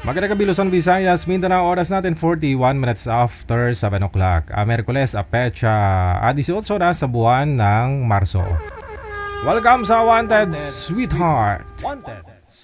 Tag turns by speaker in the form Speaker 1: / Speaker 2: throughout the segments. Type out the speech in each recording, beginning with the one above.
Speaker 1: Magandang gabi Luzon, Visayas, Mindanao, oras natin 41 minutes after 7 o'clock. Merkules, pecha 18 na sa buwan ng Marso. Welcome sa Wanted Sweetheart.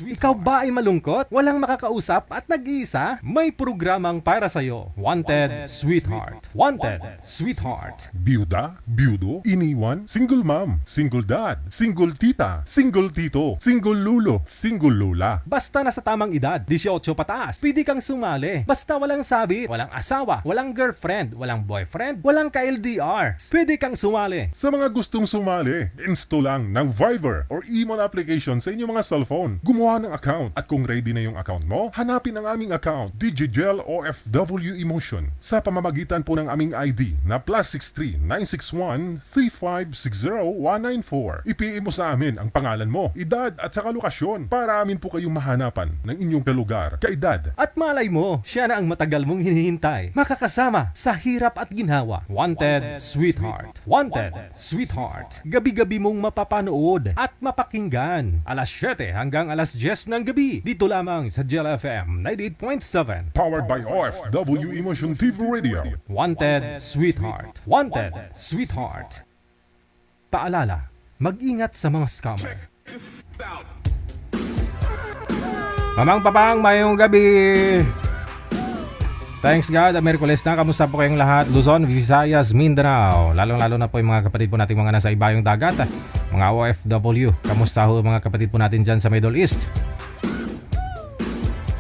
Speaker 1: Ikaw ba ay malungkot? Walang makakausap at nag-iisa? May programang para sa'yo. Wanted Sweetheart. Wanted Sweetheart.
Speaker 2: Byuda, byudo, iniwan, single mom, single dad, single tita, single tito, single lulo, single lola.
Speaker 1: Basta nasa tamang edad, 18 pataas, pwede kang sumali. Basta walang sabit, walang asawa, walang girlfriend, walang boyfriend, walang ka-LDR. Pwede kang sumali.
Speaker 2: Sa mga gustong sumali, install lang ng Viber or Emon application sa inyong mga cellphone. Gumawa ng account at kung ready na yung account mo, hanapin ang aming account, Digigel OFW Emotion, sa pamamagitan po ng aming ID na +63 961 3560 194. I-PM mo sa amin ang pangalan mo, edad at saka lokasyon para amin po kayong mahanapan ng inyong kalugar, kaedad.
Speaker 1: At malay mo, siya na ang matagal mong hinihintay. Makakasama sa hirap at ginhawa. Wanted Sweetheart. Wanted Sweetheart. Gabi-gabi mong mapapanood at mapakinggan. Alas 7 hanggang alas 10 ng gabi. Dito lamang sa Gel FM 98.7.
Speaker 2: Powered by OFW Emotion TV Radio.
Speaker 1: Wanted Sweetheart. Wanted Sweetheart. Paalala, mag-ingat sa mga scammer. Mamang papang, mayong gabi. Thanks God, Merkules na. Kamusta po kayong lahat? Luzon, Visayas, Mindanao. Lalong-lalo na po yung mga kapatid po natin mga nasa ibayong dagat. Mga OFW. Kamusta ho mga kapatid po natin dyan sa Middle East?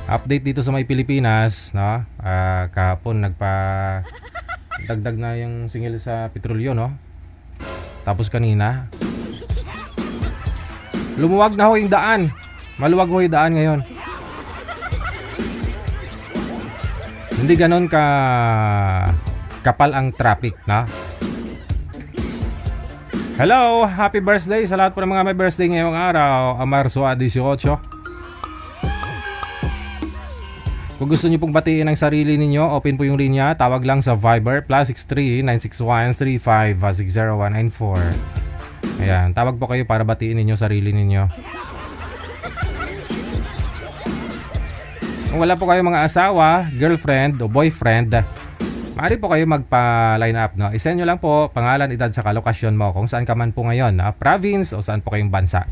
Speaker 1: Update dito sa may Pilipinas, no? Kahapon dagdag na yung singil sa petrolyo, no? Tapos kanina lumuwag na ho yung daan. Maluwag ho yung daan ngayon. Hindi ganon kapal ang traffic, na. Hello, happy birthday sa lahat po ng mga may birthday ngayong araw, Marso 18. Kung gusto niyo pong batiin ang sarili ninyo, open po yung linya. Tawag lang sa Viber +63 961 3560 194. Ayan, tawag po kayo para batiin ninyo sarili ninyo. Kung wala po kayo mga asawa, girlfriend o boyfriend, maaari po kayo magpa-line up, no? I-send nyo lang po pangalan, edad, sa lokasyon mo kung saan ka man po ngayon, na province o saan po kayong bansa.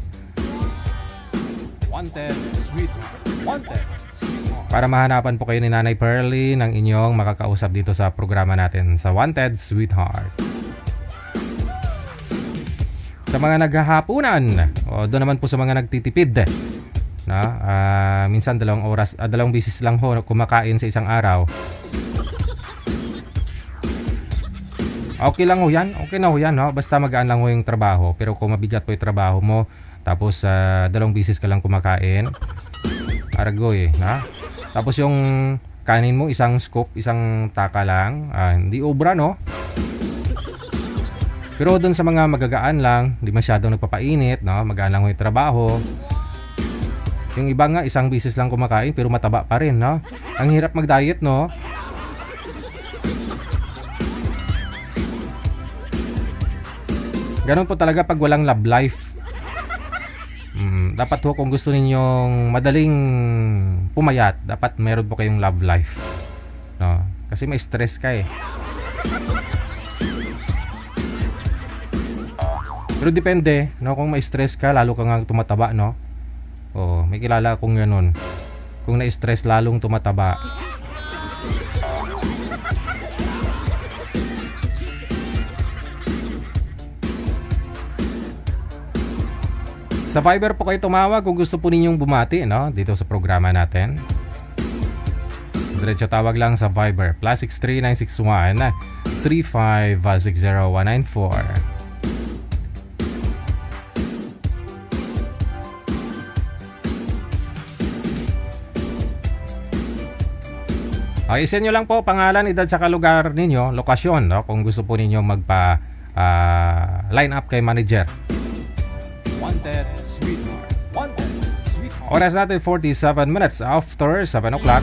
Speaker 1: Wanted Sweetheart. Wanted Sweetheart. Para mahanapan po kayo ni Nanay Pearly ng inyong makakausap dito sa programa natin sa Wanted Sweetheart. Sa mga naghahapunan o doon naman po sa mga nagtitipid, na minsan dalawang bisis lang ho kumakain sa isang araw. Okay lang ho yan. Okay na ho yan, no? Basta magaan lang ho yung trabaho. Pero kung mabigat po yung trabaho mo, tapos dalawang bisis ka lang kumakain, aragoy, na? Tapos yung kanin mo, isang scoop, isang taka lang, hindi obra, no? Pero doon sa mga magagaan lang, hindi masyadong nagpapainit, no? Magaan lang ho yung trabaho. Yung iba nga, isang bisis lang kumakain pero mataba pa rin, no? Ang hirap mag-diet, no? Ganon po talaga pag walang love life. Dapat ho, kung gusto ninyong madaling pumayat, dapat meron po kayong love life, no? Kasi may stress ka eh. Pero depende, no? Kung may stress ka, lalo ka nga tumataba, no? Oh, may kilala akong ganun. Kung na-stress, lalong tumataba. Sa Viber po kayo tumawag kung gusto po ninyong bumati, no? Dito sa programa natin. Diretso tawag lang sa Viber +63 961 3560 194. Okay, send nyo lang po pangalan, edad, sa lugar ninyo, lokasyon, no? Kung gusto po ninyo line up kay manager. Wanted Sweetheart. Wanted Sweetheart. Oras natin 47 minutes after 7 o'clock.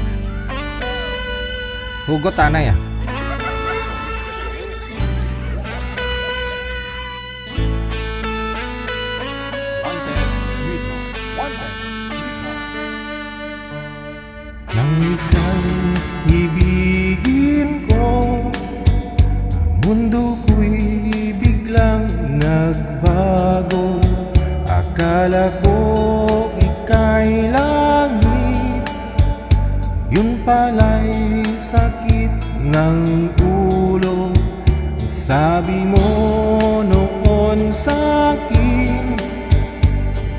Speaker 1: Hugot tanay ah. Wanted Sweetheart. Wanted Sweetheart. Nang
Speaker 3: ika'y ibigin ko, ang mundo ko'y biglang nagbago. Akala ko ika'y langit, yun pala'y sakit ng ulo. Sabi mo noon sa'kin,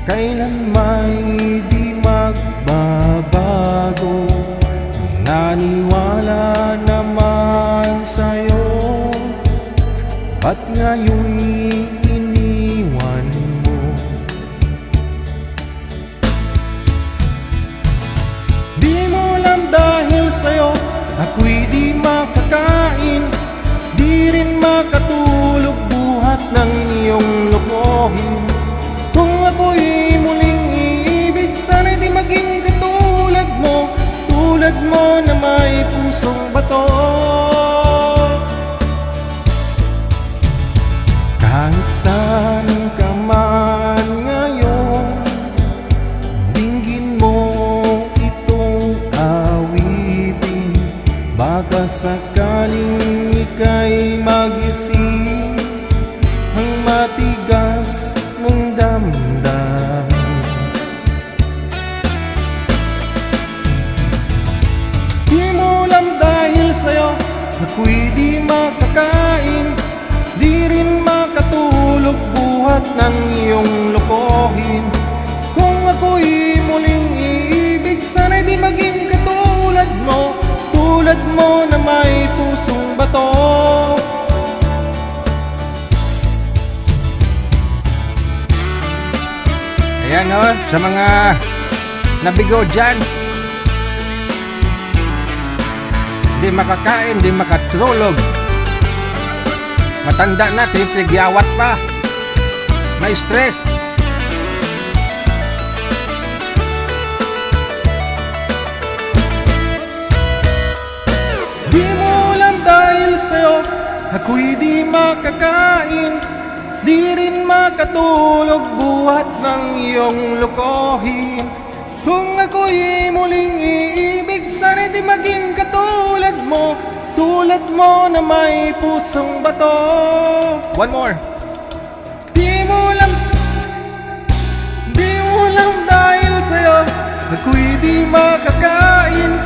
Speaker 3: kailan may di magbabago. Naniwala naman sa'yo, ba't ngayon'y iniwan mo? Di mo alam dahil sa'yo ako'y di makakain, di rin makatulog buhat ng iyong lokohin. Kung ako'y muling iibig, sana'y di maging katulad mo, tulad mo na may pusong bato. Kahit saan ka man ngayon, dinggin mo itong awitin. Baka sakaling ika'y magising ang matigas mong damdamin. Di mo alam dahil sa'yo ako'y di makakain, di rin makatulog buhat ng iyong lokohin. Kung ako'y muling iibig, sana'y di maging katulad mo, tulad mo na may pusong bato.
Speaker 1: Ayan o, sa mga nabigo dyan, di makakain, di makatulog, matanda na, tinitrigyawat pa, may stress.
Speaker 3: Di mo alam dahil sa'yo ako'y di makakain, di rin makatulog buhat ng iyong lokohin. Kung ako'y muling iibig, sana'y di maging katulad mo, tulad mo na may pusong bato.
Speaker 1: One more.
Speaker 3: Di mo alam dahil sa'yo ako'y di makakain,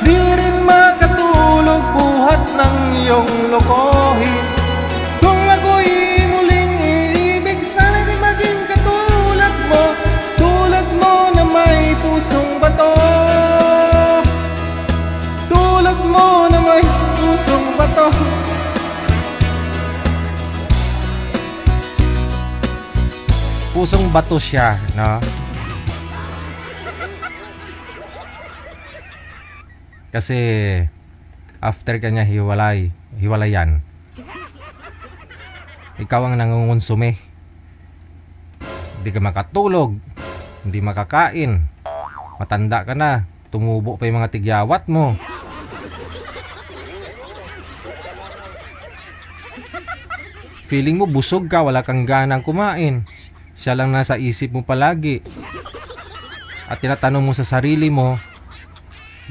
Speaker 3: di rin makatulog buhat ng iyong lokohin. Kung ako'y muling iibig, sana'y di maging katulad mo, tulad mo na may pusong bato. Tulad mo na may pusong bato.
Speaker 1: Pusong bato siya, no? Kasi after kanya hiwalayan, ikaw ang nangungonsume. Hindi ka makatulog, hindi makakain, matanda ka na, tumubo pa yung mga tigyawat mo. Feeling mo busog ka, wala kang ganang kumain. Siya lang nasa isip mo palagi. At tinatanong mo sa sarili mo,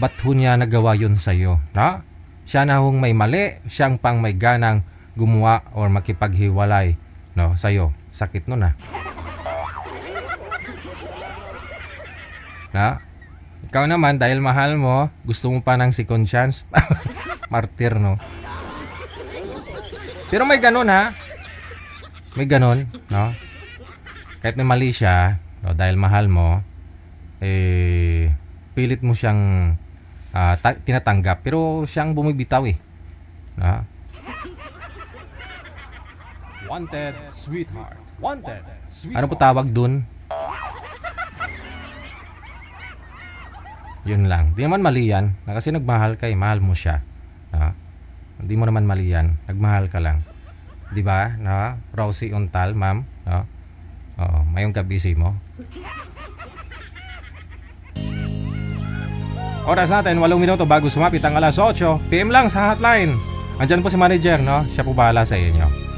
Speaker 1: ba't ho niya nagawa yun sa'yo? Na? Siya na hong may mali, siyang pang may ganang gumawa or makipaghiwalay, no, sa'yo. Sakit nun, na. Na? Ikaw naman, dahil mahal mo, gusto mo pa ng second chance. Martir, no? Pero may ganon, ha? May ganon, no? Kahit may mali siya, no, dahil mahal mo, pilit mo siyang tinatanggap, pero siyang bumibitaw, eh. No?
Speaker 4: Wanted, sweetheart. Wanted, sweetheart.
Speaker 1: Ano po tawag dun? Yun lang. Di naman mali yan. Na kasi nagmahal ka, mahal mo siya. No? Hindi mo naman mali yan. Nagmahal ka lang. Di ba? No? Rosie Untal, ma'am. No? Oo, mayong kabisi mo. Oras natin, 8 minuto bago sumapit ang alas 8 PM lang sa hotline. Andyan po si manager, no? Siya po bahala sa inyo.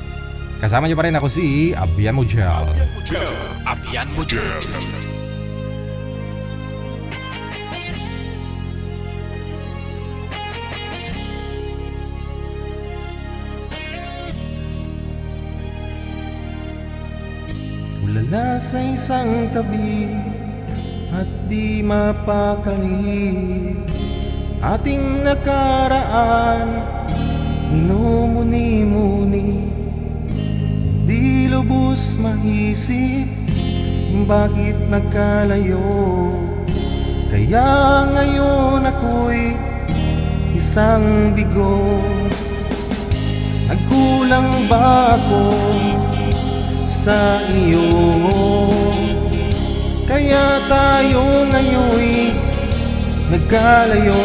Speaker 1: Kasama niyo pa rin ako si Abian Mujel.
Speaker 5: Abian Mujel.
Speaker 3: nasa isang tabi at di mapakali. Ating nakaraan minumuni-muni, di lubos maisip bakit nagkalayo. Kaya ngayon ako'y isang bigo. Nagkulang ba ako sa iyo? Kaya tayo ngayon'y nagkalayo.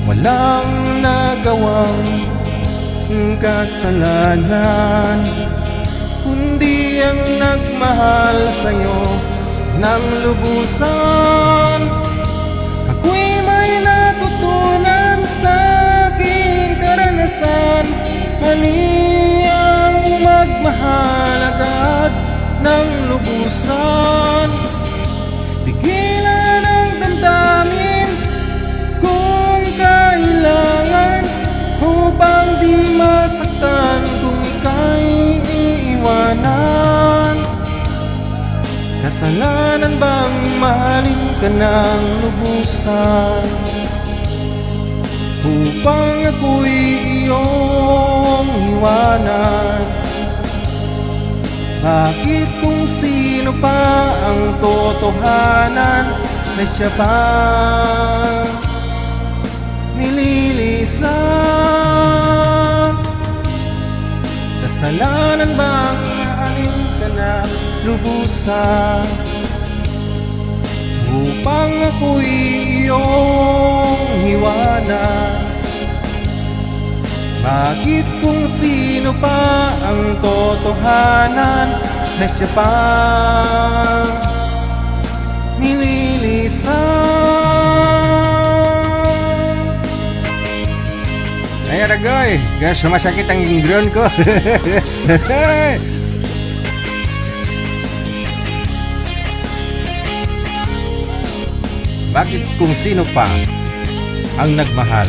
Speaker 3: Walang nagawang kasalanan, kundi ang nagmahal sa'yo ng lubusan. Ako'y may natutunan sa aking karanasan, mali ang magmahal agad ng lubusan. Pigilan ang damdamin kung kailangan, upang di masaktan kung ika'y iiwanan. Kasalanan bang mahalin ka ng lubusan, upang ako'y iyong iwanan? Bakit kung sino pa ang totohanan na siya pa nililisan? Kasalanan bang mahalin ka na lubusan, upang ako'y iyong iwanan? Bakit kung sino pa ang totohanan na siya pa nililisan?
Speaker 1: Ay, Aragoy, guys, sumasakit ang ingron ko. Bakit kung sino pa ang nagmahal?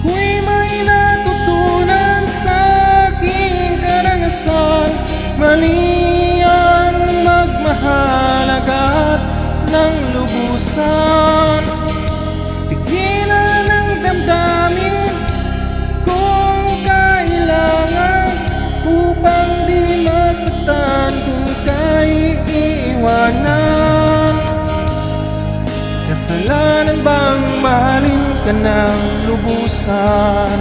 Speaker 3: Ako'y may natutunan sa aking karanasan, mali ang magmahal agad ng lubusan. Pigilan ang damdamin kung kailangan, upang di masaktan kung ika'y iiwanan. Kasalanan bang mahalin ka ng lubusan,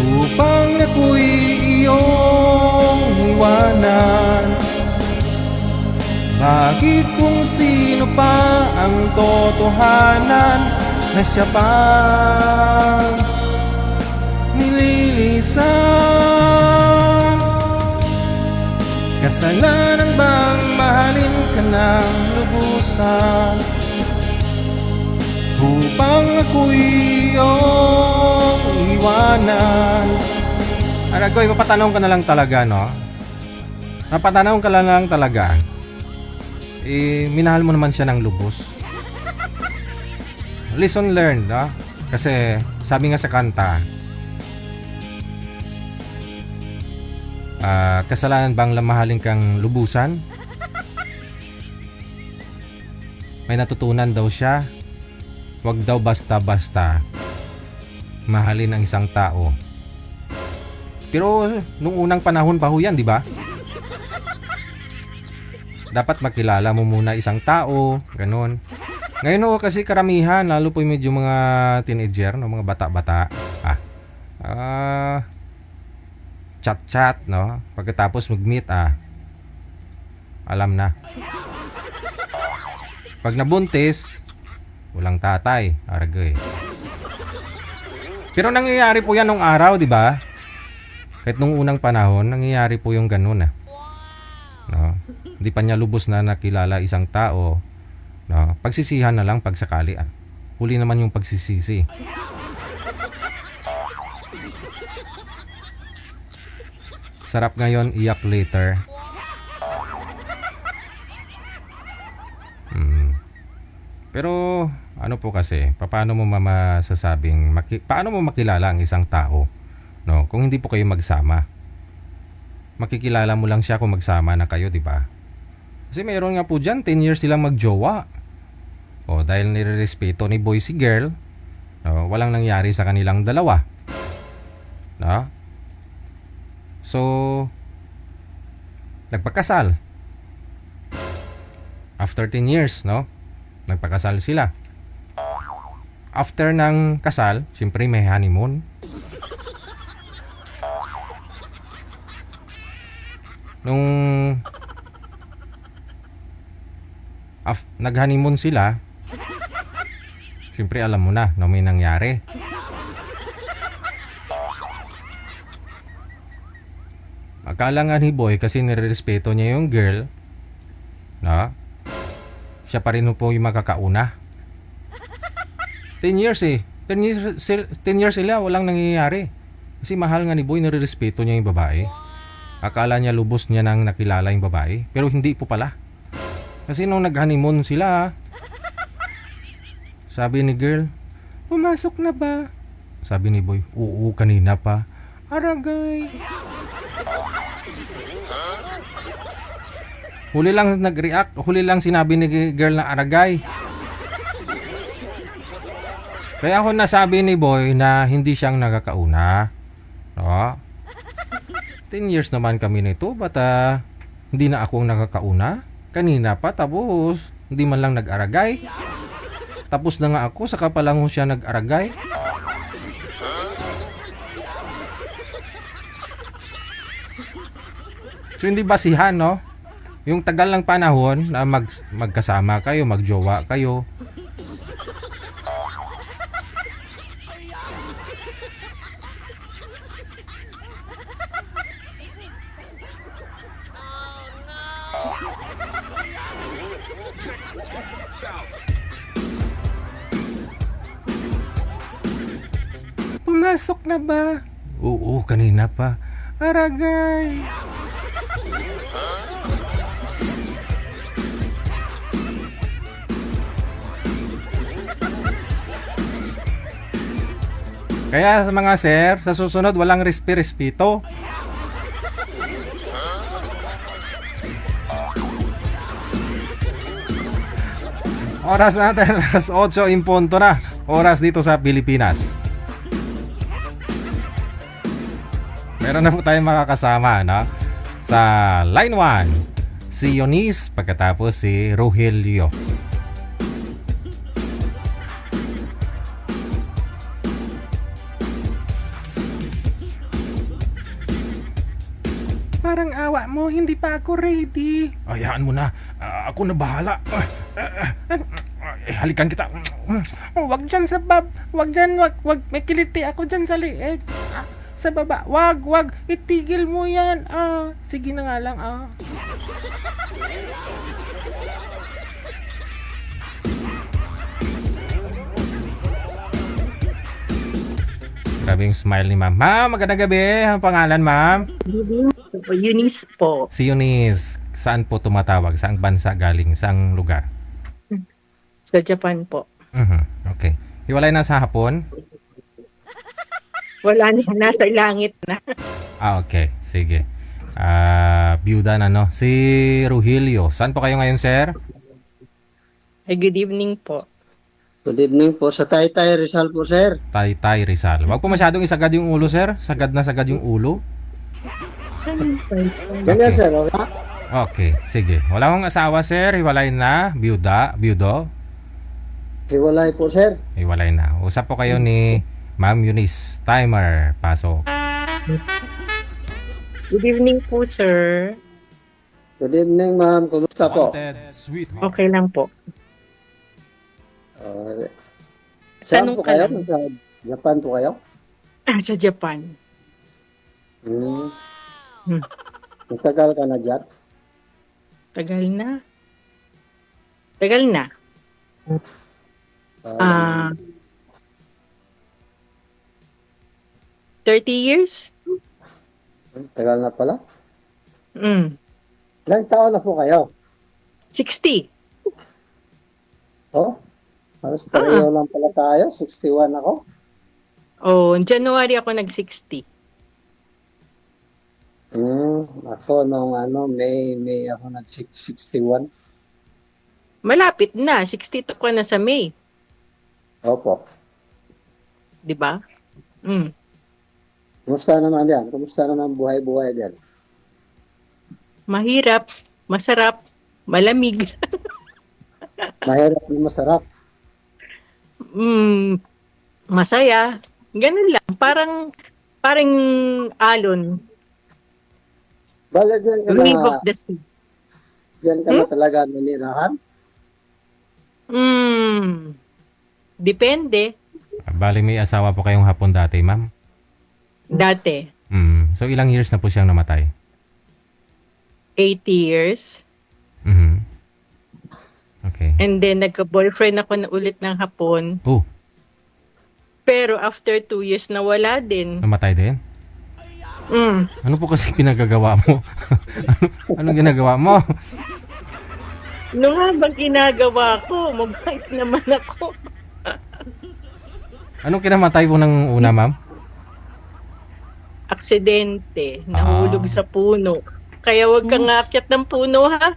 Speaker 3: upang ako'y iyong iwanan? Bakit kung sino pa ang totohanan na siya pa nililisan? Kasalanan bang mahalin ka ng lubusan, upang ako'y iyong iwanan?
Speaker 1: Aragoy, mapatanong ka na lang talaga, no? Mapatanong ka lang talaga. Minahal mo naman siya ng lubos. Lesson learned, no? Kasi sabi nga sa kanta, kasalanan bang mahalin kang lubusan? May natutunan daw siya. Huwag daw basta-basta mahalin ang isang tao. Pero nung unang panahon pa ho yan, di ba? Dapat makilala mo muna isang tao, ganun. Ngayon ho kasi karamihan, lalo po yung medyo mga teenager, no, mga bata-bata. Chat-chat, no? Pagkatapos mag-meet, alam na. Pag nabuntis, walang tatay, Aragoy. Pero nangyayari po yan nung araw, di ba? Kahit nung unang panahon, nangyayari po yung ganun, no? Hindi pa niya lubos na nakilala isang tao, no? Pagsisihan na lang pag sakali, huli naman yung pagsisisi. Sarap ngayon, iyak later. Pero ano po kasi, paano mo masasabing, paano mo makilala ang isang tao, no? Kung hindi po kayo magsama. Makikilala mo lang siya kung magsama na kayo, di ba? Kasi meron nga po dyan, 10 years silang magjowa. O dahil nirerespeto ni boy si girl, no, walang nangyari sa kanilang dalawa. No? So, nagpakasal. After 10 years, no? Nagpakasal sila. After ng kasal, siyempre may honeymoon. Nung nag-honeymoon sila, siyempre alam mo na may nangyari. Akala nga ni boy kasi nirerespeto niya yung girl, no? Siya pa rin po yung makakauna. 10 years eh. 10 years sila, walang nangyayari. Kasi mahal nga ni boy, nirerespeto niya yung babae. Akala niya lubos niya nang nakilala yung babae. Pero hindi po pala. Kasi nung nag-honeymoon sila, sabi ni girl, pumasok na ba? Sabi ni boy, oo, kanina pa. Aragay. Huli lang nag-react, huli lang sinabi ni girl na aragay. Kaya ako nasabi ni boy na hindi siyang nakakauna. No? 10 years naman kami nito, but hindi na ako ang nakakauna. Kanina pa, tapos hindi man lang nag-aragay. Tapos na nga ako, saka pa lang siya nag-aragay. So hindi basihan, no? Yung tagal ng panahon na magkasama kayo, magjowa kayo. Pumasok na ba? Oo, kanina pa. Aragay. Kaya sa mga sir, sa susunod walang respeto. Oras natin, alas 8 in punto na. Oras dito sa Pilipinas. Meron na po tayong makakasama, no? Sa line 1, si Eunice, pagkatapos si Rogelio. Parang awa mo, hindi pa ako ready. Hayaan mo na, ako na bahala. Halikan kita. Wag dyan sa bab. Wag dyan, wag. May kiliti ako dyan sa liig. Sa baba. Wag. Itigil mo yan. Sige na nga lang. Grabe yung smile ni ma'am. Ma'am, magandang gabi. Ang pangalan, ma'am?
Speaker 6: Eunice po.
Speaker 1: Si Eunice. Saan po tumatawag? Saang bansa galing? Saang lugar?
Speaker 6: Sa Japan po.
Speaker 1: Okay. Hiwalay na sa hapon?
Speaker 6: Wala na, nasa langit na.
Speaker 1: Okay. Sige. Byuda na, no? Si Rogelio. Saan po kayo ngayon, sir?
Speaker 6: Ay, good evening po.
Speaker 7: Good evening po sa Taytay Rizal po, sir.
Speaker 1: Taytay Rizal. Wag po masyadong isagad yung ulo, sir. Sagad na sagad yung ulo.
Speaker 7: Ganyan,
Speaker 1: Okay.
Speaker 7: sir. Okay?
Speaker 1: Okay. Sige. Wala akong asawa, sir. Hiwalay na. Byudo.
Speaker 7: Hiwalay po, sir.
Speaker 1: Hiwalay na. Usap po kayo ni Ma'am Eunice. Timer. Pasok.
Speaker 6: Good evening po, sir.
Speaker 7: Good evening, ma'am. Kumusta po?
Speaker 4: Wanted, sweetheart.
Speaker 6: Okay lang po.
Speaker 7: Saan
Speaker 6: Tanong
Speaker 7: po
Speaker 6: ka
Speaker 7: kayo?
Speaker 6: lang.
Speaker 7: Sa Japan po kayo?
Speaker 6: Sa Japan.
Speaker 7: Hmm.
Speaker 6: Hmm.
Speaker 7: Matagal ka na dyan?
Speaker 6: Tagal na. 30 years?
Speaker 7: Tagal na pala.
Speaker 6: Mm.
Speaker 7: Ilang taon na po kayo?
Speaker 6: 60.
Speaker 7: Oh? Halos pareho lang pala tayo. 61 ako.
Speaker 6: Oh, January ako nag-60.
Speaker 7: Ako nung May ako nag-61.
Speaker 6: Malapit na. 62 ka na sa May.
Speaker 7: Opo.
Speaker 6: Di ba? Mm.
Speaker 7: Kumusta naman yan? Kumusta naman buhay-buhay dyan?
Speaker 6: Mahirap, masarap, malamig.
Speaker 7: Mahirap na masarap.
Speaker 6: Masaya. Ganun lang. Parang alon.
Speaker 7: Bala dyan ka
Speaker 6: Wave
Speaker 7: na,
Speaker 6: of the sea.
Speaker 7: dyan ka na talaga nanirahan?
Speaker 6: Depende.
Speaker 1: Bali may asawa po kayong hapon dati, ma'am?
Speaker 6: Dati,
Speaker 1: So ilang years na po siyang namatay?
Speaker 6: 80 years.
Speaker 1: Okay.
Speaker 6: And then, nagka-boyfriend ako na ulit ng hapon.
Speaker 1: Oh,
Speaker 6: Pero after 2 years, nawala din.
Speaker 1: namatay din?
Speaker 6: Mm.
Speaker 1: Ano po kasi pinagagawa mo? Anong ginagawa mo?
Speaker 6: Ano nga bang ginagawa ko? Mabait naman ako.
Speaker 1: Anong kinamatay po ng una, ma'am?
Speaker 6: Aksidente. Nahulog sa puno. Kaya wag kang aakyat ng puno, ha?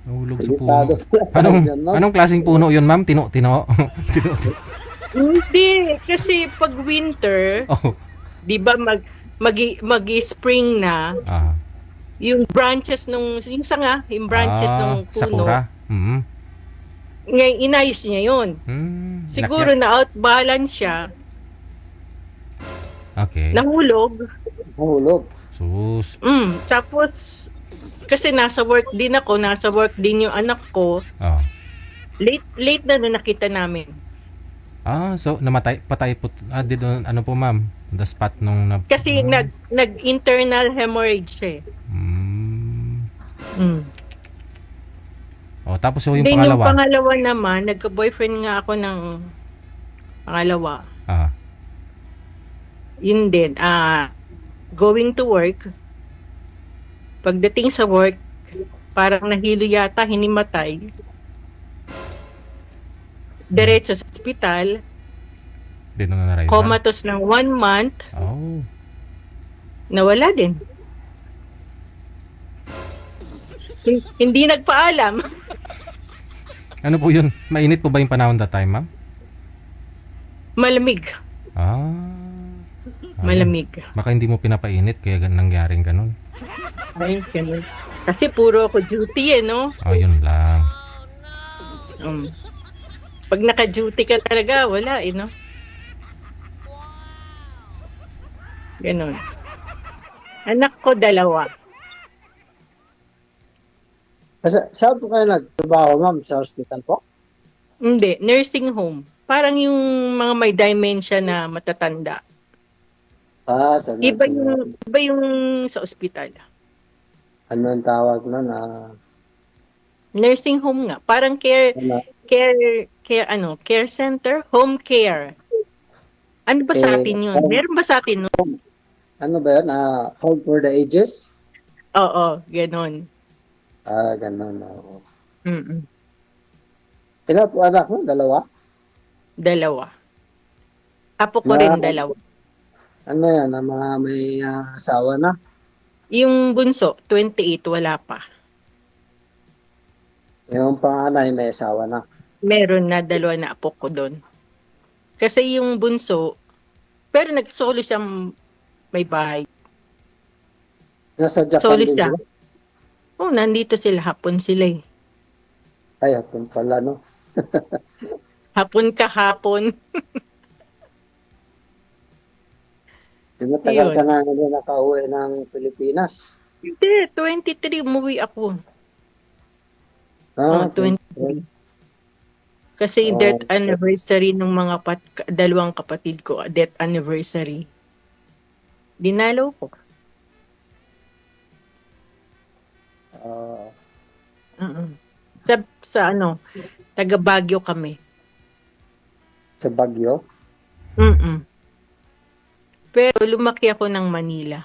Speaker 1: Nahulog sa
Speaker 7: Delikado
Speaker 1: puno.
Speaker 7: pala
Speaker 1: Anong,
Speaker 7: dyan, no?
Speaker 1: anong klaseng puno yun, ma'am? Tino? Tino?
Speaker 6: Hindi. Kasi pag winter,
Speaker 1: Oh.
Speaker 6: di ba mag-spring na,
Speaker 1: Ah.
Speaker 6: yung branches yung sanga, yung branches ng puno,
Speaker 1: Sakura.
Speaker 6: ngayon inayos niya yun. Siguro na outbalance siya,
Speaker 1: Okay.
Speaker 6: nahulog.
Speaker 7: Nahulog.
Speaker 1: Sus.
Speaker 6: Tapos, kasi nasa work din yung anak ko,
Speaker 1: Oh.
Speaker 6: late na nakita namin.
Speaker 1: So patay po. Dito, ano po, ma'am? The spot nung
Speaker 6: Kasi nag-internal hemorrhage siya eh.
Speaker 1: Oh, tapos yung
Speaker 6: Then yung
Speaker 1: pangalawa.
Speaker 6: pangalawa naman, nagka-boyfriend nga ako ng pangalawa. Yun din, going to work. Pagdating sa work, parang nahilo yata, hinimatay. Diretso sa ospital,
Speaker 1: Dito na narayuan.
Speaker 6: comatose ng 1 month,
Speaker 1: Oh.
Speaker 6: nawala din. Hindi nagpaalam.
Speaker 1: Ano po yun? Mainit po ba yung panahon that time, ma'am?
Speaker 6: Malamig.
Speaker 1: Ayun.
Speaker 6: Malamig.
Speaker 1: Baka hindi mo pinapainit kaya nangyaring ganun.
Speaker 6: Ay, ganun. Kasi puro ako duty no?
Speaker 1: Oh, yun lang.
Speaker 6: Pag naka-duty ka talaga, wala no? Ganun. Anak ko 2.
Speaker 7: Saan po kayo nagtrabaho, ma'am? Sa hospital po?
Speaker 6: Hindi, nursing home. Parang yung mga may dementia na matatanda.
Speaker 7: Sa
Speaker 6: Iba yung sa ospital.
Speaker 7: Ano ang tawag nun?
Speaker 6: Nursing home nga. Parang care center, home care. Ano ba sa atin yun? Meron ba sa atin nun?
Speaker 7: Ano ba yun? Home for the ages?
Speaker 6: Oo, ganun.
Speaker 7: Ganun. Oo.
Speaker 6: Mm-mm.
Speaker 7: Ilan po anak mo? 2?
Speaker 6: 2. Apo ko rin 2.
Speaker 7: Ano yan? Mga may asawa na?
Speaker 6: Yung bunso, 28, wala pa.
Speaker 7: Yung panganay may asawa na?
Speaker 6: Meron na 2 na apo ko doon. Kasi yung bunso, pero nagsolo siyang may bahay.
Speaker 7: Nasa Japan
Speaker 6: Solo
Speaker 7: din
Speaker 6: siya.
Speaker 7: sila?
Speaker 6: Oh, nandito sila. Hapon sila eh.
Speaker 7: Ay, hapon pala, no?
Speaker 6: Hapon kahapon.
Speaker 7: Matagal
Speaker 6: Yun.
Speaker 7: ka na hindi nakauwi ng Pilipinas.
Speaker 6: Hindi, 23 umuwi ako.
Speaker 7: Ah,
Speaker 6: 23. Kasi death anniversary ng mga 2 kapatid ko. Death anniversary. Dinalo ko. Sa taga Baguio kami.
Speaker 7: Sa Baguio?
Speaker 6: Pero lumaki ako ng Manila.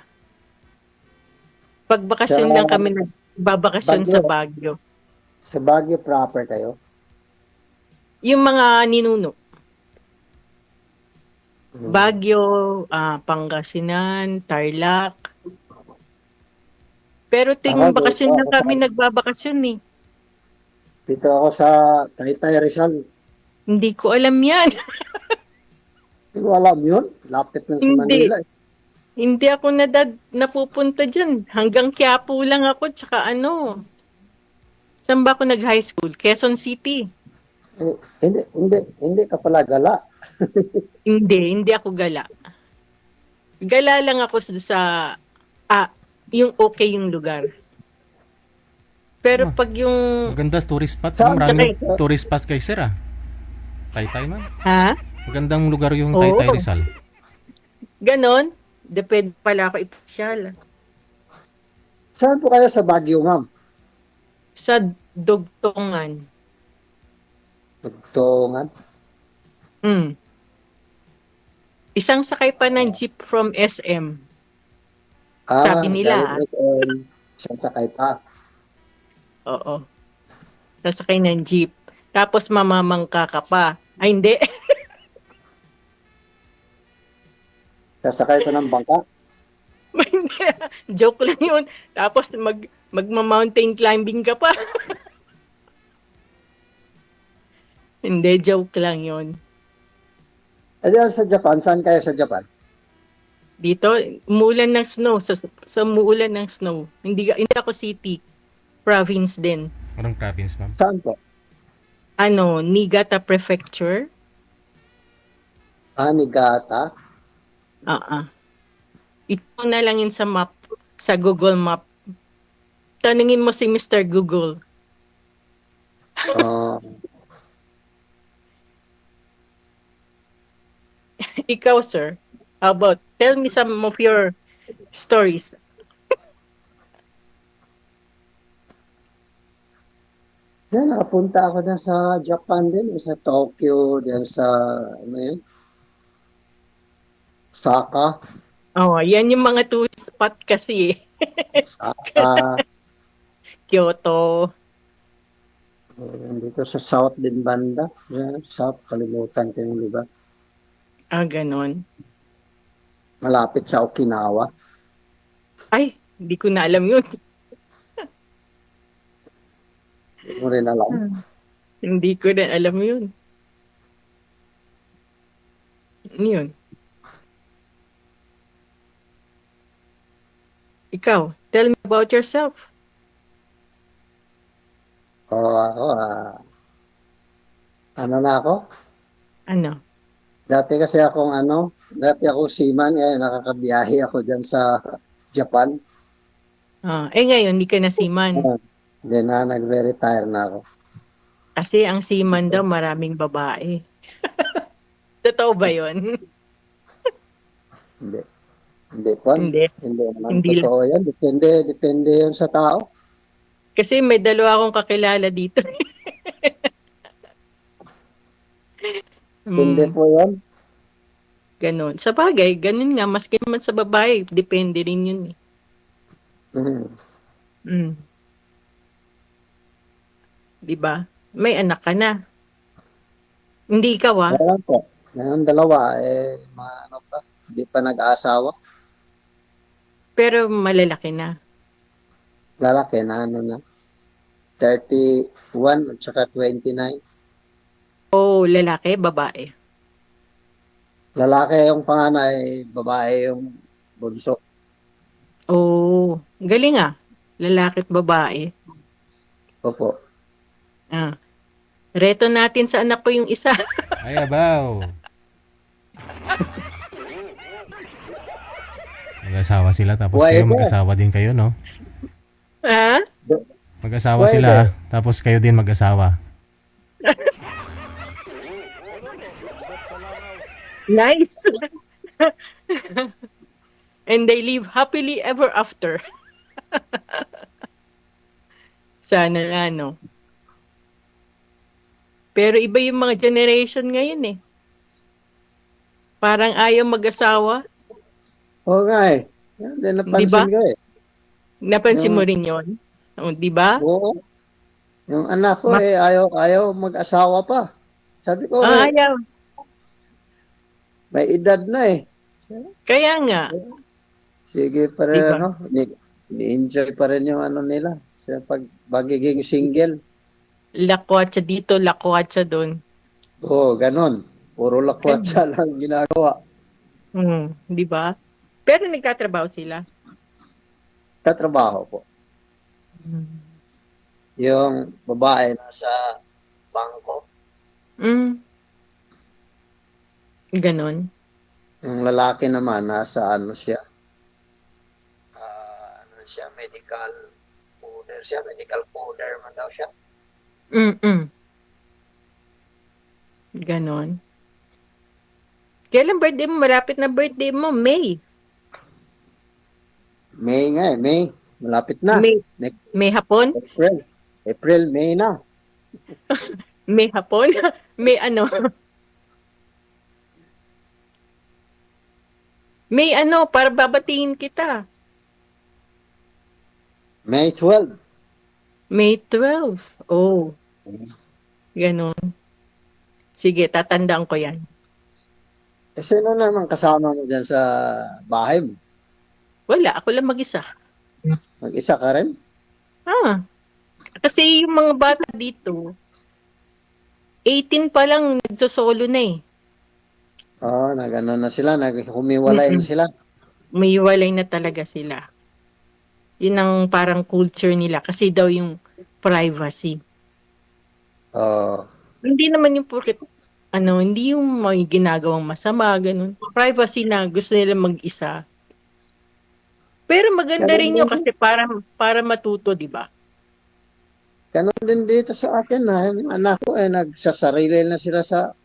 Speaker 6: Pagbakasyon lang kami nagbabakasyon sa Baguio.
Speaker 7: Sa Baguio proper kayo?
Speaker 6: Yung mga ninuno. Baguio, Pangasinan, Tarlac. Pero
Speaker 7: Ako,
Speaker 6: ting bakasyon
Speaker 7: dito
Speaker 6: lang
Speaker 7: ako
Speaker 6: kami nagbabakasyon eh.
Speaker 7: Dito ako sa Taytay Rizal.
Speaker 6: Hindi ko alam yan.
Speaker 7: Hindi ko alam yun. Lapit lang sa
Speaker 6: Hindi.
Speaker 7: Manila. Eh.
Speaker 6: Hindi ako napupunta dyan. Hanggang Quiapo lang ako, tsaka ano. Saan ba ako nag-high school? Quezon City.
Speaker 7: Hindi ka pala gala.
Speaker 6: Hindi ako gala. Gala lang ako sa yung okay yung lugar. Pero pag yung,
Speaker 1: Maganda tourist spot.
Speaker 7: Saan?
Speaker 1: Maraming
Speaker 6: Tsaka-
Speaker 1: tourist spot kay Sir ah. Taytay man.
Speaker 6: ha?
Speaker 1: Magandang lugar yung
Speaker 6: Oo.
Speaker 1: Taytay Rizal.
Speaker 6: Ganon? Depende pala ako ipasyal.
Speaker 7: Saan po kayo sa Baguio, ma'am?
Speaker 6: Sa Dugtongan.
Speaker 7: Tugtungan.
Speaker 6: Isang sakay pa ng jeep from SM. Sabi nila,
Speaker 7: Saan sakay pa?
Speaker 6: Oo. Sasakay ng jeep. Tapos mamamangka ka pa. Ay, hindi.
Speaker 7: Sasakay pa ng bangka?
Speaker 6: Hindi. Joke lang yun. Tapos magma-mountain climbing ka pa. Hindi, joke lang yun.
Speaker 7: Eh, diyan sa Japan, saan kayo sa Japan?
Speaker 6: Dito, umuulan ng snow. Sa umuulan ng snow. Hindi ako city. Province din.
Speaker 1: Anong province, ma'am?
Speaker 7: Saan po?
Speaker 6: Niigata Prefecture.
Speaker 7: Niigata.
Speaker 6: Ito na lang yun sa map. Sa Google Map. Tanungin mo si Mr. Google. Ikaw, sir. How about, tell me some of your stories.
Speaker 7: Nakapunta ako na sa Japan din, sa Tokyo, din sa, ano yun? Osaka.
Speaker 6: Yan yung mga tourist spot kasi.
Speaker 7: Osaka.
Speaker 6: Kyoto.
Speaker 7: Dito sa South din banda. South, kalimutan ko yung lugar.
Speaker 6: Ganon.
Speaker 7: Malapit sa Okinawa.
Speaker 6: Ay, hindi ko na alam yun.
Speaker 7: Hindi mo rin alam.
Speaker 6: Hindi ko na alam yun. Yun. Ikaw, tell me about yourself.
Speaker 7: Ako, ano na ako?
Speaker 6: Ano?
Speaker 7: Dati akong seaman, nakakabiyahe ako dyan sa Japan.
Speaker 6: Ngayon, hindi ka na seaman.
Speaker 7: Then, nag-retire na ako.
Speaker 6: Kasi ang seaman daw, maraming babae. Totoo ba yun?
Speaker 7: Hindi. Hindi po.
Speaker 6: Hindi.
Speaker 7: Hindi naman
Speaker 6: Hindi
Speaker 7: totoo yan. Depende yun sa tao.
Speaker 6: Kasi may dalawa akong kakilala dito.
Speaker 7: Hindi po yan.
Speaker 6: Ganon. Sa bagay, ganun nga. Maski naman sa babae, depende rin yun eh. Diba? May anak ka na. Hindi ikaw
Speaker 7: Meron po. Meron dalawa. Hindi pa nag-aasawa.
Speaker 6: Pero malalaki na.
Speaker 7: Lalaki na, 31 at saka 29.
Speaker 6: Lalaki, babae.
Speaker 7: Lalaki yung panganay, babae yung bunso.
Speaker 6: Galing ah. Lalaki at babae.
Speaker 7: Opo.
Speaker 6: Reto natin sa anak ko yung isa.
Speaker 1: Ay, abaw. Mag-asawa sila tapos
Speaker 7: Why
Speaker 1: kayo
Speaker 7: ba?
Speaker 1: mag-asawa din kayo, no?
Speaker 6: Ha?
Speaker 1: Mag-asawa
Speaker 7: Why
Speaker 1: sila
Speaker 7: ba?
Speaker 1: tapos kayo din mag-asawa.
Speaker 6: Nice. And they live happily ever after. Sana nga, no? Pero iba yung mga generation ngayon eh. Parang ayaw mag-asawa.
Speaker 7: Oo nga eh. Yan din napansin
Speaker 6: Diba?
Speaker 7: ko eh.
Speaker 6: Napansin mo rin yun? Di ba?
Speaker 7: Oo. Yung anak ko ayaw mag-asawa pa. Sabi ko,
Speaker 6: Ayaw.
Speaker 7: may edad na eh.
Speaker 6: Kaya nga.
Speaker 7: Sige pa rin,
Speaker 6: Diba?
Speaker 7: ano, ini-enjoy pa rin yung ano nila sa pagiging single.
Speaker 6: Lakwatsa dito, lakwatsa doon.
Speaker 7: Oo, ganon. Puro lakwatsa lang ginagawa.
Speaker 6: Di ba? Pero nagtatrabaho sila.
Speaker 7: Tatrabaho po. Yung babae nasa bangko,
Speaker 6: Ganon.
Speaker 7: yung lalaki naman nasa ano siya, ano siya, medical coder man daw siya.
Speaker 6: Ganon. Kailan birthday mo? Malapit na birthday mo, May.
Speaker 7: May nga eh, May. Malapit na.
Speaker 6: May.
Speaker 7: Next
Speaker 6: May hapon?
Speaker 7: April, May na.
Speaker 6: May hapon? May ano? May ano, para babatingin kita.
Speaker 7: May 12.
Speaker 6: May 12. Oh. Ganon. Sige, tatandaan ko yan.
Speaker 7: Eh, sino naman kasama mo dyan sa bahay mo?
Speaker 6: Wala, ako lang mag-isa.
Speaker 7: Mag-isa ka rin?
Speaker 6: Kasi yung mga bata dito, 18 pa lang nagsosolo na eh.
Speaker 7: Oo, nag-ano na sila, naghumiwalay na sila.
Speaker 6: May walay na talaga sila. Yun ang parang culture nila kasi daw yung privacy.
Speaker 7: Oo.
Speaker 6: Hindi naman yung porket hindi yung may ginagawang masama, ganun. Privacy na gusto nila mag-isa. Pero maganda
Speaker 7: Ganun
Speaker 6: rin yun
Speaker 7: din.
Speaker 6: kasi para matuto, di ba?
Speaker 7: Ganon din dito sa akin na yung anak ko nagsasarili na sila sa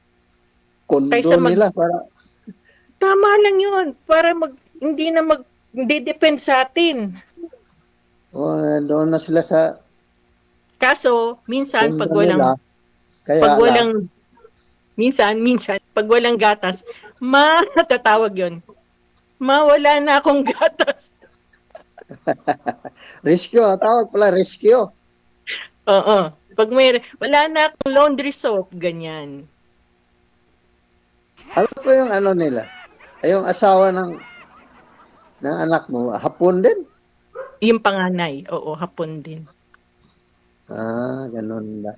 Speaker 7: kondo
Speaker 6: Kaysa
Speaker 7: nila para
Speaker 6: Tama lang yun. Para hindi depend sa atin.
Speaker 7: doon na sila sa
Speaker 6: Kaso, minsan
Speaker 7: kondo
Speaker 6: pag walang
Speaker 7: nila. Kaya
Speaker 6: pag
Speaker 7: lang,
Speaker 6: walang minsan pag walang gatas, tatawag yun. Wala na akong gatas.
Speaker 7: rescue, tawag pala rescue.
Speaker 6: Oo. Pag wala na akong laundry soap, ganyan.
Speaker 7: Ano po yung ano nila? Ay, yung asawa ng anak mo, hapon din?
Speaker 6: Yung panganay, oo, hapon din.
Speaker 7: Ganun ba?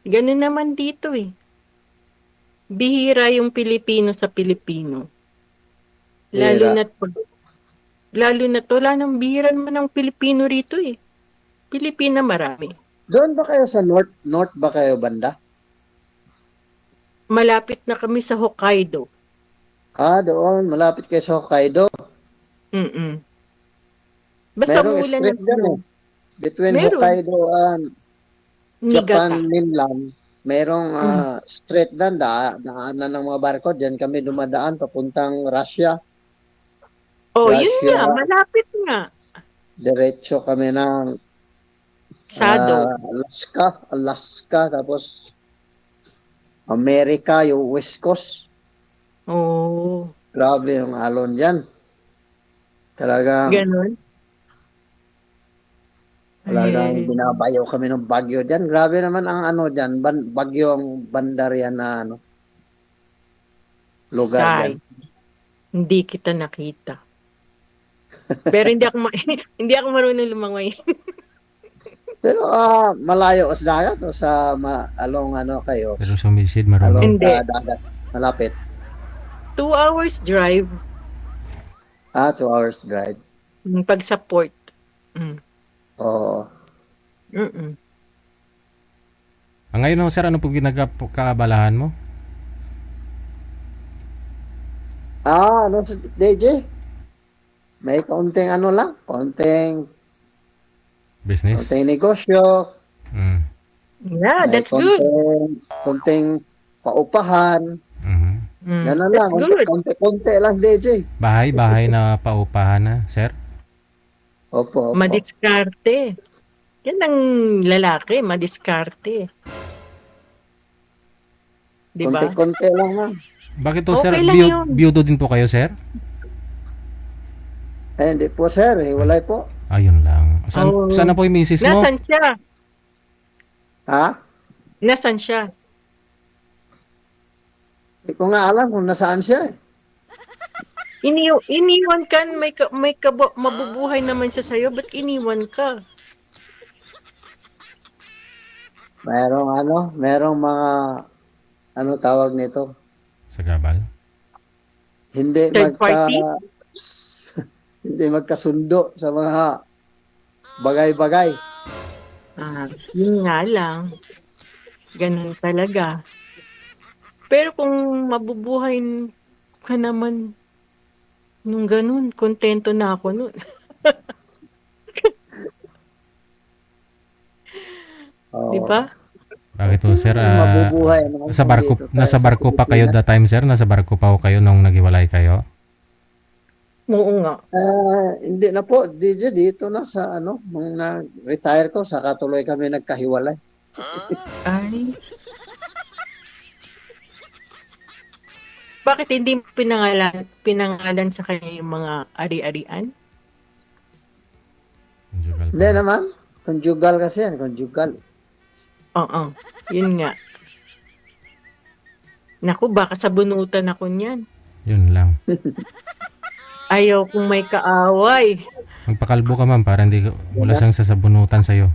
Speaker 6: Ganun naman dito eh. Bihira yung Pilipino sa Pilipino. Lalo na wala nang bihira naman ng Pilipino rito eh. Pilipina marami.
Speaker 7: Doon ba kayo sa north? North ba kayo banda?
Speaker 6: Malapit na kami sa Hokkaido.
Speaker 7: Doon. Malapit kayo sa Hokkaido.
Speaker 6: Basta
Speaker 7: Merong
Speaker 6: umulan ng
Speaker 7: street dyan
Speaker 6: snow.
Speaker 7: Between
Speaker 6: Meron.
Speaker 7: Hokkaido and
Speaker 6: Niigata.
Speaker 7: Japan mainland, merong street doon, daanan ng mga barko. Diyan kami dumadaan papuntang Russia.
Speaker 6: Oh, yun
Speaker 7: Russia.
Speaker 6: nga. Malapit nga.
Speaker 7: Diretso kami ng
Speaker 6: Sado.
Speaker 7: Alaska, tapos Amerika, yung West Coast.
Speaker 6: Oh.
Speaker 7: Grabe yung alon dyan. Talagang
Speaker 6: Ganon.
Speaker 7: binabayo kami ng bagyo dyan. Grabe naman ang ano dyan, bagyo ang bandar yan na lugar
Speaker 6: Sai.
Speaker 7: dyan.
Speaker 6: Hindi kita nakita. Pero hindi ako marunong lumangoy.
Speaker 7: Pero malayo sa dagat o sa along kayo?
Speaker 1: Pero sumisid
Speaker 7: Along
Speaker 1: marunong.
Speaker 6: Hindi.
Speaker 7: sa dagat. Malapit.
Speaker 6: 2 hours drive
Speaker 7: 2 hours drive.
Speaker 6: pag sa port.
Speaker 7: Oo.
Speaker 1: Ngayon sir, ano po ginagkabalahan mo?
Speaker 7: Ano sa DJ? May kaunting konting
Speaker 1: Business?
Speaker 7: negosyo.
Speaker 6: Yeah,
Speaker 7: May
Speaker 6: that's good.
Speaker 7: Konting paupahan. Ganun lang.
Speaker 6: That's good.
Speaker 7: Konti-konti lang, DJ.
Speaker 1: Bahay na paupahan na, sir?
Speaker 7: Opo.
Speaker 6: Madiskarte. Yan ang lalaki, madiskarte. Di ba?
Speaker 7: Konti-konti lang na.
Speaker 1: Bakit to,
Speaker 6: Okay
Speaker 1: sir?
Speaker 6: lang yun.
Speaker 1: Biyudo din po kayo, sir?
Speaker 7: Hindi po, sir. Walay po.
Speaker 1: Ayun lang. Saan
Speaker 6: Oh.
Speaker 1: na po yung misis mo?
Speaker 6: Nasaan siya?
Speaker 7: Ha?
Speaker 6: Nasaan siya?
Speaker 7: Hindi ko nga alam kung nasaan siya eh.
Speaker 6: Iniwan ka, mabubuhay naman siya sa'yo, ba't iniwan ka?
Speaker 7: Merong mga, ano tawag nito?
Speaker 1: Sa gabal?
Speaker 7: Hindi
Speaker 6: Third party?
Speaker 7: hindi magkasundo sa mga bagay-bagay.
Speaker 6: Yun nga lang. Ganun talaga. Pero kung mabubuhay ka naman nung ganun, kontento na ako nun.
Speaker 7: Oo.
Speaker 6: Di ba?
Speaker 1: Bakit ho, sir?
Speaker 7: Mabubuhay naman
Speaker 1: Nasa barko,
Speaker 7: dito tayo
Speaker 1: nasa
Speaker 7: sa
Speaker 1: barko pa kayo
Speaker 7: Pilipinas.
Speaker 1: that time, sir? Nasa barko pa ho kayo nung naghiwalay kayo?
Speaker 6: Oo nga.
Speaker 7: Hindi na po, DJ, dito na sa nung na-retire ko, saka tuloy kami nagkahiwalay.
Speaker 6: Ay. Bakit hindi mo pinangalan sa kanya yung mga ari-arian?
Speaker 1: Conjugal pa.
Speaker 7: Hindi naman, conjugal kasi yan, conjugal.
Speaker 6: Oo. Yun nga. Naku, baka sabunutan ako niyan.
Speaker 1: Yun lang.
Speaker 6: Ayaw kung may kaaway.
Speaker 1: Magpakalbo ka, ma'am, para hindi wala siyang sasabunutan sa'yo.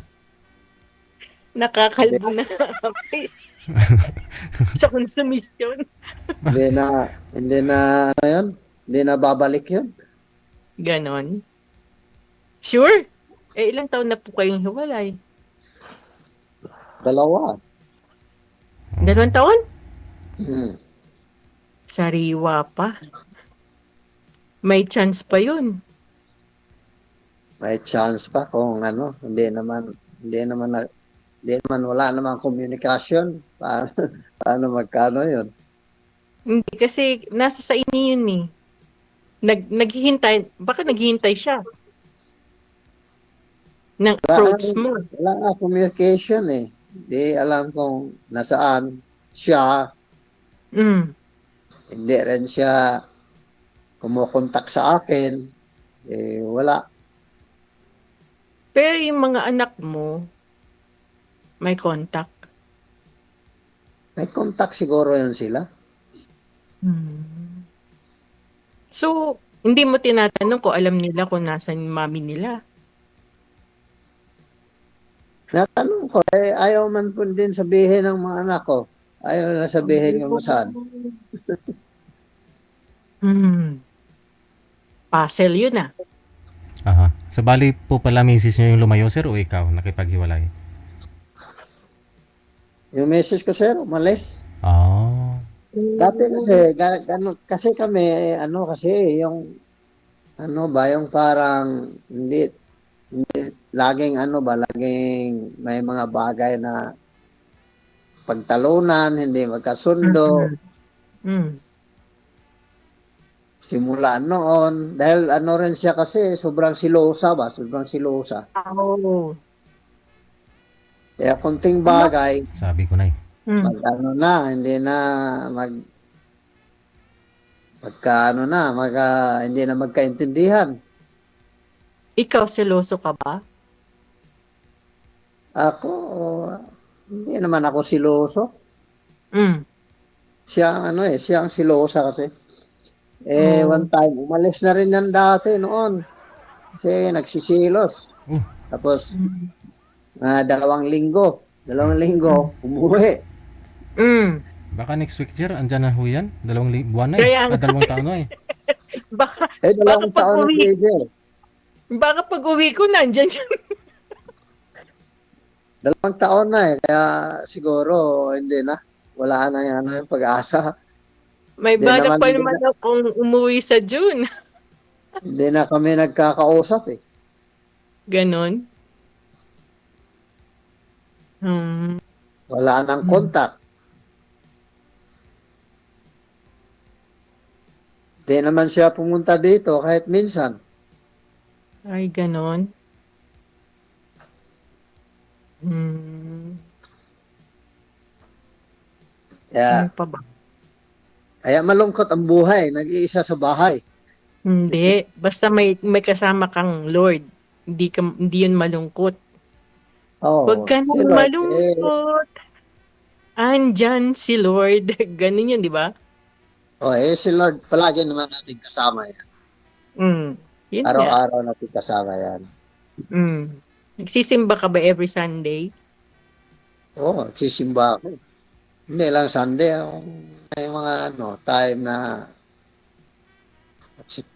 Speaker 6: Nakakalbo na kami. Sa konsumisyon.
Speaker 7: Hindi na, hindi na babalik yun.
Speaker 6: Ganon. Sure? Ilang taon na po kayong hiwalay?
Speaker 7: 2.
Speaker 6: 2 taon?
Speaker 7: Hmm.
Speaker 6: Sariwa pa. May chance pa yun.
Speaker 7: May chance pa kung hindi naman wala namang komunikasyon. Paano magkano yun?
Speaker 6: Hindi, kasi nasa sa inyo yun eh. Baka naghihintay siya ng approach mo.
Speaker 7: Wala nga communication eh. Hindi alam kung nasaan siya.
Speaker 6: Mm.
Speaker 7: Hindi rin siya kumukontak sa akin. Wala.
Speaker 6: Pero yung mga anak mo, may contact.
Speaker 7: May contact siguro yun sila.
Speaker 6: So, hindi mo tinatanong kung alam nila kung nasan yung mami nila.
Speaker 7: Natanong ko, ayaw man po din sabihin ng mga anak ko. Ayaw na sabihin kung saan.
Speaker 6: Puzzle yun ah.
Speaker 1: Aha. So, bali po pala misis nyo yung lumayo, sir, o ikaw nakipaghiwalay?
Speaker 7: Yung message ko, sir, umalis.
Speaker 1: Oh.
Speaker 7: Dati kasi kami, kasi yung, yung parang, hindi laging laging may mga bagay na pagtalunan, hindi magkasundo. Simula noon, dahil rin siya kasi, sobrang silosa.
Speaker 6: Oh.
Speaker 7: Kaya konting bagay,
Speaker 1: Sabi ko na eh.
Speaker 7: hindi na hindi na magkaintindihan.
Speaker 6: Ikaw, seloso ka ba?
Speaker 7: Ako, hindi naman ako siloso. Siya ang silosa kasi. One time, umalis na rin yan dati noon. Kasi nagsisilos. Tapos, 2 linggo, umuwi.
Speaker 1: Baka next week, sir, andyan na ho yan. 2 buwan na
Speaker 6: Kaya
Speaker 1: eh. 2 taon na eh.
Speaker 6: Baka
Speaker 7: 2 taon na
Speaker 6: pag-uwi,
Speaker 7: PJ.
Speaker 6: baka pag-uwi ko nandyan siya.
Speaker 7: 2 taon na eh. Kaya siguro, hindi na. Wala na yung pag-asa.
Speaker 6: May
Speaker 7: Hindi
Speaker 6: balak
Speaker 7: naman
Speaker 6: pa
Speaker 7: nila.
Speaker 6: naman akong umuwi sa June.
Speaker 7: Hindi na kami nagkakausap eh.
Speaker 6: Ganon.
Speaker 7: Wala nang contact. Hindi naman siya pumunta dito kahit minsan.
Speaker 6: Ay, ganon.
Speaker 7: Kaya,
Speaker 6: Ano pa ba?
Speaker 7: kaya malungkot ang buhay. Nag-iisa sa bahay.
Speaker 6: Hindi. Basta may kasama kang Lord. Hindi yun malungkot.
Speaker 7: Oh,
Speaker 6: Huwag ka
Speaker 7: si
Speaker 6: nang
Speaker 7: Lord,
Speaker 6: malungkot. Andyan si Lord. Ganun yun, di ba?
Speaker 7: O si Lord, palagi naman natin kasama yan.
Speaker 6: Mm. Yun nga.
Speaker 7: Araw-araw natin kasama yan.
Speaker 6: Mm. Nagsisimba ka ba every Sunday?
Speaker 7: Oo, sisimba ako. Hindi lang Sunday. May mga time na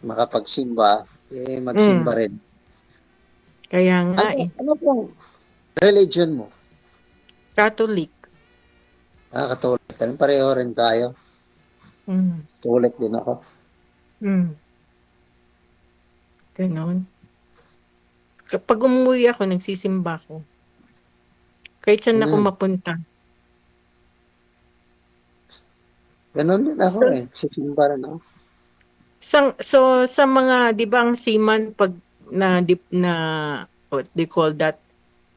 Speaker 7: makapagsimba, magsimba rin.
Speaker 6: Kaya nga
Speaker 7: Ano pong religion mo?
Speaker 6: Catholic.
Speaker 7: Katolik. Pareho rin tayo.
Speaker 6: Mm.
Speaker 7: Katolik din ako.
Speaker 6: Mm. Ganon. Kapag umuwi ako, nagsisimba ako. Kahit saan ako mapunta.
Speaker 7: Ganon din ako
Speaker 6: So,
Speaker 7: sisimba rin ako.
Speaker 6: So, sa mga, di ba ang seaman, pag what they call that,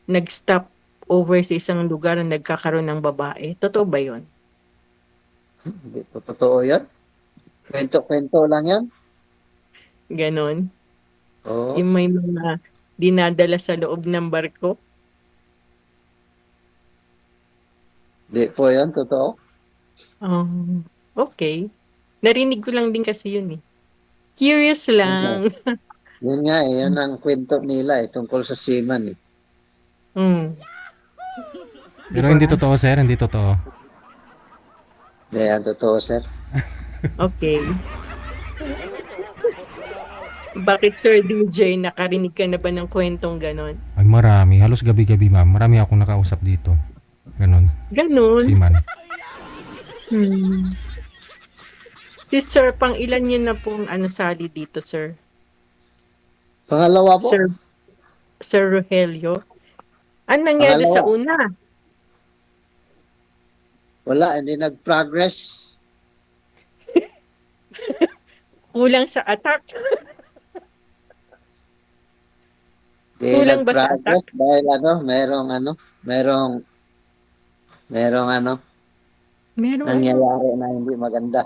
Speaker 6: nag-stop over sa isang lugar na nagkakaroon ng babae. Totoo ba yun?
Speaker 7: Hindi po totoo yan. Kwento-kwento lang yan.
Speaker 6: Ganon.
Speaker 7: Oo.
Speaker 6: Yung may mga dinadala sa loob ng barko.
Speaker 7: Hindi po yan, totoo.
Speaker 6: Okay. Narinig ko lang din kasi yun eh. Curious lang.
Speaker 7: Yun nga yan ang kwento nila tungkol sa seaman
Speaker 6: Mm.
Speaker 1: Pero hindi totoo, sir. Hindi totoo.
Speaker 7: Hindi yan totoo, sir.
Speaker 6: Okay. Bakit Sir DJ, nakarinig ka na ba ng kwentong ganon?
Speaker 1: Ay, marami. Halos gabi-gabi, ma'am. Marami akong nakausap dito. Ganon.
Speaker 6: Ganon?
Speaker 1: Seaman.
Speaker 6: Si Sir, pang ilan niyo na pong sali dito, Sir?
Speaker 7: Pangalawa po.
Speaker 6: Sir Rogelio? Ano nangyari sa una?
Speaker 7: Wala, hindi nag-progress.
Speaker 6: Kulang sa attack?
Speaker 7: Hindi
Speaker 6: Kulang ba sa
Speaker 7: nag-progress dahil merong
Speaker 6: Meron.
Speaker 7: nangyayari na hindi maganda.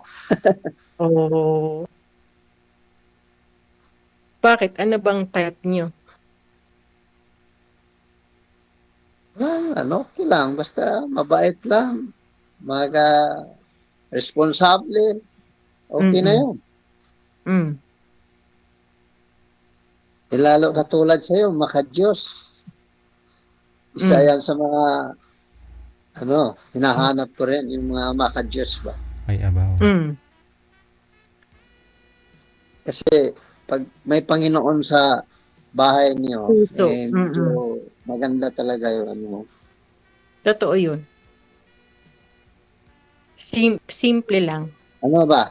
Speaker 6: Oh. Bakit? Ano bang type niyo?
Speaker 7: Okay lang. Basta mabait lang. Responsable. Okay na yun.
Speaker 6: Mm.
Speaker 7: Lalo katulad sa'yo, maka-Diyos. Isa yan sa mga hinahanap ko rin, yung mga maka-Diyos ba.
Speaker 1: Ay, abaw.
Speaker 6: Mm.
Speaker 7: Kasi pag may Panginoon sa bahay niyo, medyo maganda talaga yung
Speaker 6: Totoo yun. Simple lang.
Speaker 7: Ano ba?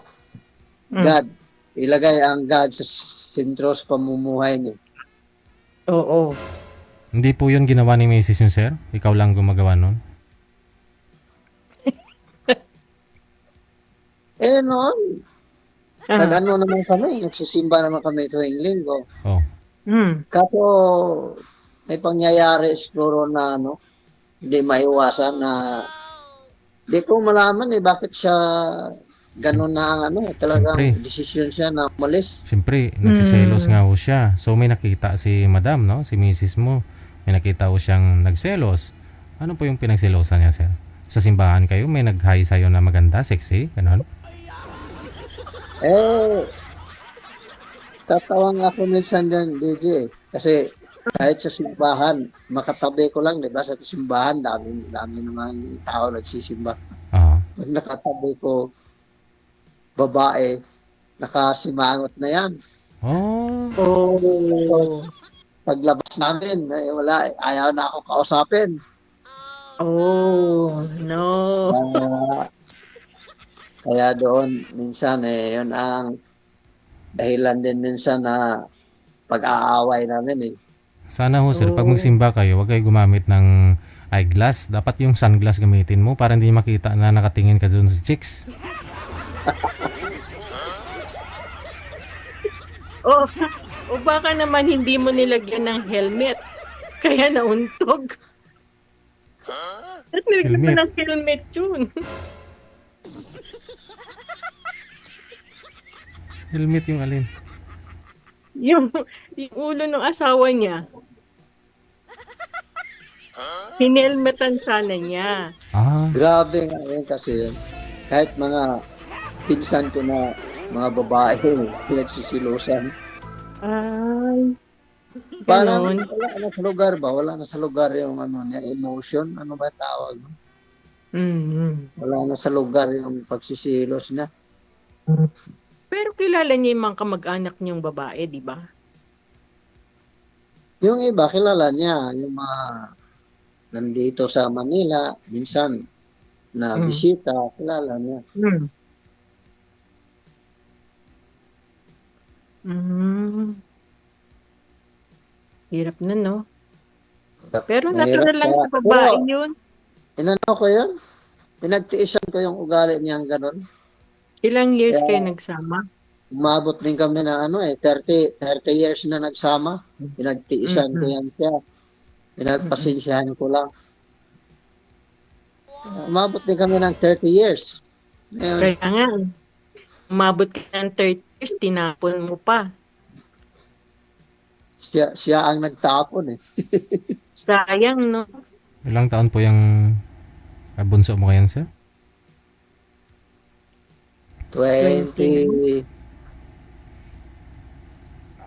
Speaker 7: God. Ilagay ang God sa sentro sa pamumuhay niyo.
Speaker 6: Oo.
Speaker 1: Hindi po yun ginawa ni Mrs. yung sir? Ikaw lang gumagawa nun?
Speaker 7: Noon. Nag-ano naman kami. Nagsisimba naman kami tuwing linggo.
Speaker 1: Oh.
Speaker 7: Kaso may pangyayari siguro na hindi maiwasan na hindi ko malaman bakit siya ganun na talagang
Speaker 1: Siyempre.
Speaker 7: desisyon siya na umalis.
Speaker 1: Siyempre, nagsiselos nga ho siya. So may nakita si madam, no? Si Mrs. mo. May nakita ho siyang nagselos. Ano po yung pinagselosan niya, sir? Sa simbahan kayo, may nag-hi sa'yo na maganda, sexy, ganon?
Speaker 7: Tatawang ako minsan din, DJ. Kasi kahit sa simbahan, makatabi ko lang, di ba? Sa simbahan, dami naman tao nagsisimba. Pag nakatabi ko, babae, nakasimangot na yan.
Speaker 6: Oh.
Speaker 7: Paglabas namin, wala, ayaw na ako kausapin.
Speaker 6: Oh, no.
Speaker 7: Kaya doon, minsan, yun ang dahilan din minsan na pag-aaway namin
Speaker 1: Sana ho, sir, pag magsimba kayo, huwag kayo gumamit ng eyeglass. Dapat yung sunglass gamitin mo para hindi makita na nakatingin ka dun sa chicks.
Speaker 6: O baka naman hindi mo nilagyan ng helmet. Kaya nauntog. At nilagyan mo ng helmet yun.
Speaker 1: Helmet yung alin?
Speaker 6: yung ulo ng asawa niya. Hinelmetan sana niya.
Speaker 7: Grabe nga yun kasi yun. Kahit mga pinsan ko na mga babae pinagsisilusan.
Speaker 6: Ay,
Speaker 7: Parang
Speaker 6: ganon.
Speaker 7: wala na sa lugar ba? Wala na sa lugar yung ano niya, emotion. Ano ba tawag?
Speaker 6: Mm.
Speaker 7: Wala na sa lugar yung pagsisilos niya.
Speaker 6: Pero kilala niya yung mga kamag-anak niyong babae, di ba?
Speaker 7: Yung iba, kilala niya. Yung mga nandito sa Manila, minsan na
Speaker 6: Mm.
Speaker 7: bisita, kilala niya.
Speaker 6: Mm. Mm. Hirap na, no? Pero
Speaker 7: Mahirap
Speaker 6: natural lang
Speaker 7: kaya.
Speaker 6: sa babae
Speaker 7: Pero,
Speaker 6: yun.
Speaker 7: inano ko yun? Pinagtiisan ko yung ugali niyang ganun.
Speaker 6: Ilang years kayo
Speaker 7: Kaya,
Speaker 6: nagsama?
Speaker 7: umabot din kami na 30 years na nagsama. Pinagtiisan ko
Speaker 6: Mhm.
Speaker 7: yan siya. Pinagpasensyahan ko lang. Umabot din kami ng 30 years. Ngayon,
Speaker 6: Kaya nga, umabot ka ng 30 years, tinapon mo pa.
Speaker 7: siya ang nagtapon eh.
Speaker 6: Sayang, no?
Speaker 1: Ilang taon po yung bunso mo ngayon, sir?
Speaker 7: 28?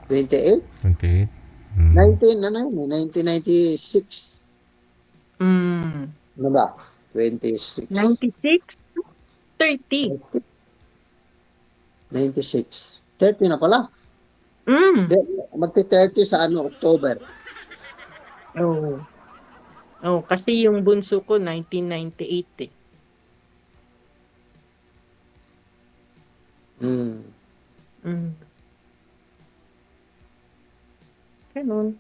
Speaker 1: 28?
Speaker 7: 1996.
Speaker 6: Mm.
Speaker 7: Ano ba? 26.
Speaker 6: 96? 30.
Speaker 7: 96. 30 na pala.
Speaker 6: Mm.
Speaker 7: Magti-30 sa October.
Speaker 6: Oh. Oh, kasi yung bunso ko 1998 eh.
Speaker 7: Hmm.
Speaker 6: Mm. Ganun.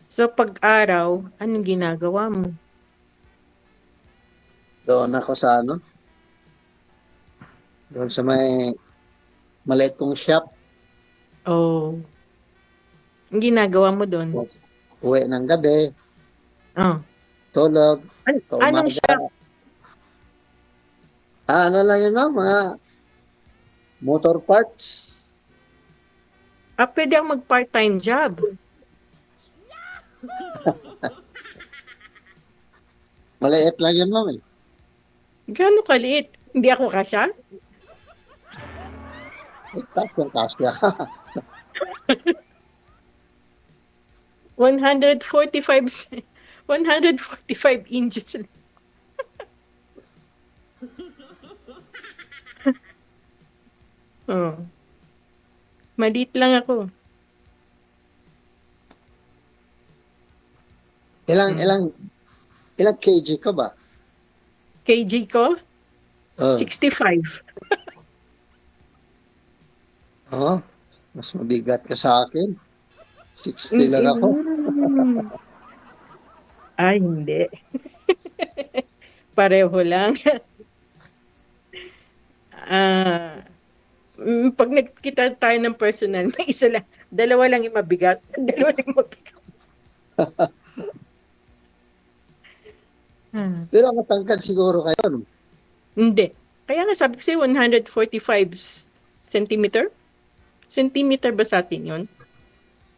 Speaker 6: So, pag-araw, anong ginagawa mo?
Speaker 7: Doon ako sa doon sa may maliit kong shop.
Speaker 6: Oh. Ang ginagawa mo doon?
Speaker 7: Uwi ng gabi,
Speaker 6: Oh.
Speaker 7: tulog,
Speaker 6: Anong
Speaker 7: umaga.
Speaker 6: shop?
Speaker 7: Ano lang yun, ma'am? Mga motor parts.
Speaker 6: Pwede ako mag-part-time job.
Speaker 7: Maliit lang yun, ma'am.
Speaker 6: Gano'ng kaliit? Hindi ako kasya?
Speaker 7: Kasya.
Speaker 6: 145 inches. Oh. Maliit lang ako.
Speaker 7: Ilang kg ka ba?
Speaker 6: KG ko,
Speaker 7: Oh.
Speaker 6: 65.
Speaker 7: Oh, mas mabigat ka sa akin. 60 lang ako.
Speaker 6: Ay, hindi. Pareho lang. Pag nagkita tayo ng personal, may isa lang. Dalawa lang yung mabigat. Dalawa lang yung mabigat.
Speaker 7: Pero matangkad siguro kayo. No?
Speaker 6: Hindi. Kaya nga sabi ko sa'yo, 145 centimeter? Centimeter ba sa atin yun?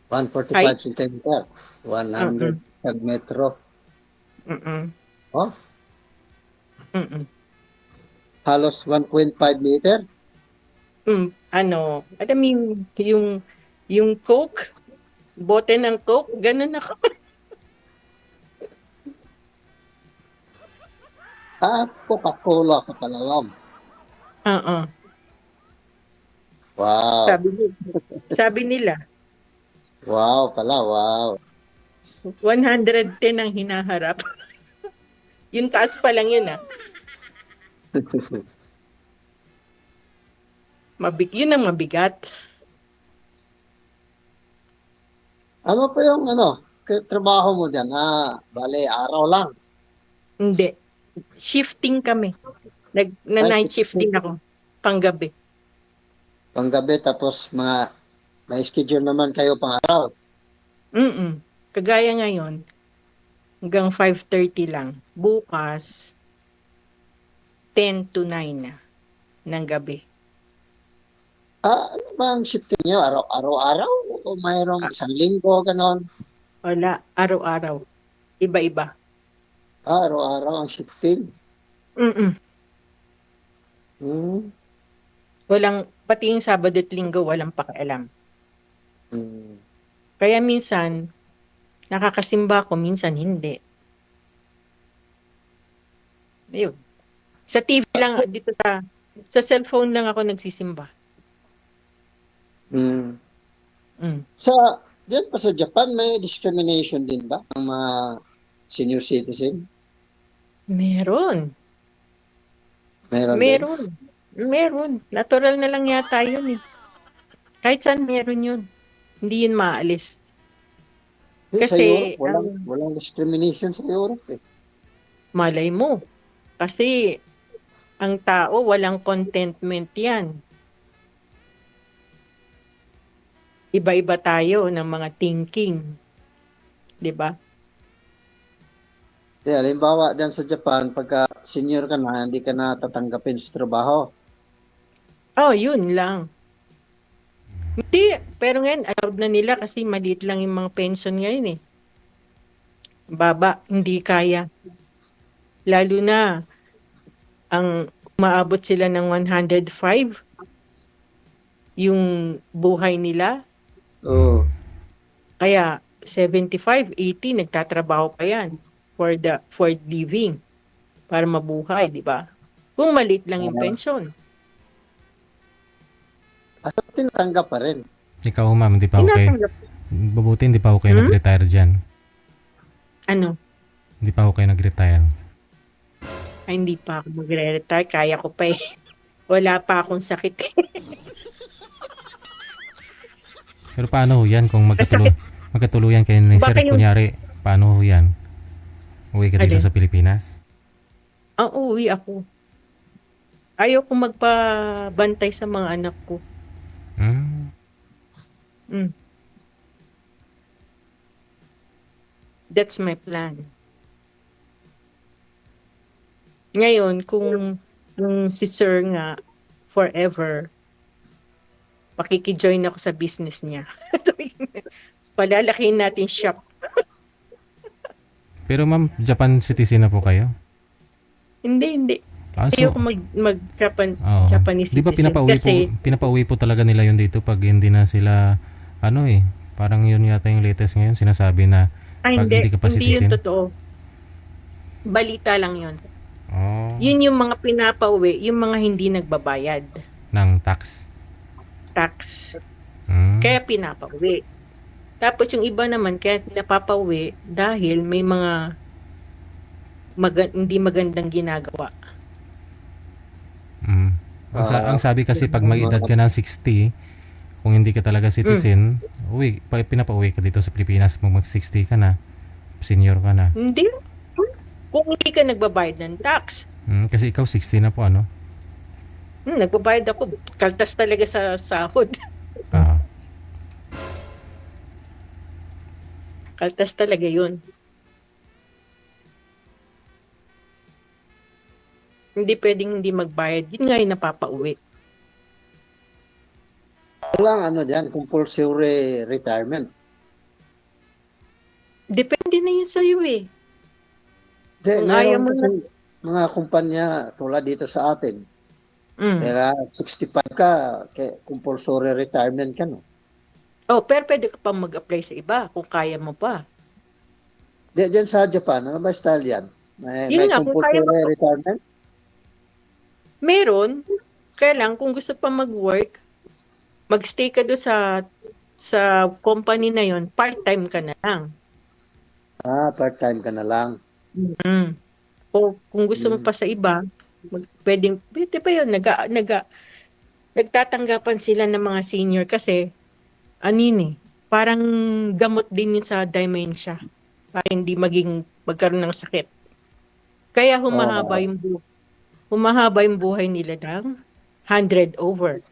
Speaker 7: 145
Speaker 6: Height?
Speaker 7: centimeter. 100 metro.
Speaker 6: Mm-mm.
Speaker 7: Oh,
Speaker 6: Mm-mm.
Speaker 7: halos 1.5 meter.
Speaker 6: Alam mo yung Coke, bote ng Coke, ganun ako.
Speaker 7: Coca-Cola ka pala, ma'am.
Speaker 6: Oo.
Speaker 7: Wow.
Speaker 6: Sabi nila,
Speaker 7: Wow pala, wow.
Speaker 6: 110 ang hinaharap. Yung taas pa lang yun, yun ang mabigat.
Speaker 7: Ano pa yung trabaho mo dyan? Bale, araw lang.
Speaker 6: Hindi. Shifting kami. Night shifting ako. Panggabi.
Speaker 7: Panggabi, tapos may schedule naman kayo pang araw.
Speaker 6: Kagaya ngayon, hanggang 5:30 lang. Bukas, 10 to 9 na ng gabi.
Speaker 7: Ano ba ang shifting nyo? Araw-araw? O mayroong isang linggo, ganon?
Speaker 6: Wala, araw-araw. Iba-iba.
Speaker 7: Araw-araw ang shifting.
Speaker 6: Mm-mm.
Speaker 7: Hmm.
Speaker 6: Pati yung Sabado at Linggo, walang pakialam.
Speaker 7: Hmm.
Speaker 6: Kaya minsan, nakakasimba ako, minsan hindi. Ayun. Sa TV lang, dito sa cellphone lang ako nagsisimba.
Speaker 7: Hmm.
Speaker 6: Mm.
Speaker 7: Diyan pa sa Japan, may discrimination din ba ng mga senior citizen?
Speaker 6: Meron.
Speaker 7: Meron din?
Speaker 6: Meron. Meron. Natural na lang yata yun eh. Kahit saan meron yun. Hindi yun maalis.
Speaker 7: Sa
Speaker 6: Kasi,
Speaker 7: Europe, walang discrimination sa Europe eh.
Speaker 6: malay mo. Kasi, ang tao, walang contentment yan. Iba-iba tayo ng mga thinking. 'Di ba?
Speaker 7: Kaya halimbawa diyan sa Japan, pagka senior ka na, hindi ka na tatanggapin sa trabaho.
Speaker 6: Oh, yun lang. Hindi, pero ngayon, allowed na nila kasi maliit lang yung mga pension ngayon eh. Baba, hindi kaya. Lalo na, ang umaabot sila ng 105, yung buhay nila.
Speaker 7: Oo.
Speaker 6: Kaya, 75, 80, nagtatrabaho pa yan for living, para mabuhay, di ba? Kung maliit lang yung pension.
Speaker 7: At tinatanggap pa rin.
Speaker 1: Ikaw, ma'am, hindi pa okay.
Speaker 6: Tinatanggap.
Speaker 1: Mabuti hindi pa okay nag-retire dyan.
Speaker 6: Ano?
Speaker 1: Hindi pa okay nag-retire.
Speaker 6: Ay, hindi pa ako magre-retire. Kaya ko pa eh. Wala pa akong sakit.
Speaker 1: Pero paano ho yan kung magkatuluyan kayo ni sir?
Speaker 6: Baka yung-
Speaker 1: Kunyari, paano ho yan? Uwi ka dito
Speaker 6: Alin?
Speaker 1: sa Pilipinas?
Speaker 6: Uuwi ako. Ayaw ko magpabantay sa mga anak ko.
Speaker 1: Hmm.
Speaker 6: Mm. That's my plan. Ngayon, kung si Sir nga forever, makikijoin ako sa business niya. Palalakihin natin shop.
Speaker 1: Pero ma'am, Japan citizen na po kayo?
Speaker 6: Hindi.
Speaker 1: Ah, so,
Speaker 6: Ayoko
Speaker 1: oo.
Speaker 6: Japanese
Speaker 1: Di ba
Speaker 6: citizen.
Speaker 1: pinapauwi po talaga nila yun dito pag hindi na sila, parang yun yata yung latest ngayon, sinasabi na pag hindi ka pa
Speaker 6: Hindi yun
Speaker 1: citizen.
Speaker 6: totoo. Balita lang yun.
Speaker 1: Oh,
Speaker 6: Yun yung mga pinapauwi, yung mga hindi nagbabayad.
Speaker 1: ng tax.
Speaker 6: Tax.
Speaker 1: Hmm.
Speaker 6: Kaya pinapauwi. Tapos yung iba naman, kaya napapauwi dahil may mga hindi magandang ginagawa.
Speaker 1: Mm. Ang sabi kasi pag may edad ka ng 60, kung hindi ka talaga citizen, pinapauwi ka dito sa Pilipinas, mag-60 ka na, senior ka na.
Speaker 6: Hindi. Kung hindi ka nagbabayad ng tax.
Speaker 1: Kasi ikaw 60 na po, ano?
Speaker 6: Nagbabayad ako. Kaltas talaga sa sahod.
Speaker 1: Ah.
Speaker 6: Kaltas talaga yun. Hindi pwedeng hindi magbayad. Yun nga yung napapauwi.
Speaker 7: Walang compulsory retirement.
Speaker 6: Depende na yun sa'yo eh. Kung
Speaker 7: Meron
Speaker 6: ayaw mo
Speaker 7: kasi mga kumpanya tulad dito sa atin.
Speaker 6: Mm.
Speaker 7: Kaya 65 ka, compulsory retirement ka, no?
Speaker 6: Oh, pero pwede ka pang mag-apply sa iba kung kaya mo pa.
Speaker 7: Diyan sa Japan, ano ba style yan?
Speaker 6: Yun
Speaker 7: May
Speaker 6: nga, kung kaya
Speaker 7: compulsory
Speaker 6: mo-
Speaker 7: retirement?
Speaker 6: Meron. Kaya lang, kung gusto pa mag-work, mag-stay ka doon sa company na yon, part-time ka na lang.
Speaker 7: Part-time ka na lang.
Speaker 6: Mm. O kung gusto mo pa sa iba, pwede pa yun, nagtatanggapan sila ng mga senior kasi, parang gamot din yun sa dementia. Para hindi magkaroon ng sakit. Kaya humahaba yung buhay nila ng 100 over.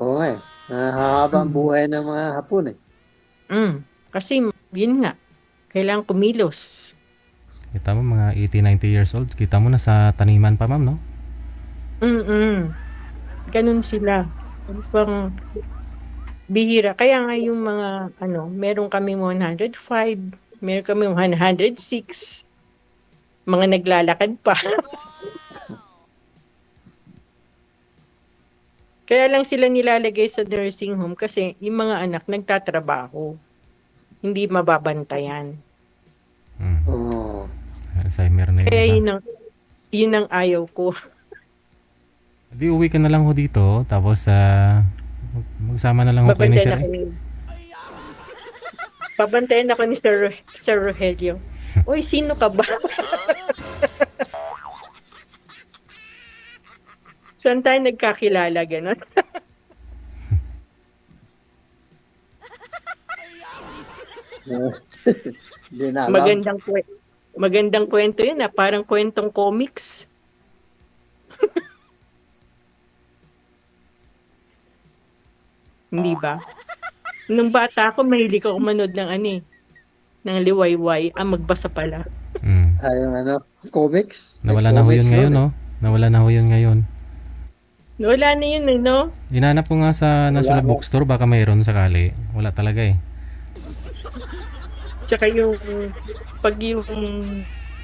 Speaker 7: Oo nga eh. Nahahaba ang buhay ng mga Hapon eh.
Speaker 6: Kasi yun nga, kailangan kumilos.
Speaker 1: Kita mo, mga 80, 90 years old, kita mo na sa taniman pa, ma'am, no?
Speaker 6: Ganun sila. Pang bihira. Kaya nga yung mga, meron kami 105, meron kami 106, mga naglalakad pa. Kaya lang sila nilalagay sa nursing home kasi yung mga anak nagtatrabaho. Hindi mababantayan.
Speaker 7: Oo.
Speaker 1: Alzheimer na
Speaker 6: Kaya
Speaker 1: yun.
Speaker 6: yun ang ayaw ko.
Speaker 1: Di uwi ka na lang ho dito, tapos magsama na lang ho kayo ni Sir.
Speaker 6: Babantayan ako ni Sir Rogelio. Uy, sino ka ba? Saan tayo nagkakilala, gano'n?
Speaker 7: Hindi na alam.
Speaker 6: Magandang kwento yun, parang kwentong comics. Hindi ba? Nung bata ako, mahilig ako manood ng ng liwayway. Magbasa pala.
Speaker 7: Yung comics.
Speaker 1: Nawala na ho yun ngayon, no? Nawala na ho yun ngayon.
Speaker 6: Wala na yun, no?
Speaker 1: Inanap ko nga sa National Bookstore, baka mayroon sakali. Wala talaga eh.
Speaker 6: Tsaka pag yung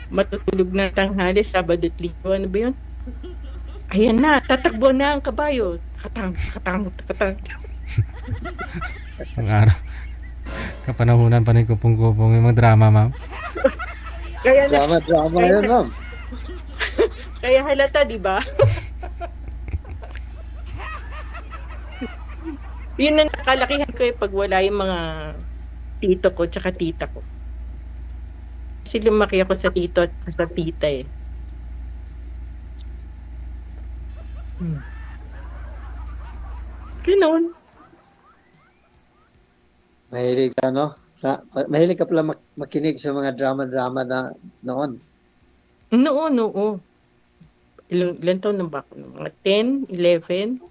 Speaker 6: matutulog na tanghali, Sabado at Linggo, ano ba yun? Ayan na, tatakbo na ang kabayo. Katang.
Speaker 1: Ang araw. Kapanahunan pa ni kupong-kupong yung mga drama, ma'am.
Speaker 6: Kaya
Speaker 7: Drama yun, ma'am.
Speaker 6: Kaya halata, di ba? Yun ang nakalakihan ko pag wala yung mga tito ko tsaka tita ko. Kasi lumaki ako sa tito at sa tita eh. Ganoon.
Speaker 7: Mahilig ka, no? Mahilig ka pala makinig sa mga drama-drama na noon.
Speaker 6: Oo. Ilan taon na ba ako? Mga 10, 11?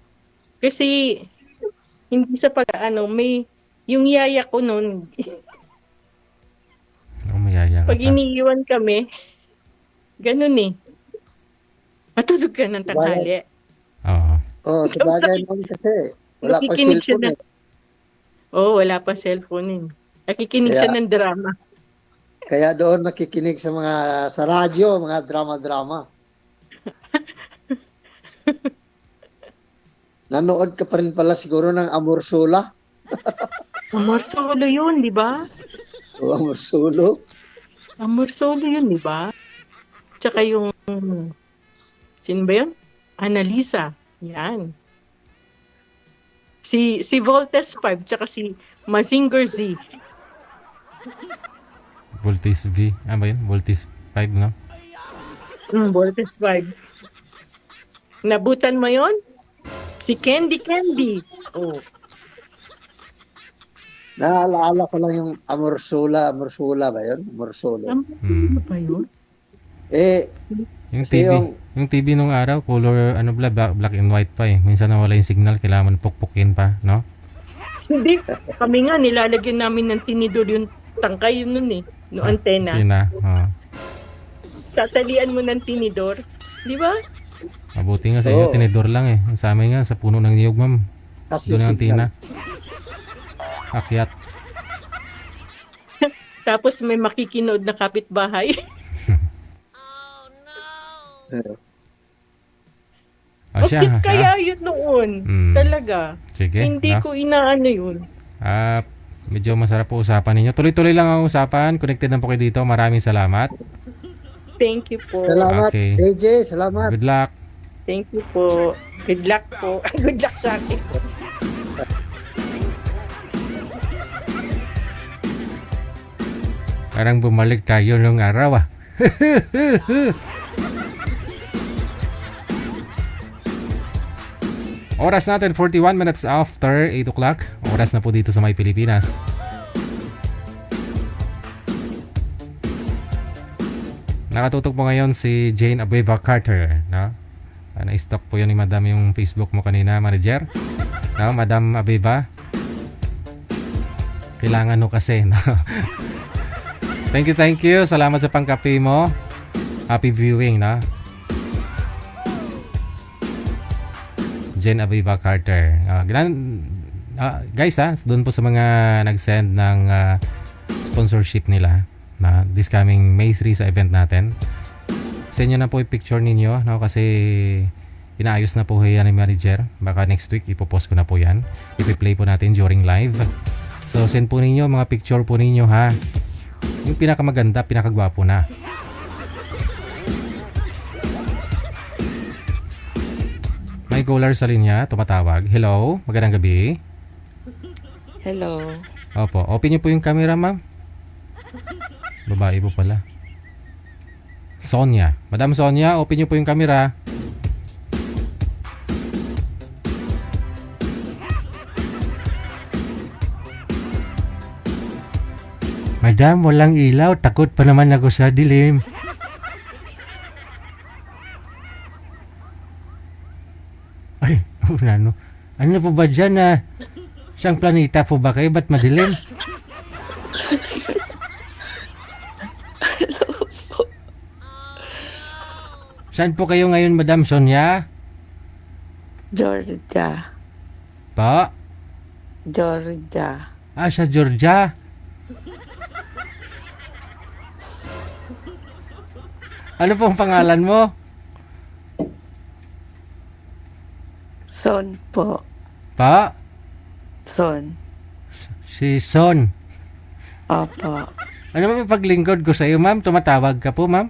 Speaker 6: Kasi, hindi sa may, yung yaya ko noon,
Speaker 1: Mayaya ka
Speaker 6: pag
Speaker 1: pa.
Speaker 6: iniiwan kami, ganun eh. Matulog ka ng tanghali.
Speaker 1: Oo.
Speaker 7: Oo, sa bagay noon kasi. Wala pa
Speaker 6: Nakikinig siya
Speaker 7: cellphone
Speaker 6: wala pa cellphone eh. Nakikinig siya ng drama.
Speaker 7: Kaya doon nakikinig sa radyo, mga drama-drama. Nanood ka pa rin pala siguro ng Amor Sola.
Speaker 6: Amor Solo yun, di ba?
Speaker 7: O Amor Solo.
Speaker 6: Amor Solo yun, di ba? Tsaka yung, sino ba yun? Annalisa. Yan. Si Voltes 5, tsaka si Mazinger Z.
Speaker 1: Voltis V. Ba yun? Voltis 5, no?
Speaker 6: Voltes 5. Nabutan mo yun? Si Candy. Oh.
Speaker 7: Naaalala ko lang yung Amor Sola ba yun? Amor Sola.
Speaker 6: Sino ba yun?
Speaker 1: Yung
Speaker 7: Kasi
Speaker 1: TV. Yung TV nung araw, color, black and white pa eh. Minsan nawala yung signal, kailangan pukpukin pa, no?
Speaker 6: Hindi. Kami nga, nilalagyan namin ng tinidor yung tangkay yun nun eh. No antena. Tatalian mo ng tinidor. Di ba?
Speaker 1: Mabuti nga sa inyo, tinidor lang eh. Sa amin nga, sa puno ng niyog, ma'am. Doon ang antina. Akyat.
Speaker 6: Tapos may makikinood na kapitbahay. Bakit kaya yun noon? Talaga.
Speaker 1: Sige.
Speaker 6: Hindi ko inaano yun.
Speaker 1: Medyo masarap po usapan ninyo. Tuloy-tuloy lang ang usapan. Connected na po kayo dito. Maraming salamat.
Speaker 6: Thank you po.
Speaker 7: Salamat,
Speaker 1: Okay.
Speaker 7: AJ. Salamat.
Speaker 1: Good luck.
Speaker 6: Thank you po. Good luck po. Good luck sa akin.
Speaker 1: Parang bumalik tayo nung araw ah. Oras natin 41 minutes after 8 o'clock. Oras na po dito sa May Pilipinas. Nakatutok po ngayon si Jane Abueva Carter, no? Na-stalk po yun ni Madam yung Facebook mo kanina, manager. No, Madam Abueva. Kailangan no kasi, no? Thank you. Salamat sa pangkape mo. Happy viewing, no? Jane Abueva Carter. Guys, doon po sa mga nag-send ng sponsorship nila na this coming May 3 sa event natin. Sa inyo na po yung picture ninyo, no? Kasi Inaayos na po yan ni manager. Baka next week ipopost ko na po yan. Ipi-play po natin during live. So send po ninyo mga picture po ninyo ha. Yung pinakamaganda, pinakagwapo na. May caller sa linya, tumatawag. Hello, magandang gabi.
Speaker 8: Hello.
Speaker 1: Opo, open niyo po yung camera, ma'am. Babae po pala. Sonia. Madam Sonia, open niyo po yung camera. Madam, walang ilaw. Takot pa naman ako sa dilim. Ay, ano? Ano po ba dyan na? Siyang planeta po ba kayo? Ba't madilim? Saan po kayo ngayon, Madam Sonia?
Speaker 8: Georgia.
Speaker 1: Pa?
Speaker 8: Georgia.
Speaker 1: Ah, sa Georgia. Ano pong pangalan mo?
Speaker 8: Son po.
Speaker 1: Pa?
Speaker 8: Son.
Speaker 1: Si Son.
Speaker 8: Opo.
Speaker 1: Ano ba paglingkod ko sa iyo, ma'am? Tumatawag ka po, ma'am?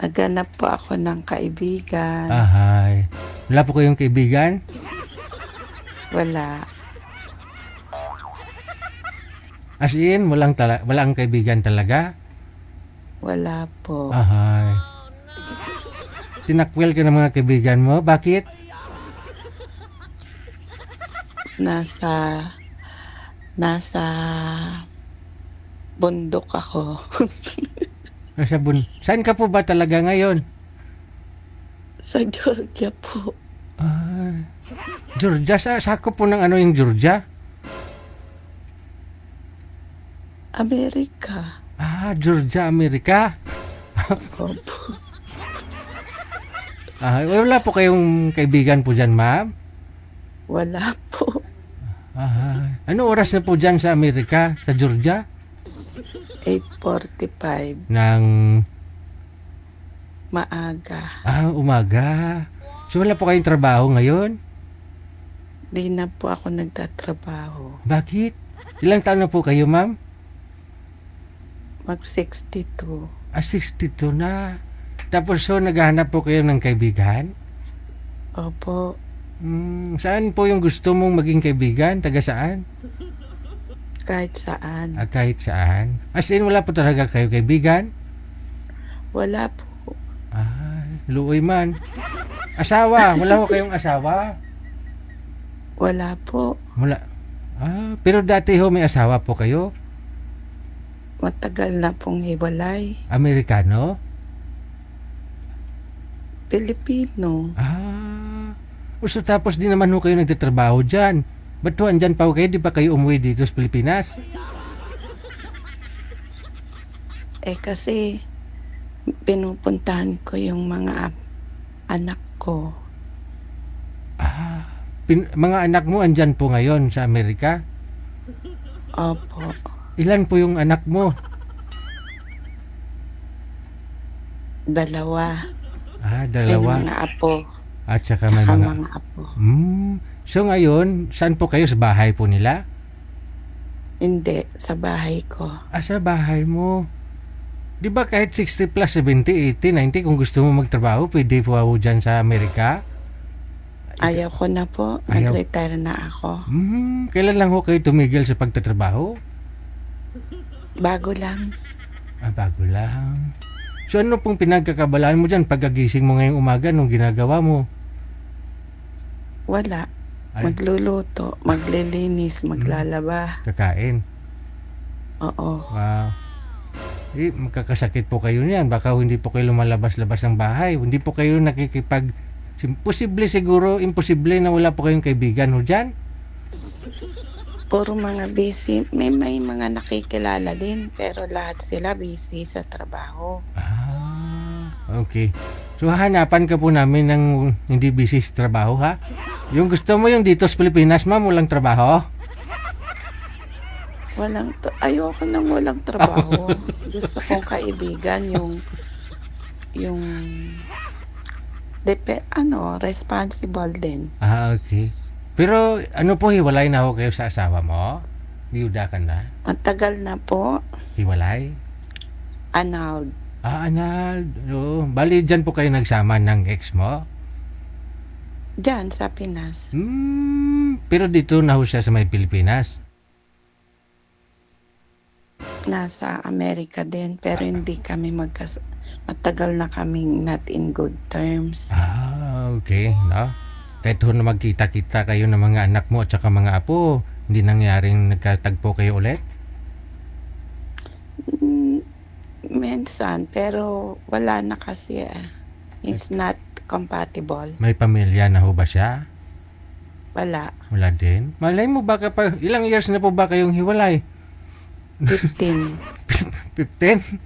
Speaker 8: Naghanap po ako ng kaibigan.
Speaker 1: Ahay. Wala po kayong kaibigan?
Speaker 8: Wala.
Speaker 1: As in, walang kaibigan talaga?
Speaker 8: Wala po.
Speaker 1: Ahay. Tinakwil ka ng mga kaibigan mo? Bakit?
Speaker 8: Nasa bundok ako.
Speaker 1: Saan ka po ba talaga ngayon?
Speaker 8: Sa Georgia po.
Speaker 1: Ay. Georgia? Sakop po ng ano yung Georgia?
Speaker 8: Amerika.
Speaker 1: Ah, Georgia, Amerika.
Speaker 8: Opo.
Speaker 1: Ah, wala po kayong kaibigan po dyan, ma'am?
Speaker 8: Wala po.
Speaker 1: Ah, ano oras na po dyan sa Amerika, sa Georgia?
Speaker 8: 8:45.
Speaker 1: Ng
Speaker 8: Maaga.
Speaker 1: umaga. So wala po kayong trabaho ngayon?
Speaker 8: Di na po ako nagtatrabaho.
Speaker 1: Bakit? Ilang taon na po kayo, ma'am?
Speaker 8: Mag-62.
Speaker 1: 62 na. Tapos so naghahanap po kayo ng kaibigan?
Speaker 8: Opo.
Speaker 1: Saan po yung gusto mong maging kaibigan? Taga saan?
Speaker 8: Kahit saan.
Speaker 1: Kahit saan? As in, wala po talaga kayo kaibigan?
Speaker 8: Wala po.
Speaker 1: Luoy man. Asawa? Wala po kayong asawa?
Speaker 8: Wala po.
Speaker 1: Wala. Pero dati ho may asawa po kayo?
Speaker 8: Matagal na pong hiwalay.
Speaker 1: Amerikano?
Speaker 8: Pilipino.
Speaker 1: So tapos di naman ho kayo nagtatrabaho dyan. Ba't ho andyan pa ho kayo? Di ba kayo umuwi dito sa Pilipinas?
Speaker 8: Kasi pinupuntahan ko yung mga anak ko.
Speaker 1: Mga anak mo andyan po ngayon sa Amerika?
Speaker 8: Opo.
Speaker 1: Ilan po yung anak mo?
Speaker 8: 2.
Speaker 1: Dalawa.
Speaker 8: May mga apo.
Speaker 1: At saka may
Speaker 8: Tsaka
Speaker 1: mga
Speaker 8: mga apo.
Speaker 1: So ngayon, saan po kayo? Sa bahay po nila?
Speaker 8: Hindi, sa bahay ko.
Speaker 1: Sa bahay mo. Di ba kahit 60 plus, 70, 80, 90, kung gusto mo magtrabaho, pwede po ako dyan sa Amerika?
Speaker 8: Ayaw ko na po.
Speaker 1: Ayaw.
Speaker 8: Nag-retire na ako.
Speaker 1: Kailan lang ho kayo tumigil sa pagtatrabaho?
Speaker 8: Bago lang.
Speaker 1: Bago lang. So ano pong pinagkakabalaan mo dyan pagkagising mo ngayong umaga nung ginagawa mo?
Speaker 8: Wala. Magluluto, maglilinis, maglalaba.
Speaker 1: Kakain?
Speaker 8: Oo.
Speaker 1: Wow. Magkakasakit po kayo niyan. Baka hindi po kayo lumalabas-labas ng bahay. Hindi po kayo nakikipag... Posible siguro, imposible na wala po kayong kaibigan ho dyan?
Speaker 8: Puro mga busy. May mga nakikilala din. Pero lahat sila busy sa trabaho.
Speaker 1: Okay. So hahanapan ka po namin ng hindi busy sa trabaho, ha? Yung gusto mo yung dito sa Pilipinas, ma'am, walang trabaho?
Speaker 8: Ayoko nang walang trabaho. Gusto kong kaibigan yung Responsible din.
Speaker 1: Ah, okay. Pero ano po, hiwalay na ho kayo sa asawa mo? Biyuda ka na?
Speaker 8: Matagal na po,
Speaker 1: Hiwalay?
Speaker 8: annulled.
Speaker 1: Ah, anal. Oh, bali dyan po kayo nagsama ng ex mo?
Speaker 8: Diyan sa Pinas.
Speaker 1: Pero dito na ho siya sa may Pilipinas.
Speaker 8: Nasa Amerika din, pero hindi kami matagal na kaming not in good terms.
Speaker 1: Ah, okay. No? Kahit ho na magkita-kita kayo ng mga anak mo at saka mga apo, hindi nangyaring nagkatagpo kayo ulit?
Speaker 8: Minsan, pero wala na kasi. It's not compatible.
Speaker 1: May pamilya na ho ba siya?
Speaker 8: Wala.
Speaker 1: Wala din? Malay mo baka pa, ilang years na po ba kayong hiwalay?
Speaker 8: 15.
Speaker 1: 15?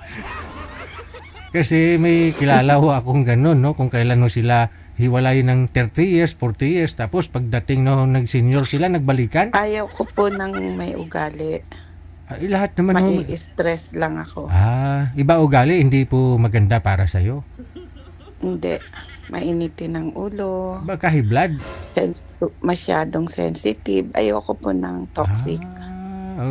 Speaker 1: Kasi may kilala ho akong ganun, no? Kung kailan ho sila hiwalay ng 30 years, 40 years, tapos pagdating no, nag-senior sila, nagbalikan.
Speaker 8: Ayaw ko po ng may ugali.
Speaker 1: Lahat naman ho.
Speaker 8: Mai-stress lang ako.
Speaker 1: Iba ugali, hindi po maganda para sa'yo.
Speaker 8: Hindi. Mainitin ang ulo.
Speaker 1: Baka high blood.
Speaker 8: Masyadong sensitive. Ayoko po ng toxic.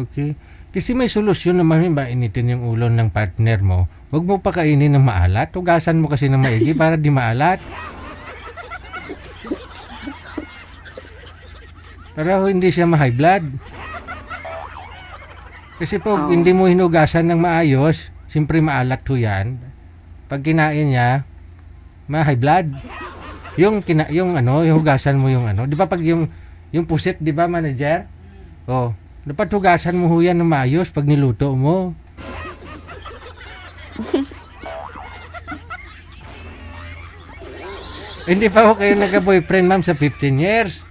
Speaker 1: Okay. Kasi may solusyon naman yun, mainitin yung ulo ng partner mo. Huwag mo pa kainin ng maalat. Hugasan mo kasi ng maigi para di maalat. Para hindi siya ma-high blood. Kasi pag hindi mo hinugasan ng maayos, siyempre maalat ho yan. Pag kinain niya, ma-high blood. Yung hugasan mo yung ano. Di ba pag yung pusit, di ba manager? Oh, dapat hugasan mo ho yan ng maayos pag niluto mo. Hindi pa ho kayo nagka-boyfriend, ma'am, sa 15 years?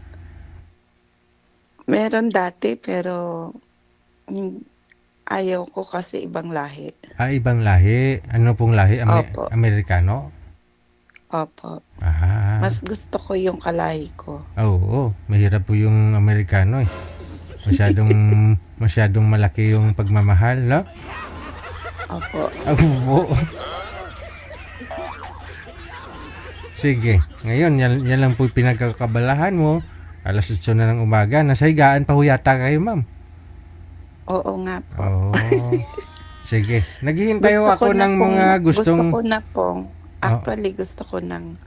Speaker 8: Meron dati, pero ayaw ko kasi ibang lahi.
Speaker 1: Ibang lahi. Ano pong lahi?
Speaker 8: Opo.
Speaker 1: Amerikano?
Speaker 8: Opo.
Speaker 1: Mas
Speaker 8: gusto ko yung kalahi ko.
Speaker 1: Oo. Mahirap po yung Amerikano eh. Masyadong malaki yung pagmamahal, no?
Speaker 8: Opo.
Speaker 1: Opo. Sige. Ngayon, yan lang po pinagkakabalahan mo. Alas 8 na ng umaga. Nasa higaan pa ho yata kayo, ma'am.
Speaker 8: Oo nga po.
Speaker 1: Oo. Sige. Naghihintay ho ako ng mga gustong...
Speaker 8: Gusto ko nang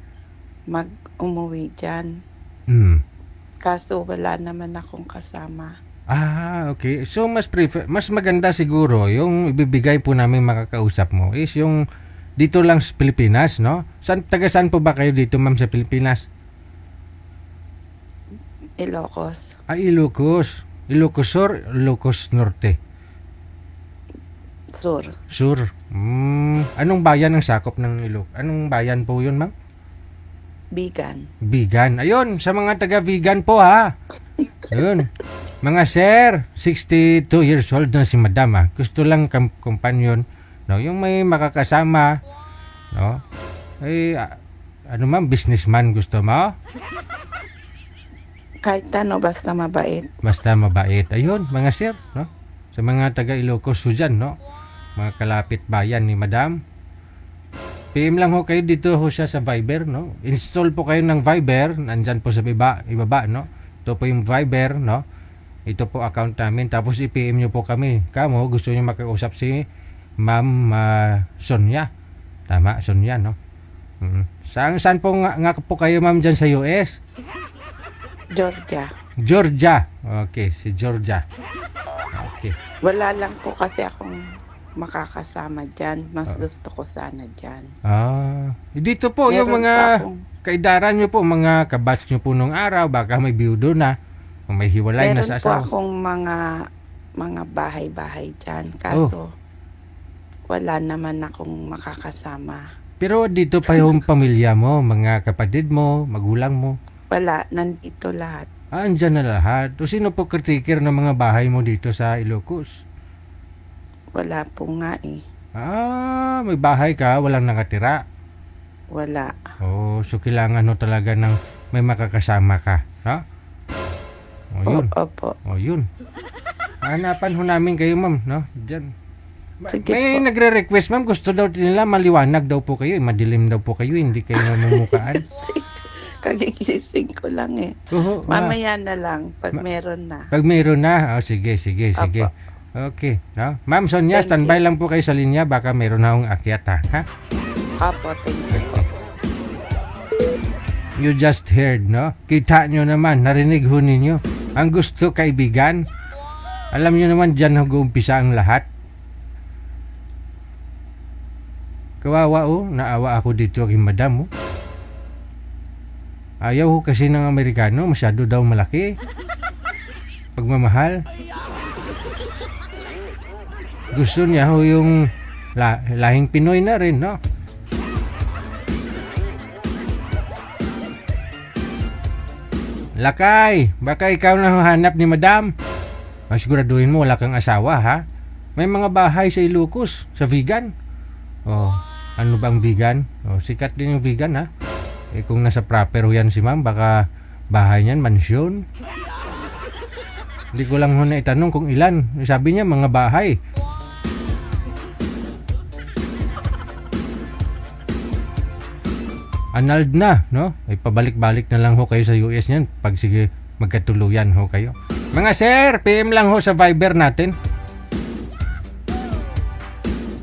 Speaker 8: umuwi dyan. Kaso wala naman akong kasama.
Speaker 1: Okay. So, mas maganda siguro yung ibibigay po namin makakausap mo is yung dito lang sa Pilipinas, no? Taga saan po ba kayo dito, ma'am, sa Pilipinas?
Speaker 8: Ilocos.
Speaker 1: Ilocos. Ilocos Sur, Ilocos Norte. Sur. Anong bayan ang sakop ng Ilocos? Anong bayan po yun, ma'am? Bigan. Ayun, sa mga taga-vegan po, ha? Ayun. Mga sir, 62 years old na si madam, ha? Gusto lang companion, no? Yung may makakasama, no? Ma'am, businessman gusto mo?
Speaker 8: Kahit basta mabait.
Speaker 1: Basta mabait. Ayun, mga sir, no? Sa mga taga-Ilocos po dyan, no? Mga kalapit bayan ni madam. PM lang ho kayo dito ho siya sa Viber, no? Install po kayo ng Viber, nandyan po sa ibaba, no? Ito po yung Viber, no? Ito po account namin. Tapos i-PM nyo po kami. Kamo, gusto nyo makausap si Ma'am Sonia. Tama, Sonia, no? Saan po nga po kayo, ma'am, dyan sa US? Georgia. Okay, si Georgia. Okay.
Speaker 8: Wala lang po kasi akong makakasama dyan. Mas gusto ko sana dyan.
Speaker 1: Dito po,
Speaker 8: Meron
Speaker 1: yung mga kaidaran nyo po, mga kabatch nyo po nung araw, baka may biyudo na, kung may hiwalay na sa
Speaker 8: Meron po
Speaker 1: asawa.
Speaker 8: akong mga bahay-bahay dyan. Kaso, wala naman akong makakasama.
Speaker 1: Pero dito pa yung pamilya mo, mga kapatid mo, magulang mo.
Speaker 8: Wala, nandito lahat.
Speaker 1: Andyan na lahat. O sino po caretaker ng mga bahay mo dito sa Ilocos?
Speaker 8: Wala po nga eh.
Speaker 1: May bahay ka, walang nakatira.
Speaker 8: Wala.
Speaker 1: So kailangan mo talaga ng may makakasama ka, ha? Yun.
Speaker 8: Opo.
Speaker 1: Yun. Hanapan ho namin kayo, ma'am, no? Diyan.
Speaker 8: Sige
Speaker 1: May
Speaker 8: po.
Speaker 1: nagre-request, ma'am. Gusto daw nila maliwanag daw po kayo. Madilim daw po kayo. Hindi kayo namumukaan.
Speaker 8: Kagigising ko lang eh.
Speaker 1: Oo,
Speaker 8: Mamaya na lang pag meron na.
Speaker 1: Pag mayroon na, sige.
Speaker 8: Apo.
Speaker 1: Okay. No? Ma'am Sonia,
Speaker 8: Thank
Speaker 1: standby lang po kayo sa linya. Baka mayroon na akong akyat, ha?
Speaker 8: Apo, thank you po.
Speaker 1: You just heard, no? Kita nyo naman, narinig ho ninyo. Ang gusto, kaibigan. Alam nyo naman, dyan nag-uumpisa ang lahat. Kawawa, naawa ako dito kay madam, Ayaw ho kasi ng Amerikano, masyado daw malaki. Pagmamahal. Gusto niya ho yung lahing Pinoy na rin, no? Lakay, baka ikaw na hanap ni madam. Masiguraduhin mo wala kang asawa, ha? May mga bahay sa Ilocos, sa vegan. Oh, ano bang vegan? Oh, sikat din yung vegan, ha? Eh kung nasa proper ho yan si ma'am, baka bahay niyan, mansyon. Hindi ko lang ho na itanong kung ilan. Sabi niya mga bahay. Annulled na, no? Ay pabalik-balik na lang ho kayo sa US niyan pag sige magkatuluyan ho kayo. Mga sir, PM lang ho sa Viber natin.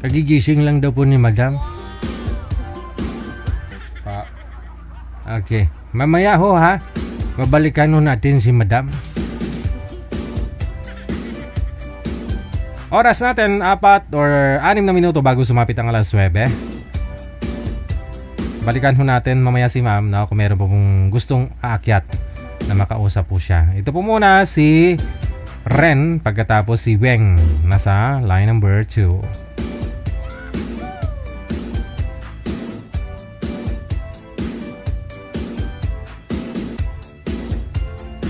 Speaker 1: Kagigising lang daw po ni madam. Okay. Mamaya ho, ha? Mabalikan ho natin si madam. Oras natin, 4 or 6 na minuto bago sumapit ang alas 9. Balikan ho natin mamaya si ma'am, no? Kung meron po pong gustong aakyat na makausap po siya. Ito po muna si Ren, pagkatapos si Weng nasa line number 2.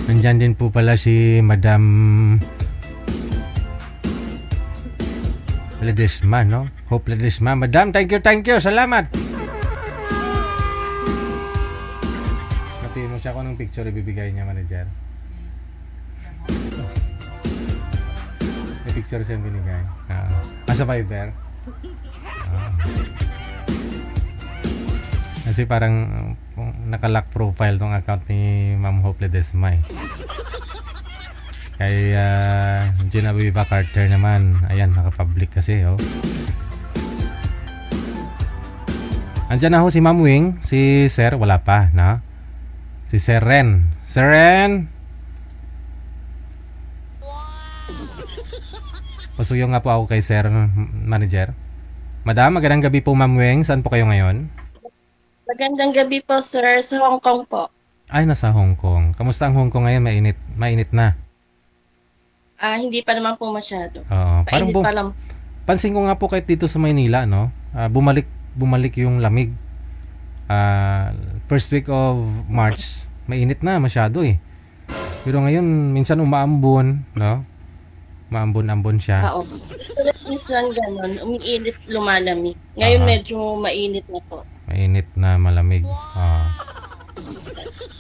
Speaker 1: Nandyan din po pala si Madam Ledesma, no? Hope Ledesma. Madam, thank you. Salamat. Napihin mo siya kung anong picture ibibigay niya, manager. May picture siyang binigay. Sa Viber. Kasi parang nakalock profile tong account ni Ma'am Hope Ledesma, Kay Genevieve Carter naman, ayan, naka-public kasi, Andyan na ho si Ma'am Wing, si Sir, wala pa, na? Si Sir Ren. Sir Ren! Pasuyo nga po ako kay Sir Manager. Madam, magandang gabi po Ma'am Wing. Saan po kayo ngayon?
Speaker 9: Magandang gabi po, sir. Sa Hong Kong po.
Speaker 1: Ay, nasa Hong Kong. Kamusta ang Hong Kong ngayon? Mainit na.
Speaker 9: Hindi pa naman po masyado.
Speaker 1: Oo. Parang
Speaker 9: Painit pa lang.
Speaker 1: pansin ko nga po kahit dito sa Maynila, no? Bumalik yung lamig. First week of March, mainit na masyado, Pero ngayon, minsan umaambon, no? Maambon-ambon siya.
Speaker 9: Oo. Minsan ganun, umiinit, lumalamig. Ngayon medyo mainit na po.
Speaker 1: Mainit na malamig.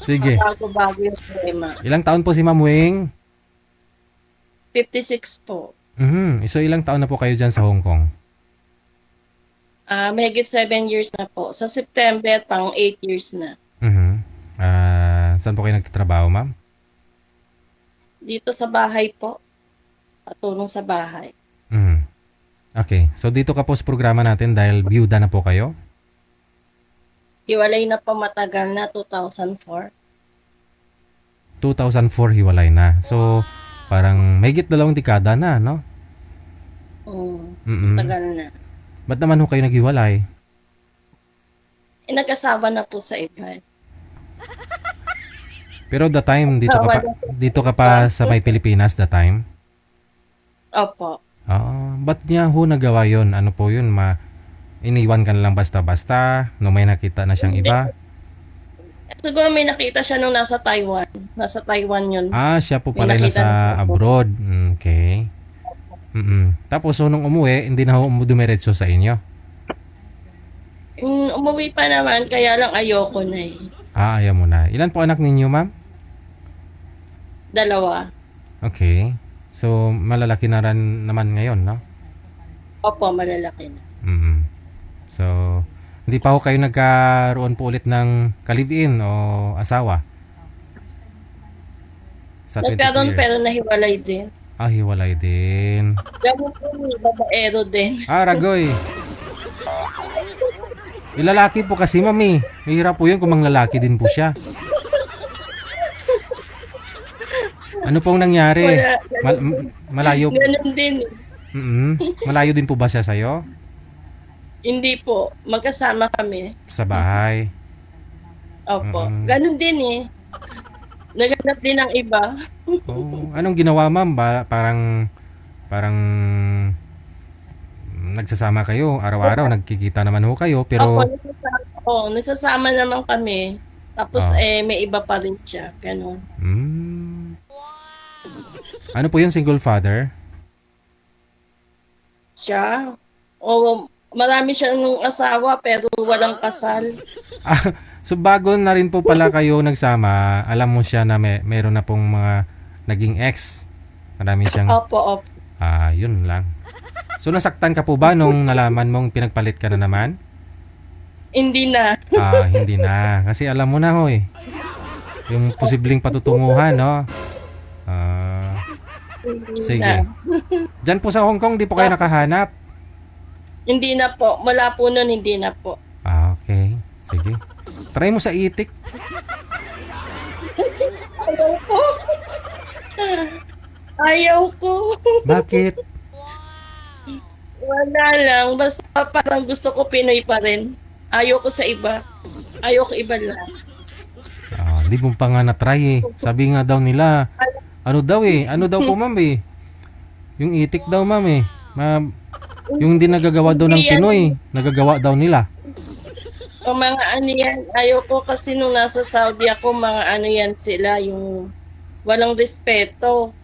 Speaker 1: Sige.
Speaker 9: Bago-bago yung tema.
Speaker 1: Ilang taon po si Ma'am Wing?
Speaker 9: 56 po.
Speaker 1: So ilang taon na po kayo dyan sa Hong Kong?
Speaker 9: Mahigit 7 years na po. Sa September, pang 8 years na.
Speaker 1: Saan po kayo nagtatrabaho, ma'am?
Speaker 9: Dito sa bahay po. Patulong sa bahay.
Speaker 1: Okay. So dito ka po sa programa natin dahil byuda na po kayo?
Speaker 9: Hiwalay na po matagal na, 2004.
Speaker 1: 2004 hiwalay na. So parang mahigit 2 dekada na, no?
Speaker 9: Tagal na.
Speaker 1: Ba't naman ho kayo naghiwalay?
Speaker 9: Nag-asawa na po sa iba.
Speaker 1: Pero the time dito ka pa sa may Pilipinas the time?
Speaker 9: Opo.
Speaker 1: Ba't niya ho nagawa yun? Ano po yun? Iniwan ka na lang basta-basta? No may nakita na siyang iba?
Speaker 9: Siguro may nakita siya nung nasa Taiwan. Nasa Taiwan yun.
Speaker 1: Siya po pala nasa abroad. Okay. Tapos so nung umuwi, hindi na ho dumiretso sa inyo?
Speaker 9: Umuwi pa naman, kaya lang ayoko na
Speaker 1: Ayaw mo na. Ilan po anak ninyo, ma'am?
Speaker 9: 2.
Speaker 1: Okay. So, malalaki na rin naman ngayon, no?
Speaker 9: Opo, malalaki na.
Speaker 1: Mm. So, hindi pa ho kayo nagkaroon po ulit ng ka-live-in o asawa? Sa 22
Speaker 9: Nagkaroon
Speaker 1: years.
Speaker 9: pero nahiwalay din.
Speaker 1: Ah, hiwalay din.
Speaker 9: Ganun po, babaero din.
Speaker 1: Ah, Ragoy. Ilalaki po kasi, mami. Mahirap po yun kung manglalaki din po siya. Ano pong nangyari?
Speaker 9: Wala.
Speaker 1: Malayo po.
Speaker 9: Ganun din.
Speaker 1: Malayo din po ba siya sa'yo?
Speaker 9: Hindi po. Magkasama kami.
Speaker 1: Sa bahay?
Speaker 9: Opo. Ganun din eh. Naghanap din ng iba.
Speaker 1: Oh, anong ginawa, ma'am? Parang nagsasama kayo araw-araw, nagkikita naman ho kayo, pero
Speaker 9: nagsasama naman kami. Tapos may iba pa rin siya. Ganun.
Speaker 1: Ano po yun, single father?
Speaker 9: Siya? O marami siyang asawa pero walang kasal.
Speaker 1: So bago na rin po pala kayo nagsama, alam mo siya na meron na pong mga naging ex. Marami siyang...
Speaker 9: Opo.
Speaker 1: Yun lang. So nasaktan ka po ba nung nalaman mong pinagpalit ka na naman?
Speaker 9: Hindi na.
Speaker 1: Hindi na. Kasi alam mo na ho eh. Yung posibleng patutunguhan, no? Sige. Diyan po sa Hong Kong, di po kayo nakahanap?
Speaker 9: Hindi na po. Mula po nun, hindi na po.
Speaker 1: Okay. Sige. Try mo sa itik.
Speaker 9: Ayaw ko.
Speaker 1: Bakit?
Speaker 9: Wala lang. Basta parang gusto ko Pinoy pa rin. Ayaw ko sa iba. Ayaw ko iba lang.
Speaker 1: Hindi mo pa nga na-try eh. Sabi nga daw nila, ano daw po ma'am eh. Yung itik daw ma'am eh. Yung hindi nagagawa daw ng Pinoy, nagagawa daw nila.
Speaker 9: O mga ano yan, ayaw ko kasi nung nasa Saudi ako, mga ano yan sila, yung walang respeto.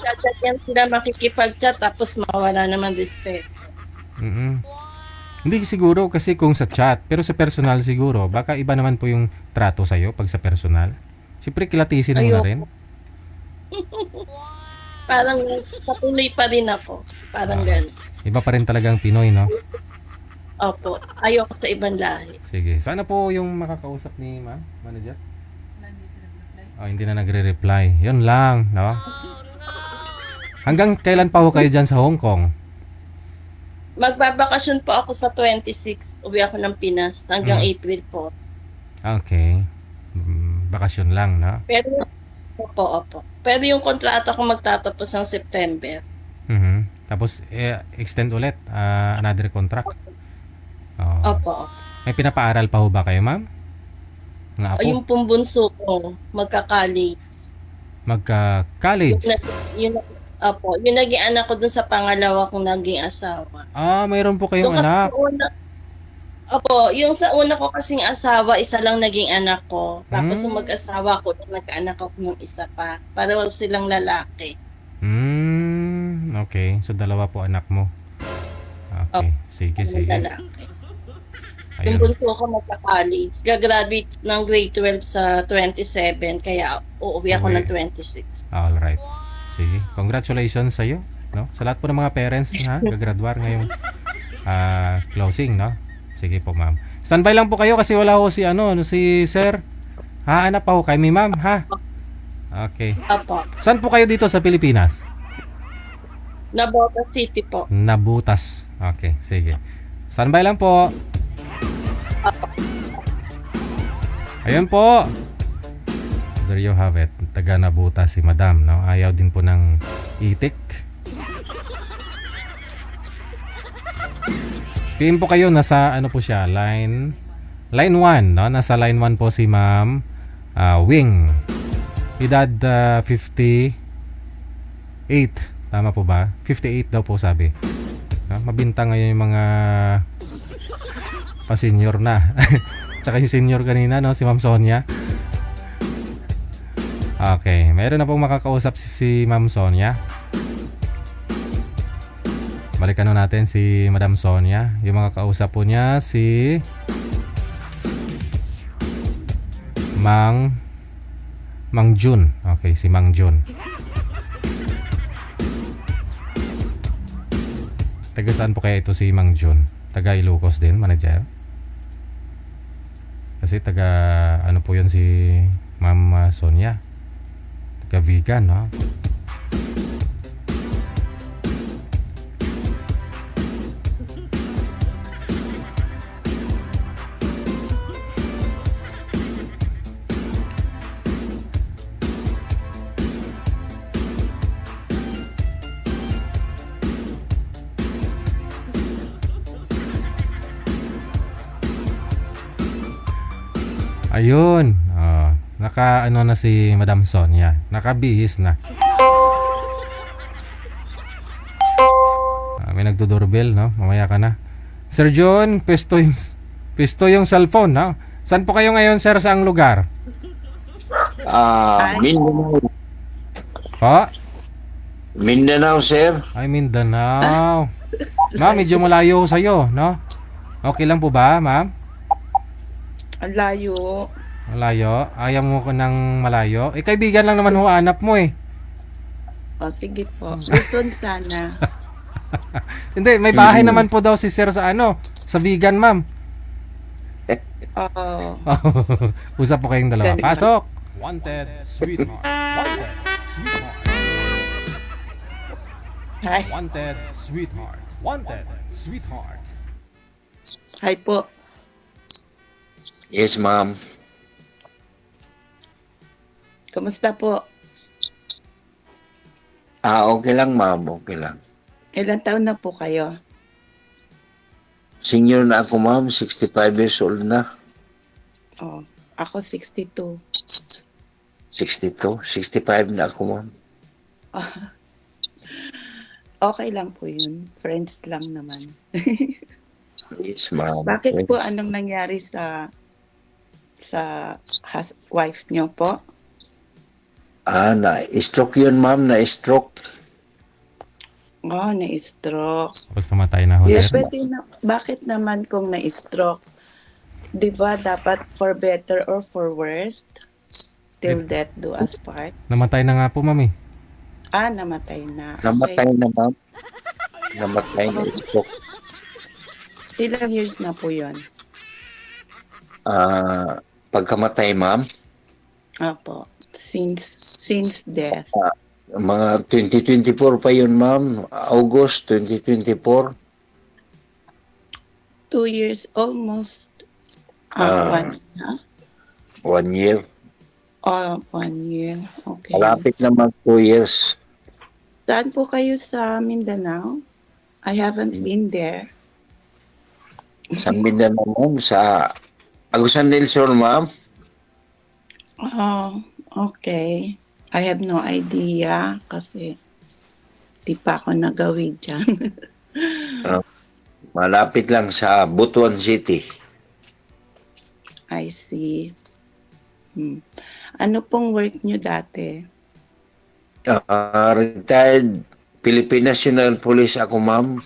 Speaker 9: Chat yan sila, makikipag-chat, tapos mawala naman respeto.
Speaker 1: Hindi siguro kasi kung sa chat, pero sa personal siguro, baka iba naman po yung trato sa'yo pag sa personal. Siyempre kilatisin mo na rin.
Speaker 9: Parang sa Pinoy pa rin ako. Parang gano'n.
Speaker 1: Iba pa rin talagang Pinoy, no?
Speaker 9: Opo. Ayaw ko sa ibang lahi.
Speaker 1: Sige. Sana po yung makakausap ni ma'am, manager. Hindi na nagre-reply. Yun lang, no? Hanggang kailan pa ho kayo dyan sa Hong Kong?
Speaker 9: Magbabakasyon po ako sa 26. Uwi ako ng Pinas hanggang April po.
Speaker 1: Okay. Bakasyon lang, no?
Speaker 9: Pero, opo. Pero yung kontrata ko magtatapos ng September.
Speaker 1: Tapos, extend ulit. Another contract.
Speaker 9: Opo.
Speaker 1: May pinapaaral pa ho ba kayo, ma'am? Nga po?
Speaker 9: Yung pumbunso ko, magka-college.
Speaker 1: Magka-college?
Speaker 9: Yung naging anak ko dun sa pangalawa kong naging asawa.
Speaker 1: Mayroon po kayong anak?
Speaker 9: Yung sa una ko kasing asawa, isa lang naging anak ko. Tapos yung mag-asawa ko, nagka-anak ako ng isa pa. Para silang lalaki.
Speaker 1: Okay. So, dalawa po anak mo. Okay. Sige.
Speaker 9: Lalaki. Yung bunso ko magka-college. Gagraduate ng grade 12 sa 27. Kaya uuwi ako ng 26.
Speaker 1: Alright. Sige. Congratulations sa iyo, no? Sa lahat po ng mga parents na gagraduar ngayong closing, no? Sige po, ma'am. Standby lang po kayo kasi wala ko si si Sir. Hahanap pa ho kay mi ma'am, ha? Okay.
Speaker 9: Apo.
Speaker 1: Saan po kayo dito sa Pilipinas?
Speaker 9: Nabotas City po.
Speaker 1: Nabutas. Okay, sige. Standby lang po. Ayun po. There you have it. Taga Nabutas si Madam, no? Ayaw din po ng itik. PM po kayo, nasa po siya, line 1, no? Nasa line 1 po si Ma'am Wing. Edad 58. Tama po ba? 58 daw po sabi. No? Mabintang ngayon yung mga pa-senior na. Tsaka yung senior kanina, no? Si Ma'am Sonia. Okay, mayroon na pong makakausap si Ma'am Sonia. Balikan natin si Madam Sonia. Yung mga kausap po niya si Mang Jun. Okay, si Mang Jun. Taga saan po kaya ito si Mang Jun? Taga Ilocos din, manager? Kasi taga ano po yun si Ma'am Sonia? Taga vegan, no? Ayun. Naka ano na si Madam Sonia. Nakabihis na. May nagdo-doorbell, no? Mamaya ka na. Sir John, pisto yung cellphone, no? Saan po kayo ngayon, sir, saang lugar?
Speaker 10: Mindanao.
Speaker 1: Po?
Speaker 10: Mindanao, sir.
Speaker 1: Ay, Mindanao. Ma'am, medyo malayo sa'yo, no? Okay lang po ba, ma'am?
Speaker 8: Ang layo.
Speaker 1: Malayo? Ayaw mo ko ng malayo? Eh, kaibigan lang naman ho hanap mo eh.
Speaker 8: O, sige po. Luzon sana.
Speaker 1: Hindi, may bahay naman po daw si sir sa ano, sa vegan, ma'am.
Speaker 8: Oo.
Speaker 1: Usap po kayong dalawa. Pasok!
Speaker 4: Wanted, sweetheart. Wanted, sweetheart.
Speaker 8: Hi.
Speaker 4: Wanted, sweetheart. Wanted, sweetheart.
Speaker 8: Hi po.
Speaker 10: Yes, ma'am.
Speaker 8: Kamusta po?
Speaker 10: Okay lang, ma'am. Okay lang.
Speaker 8: Ilan taon na po kayo?
Speaker 10: Senior na ako, ma'am. 65 years old na.
Speaker 8: Oh, ako 62.
Speaker 10: 62. 65 na ako, ma'am.
Speaker 8: Okay lang po yun. Friends lang naman.
Speaker 10: Yes, ma'am.
Speaker 8: Bakit po anong nangyari sa wife nyo po?
Speaker 10: Na-stroke yun, ma'am. Na-stroke.
Speaker 8: Oh, na-stroke.
Speaker 1: Tapos namatay na ho,
Speaker 8: Yes,
Speaker 1: sir.
Speaker 8: pwede na. Bakit naman kung na-stroke? Di ba dapat for better or for worse? Till death do us part.
Speaker 1: Namatay na nga po, ma'am eh.
Speaker 8: Namatay na.
Speaker 10: Namatay na, ma'am. Namatay na stroke.
Speaker 8: Ilang years na po yun?
Speaker 10: Pagkamatay, ma'am,
Speaker 8: Apo. Since death.
Speaker 10: mga 2024 pa yun, ma'am. August 2024.
Speaker 8: 2 years almost. 1 half.
Speaker 10: 1 year.
Speaker 8: 1 year. Okay.
Speaker 10: Malapit na mag 2 years.
Speaker 8: Saan po kayo sa Mindanao? I haven't been there.
Speaker 10: Sa Mindanao, ma'am. Sa Agusan del Sur, ma'am.
Speaker 8: Oh, okay. I have no idea kasi di pa ako nagawid dyan.
Speaker 10: Malapit lang sa Butuan City.
Speaker 8: I see. Ano pong work nyo dati?
Speaker 10: Retired Philippine National Police ako, ma'am.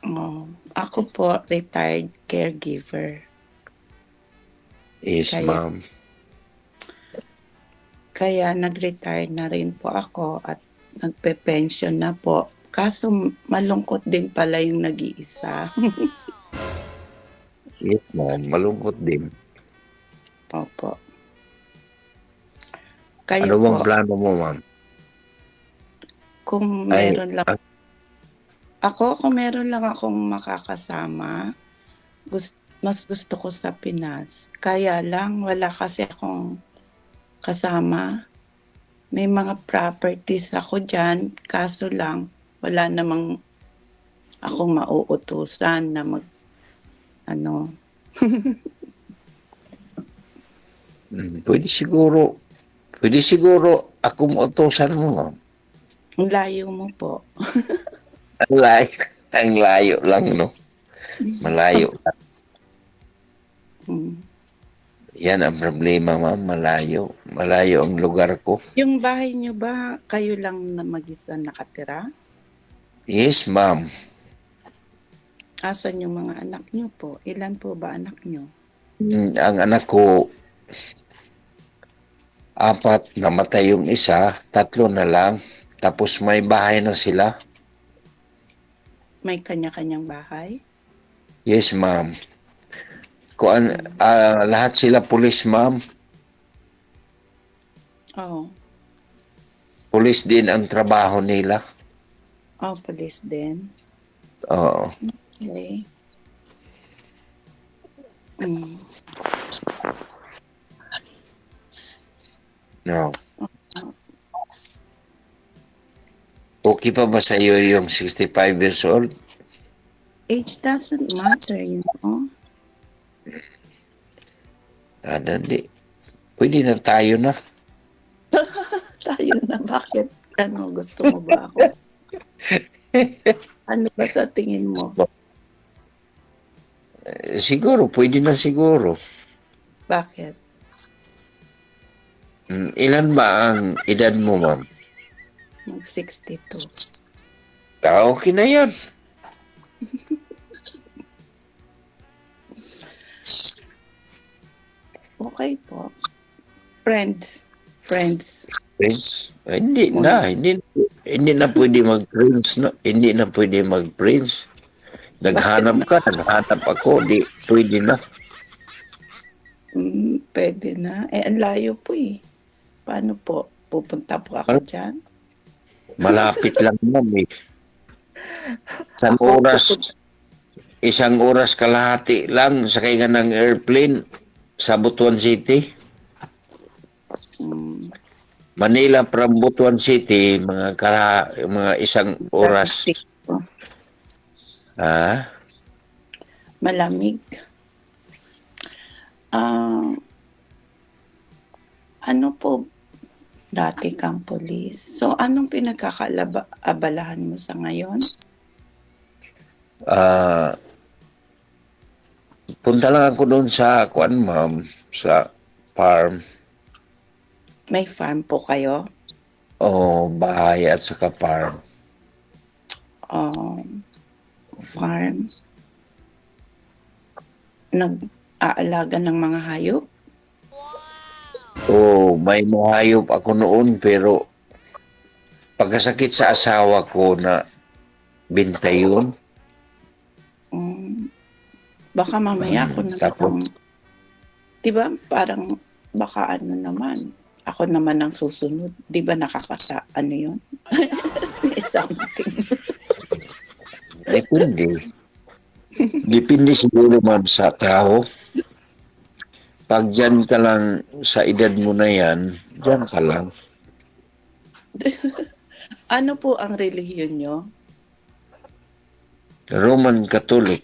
Speaker 8: Oh, ako po retired caregiver.
Speaker 10: Yes, ma'am.
Speaker 8: Kaya nag-retire na rin po ako at nagpe-pension na po. Kaso malungkot din pala yung nag-iisa.
Speaker 10: Yes, ma'am. Malungkot din.
Speaker 8: Opo. Kayo
Speaker 10: Ano bang
Speaker 8: po,
Speaker 10: plano mo, ma'am?
Speaker 8: kung meron lang kung meron lang akong makakasama, mas gusto ko sa Pinas. Kaya lang, wala kasi akong kasama. May mga properties ako dyan, kaso lang, wala namang akong mauutusan na
Speaker 10: Pwede siguro ako mautusan mo, ma'am.
Speaker 8: ang layo mo po.
Speaker 10: Ang layo lang, no? Malayo. Yan ang problema, ma'am. Malayo. Malayo ang lugar ko.
Speaker 8: Yung bahay nyo ba, kayo lang na mag-isa nakatira?
Speaker 10: Yes, ma'am.
Speaker 8: Asan yung mga anak nyo po? Ilan po ba anak nyo?
Speaker 10: Ang anak ko, 4, namatay yung isa, 3 na lang. Tapos may bahay na sila.
Speaker 8: May kanya-kanyang bahay?
Speaker 10: Yes, ma'am. Lahat sila pulis, ma'am.
Speaker 8: Oh.
Speaker 10: Pulis din ang trabaho nila.
Speaker 8: Oh, police din.
Speaker 10: Oo.
Speaker 8: Okay. Mm.
Speaker 10: No. Okay pa ba sa iyo yung 65 years old?
Speaker 8: Age doesn't matter, you know?
Speaker 10: Hindi. Pwede na tayo na.
Speaker 8: Tayo na, bakit? Ano, gusto mo ba ako? Ano ba sa tingin mo?
Speaker 10: Siguro, pwede na siguro.
Speaker 8: Bakit?
Speaker 10: Ilan ba ang edad mo, ma'am?
Speaker 8: Mag-62.
Speaker 10: Okay na yan.
Speaker 8: Okay po. Friends. Friends.
Speaker 10: Friends? Hindi na. Hindi na pwede mag-friends. No? Hindi na pwede mag-friends. Naghanap ka, naghanap ako. Di, pwede na.
Speaker 8: Pwede na. Ang layo po eh. Paano po? Pupunta po ako dyan?
Speaker 10: Malapit lang yan eh. Isang oras kalahati lang sakay ka ng airplane sa Butuan City. Manila from Butuan City, mga isang oras.
Speaker 8: Malamig. Ano po, dati kang police. So, anong pinagkakaabalahan mo sa ngayon?
Speaker 10: Punta lang ako doon sa ma'am, sa farm.
Speaker 8: May farm po kayo?
Speaker 10: Bahay at saka farm.
Speaker 8: Farm. Nag-aalaga ng mga hayop?
Speaker 10: May mga hayop ako noon pero pagkasakit sa asawa ko na binta yun.
Speaker 8: Baka mamaya ako naman diba parang baka ano naman ako naman ang susunod. Diba ano yun? Something.
Speaker 10: Depende. Depende siguro ma'am sa tao. Pag dyan ka lang sa edad mo na yan, dyan ka lang.
Speaker 8: Ano po ang relihiyon nyo?
Speaker 10: Roman Catholic.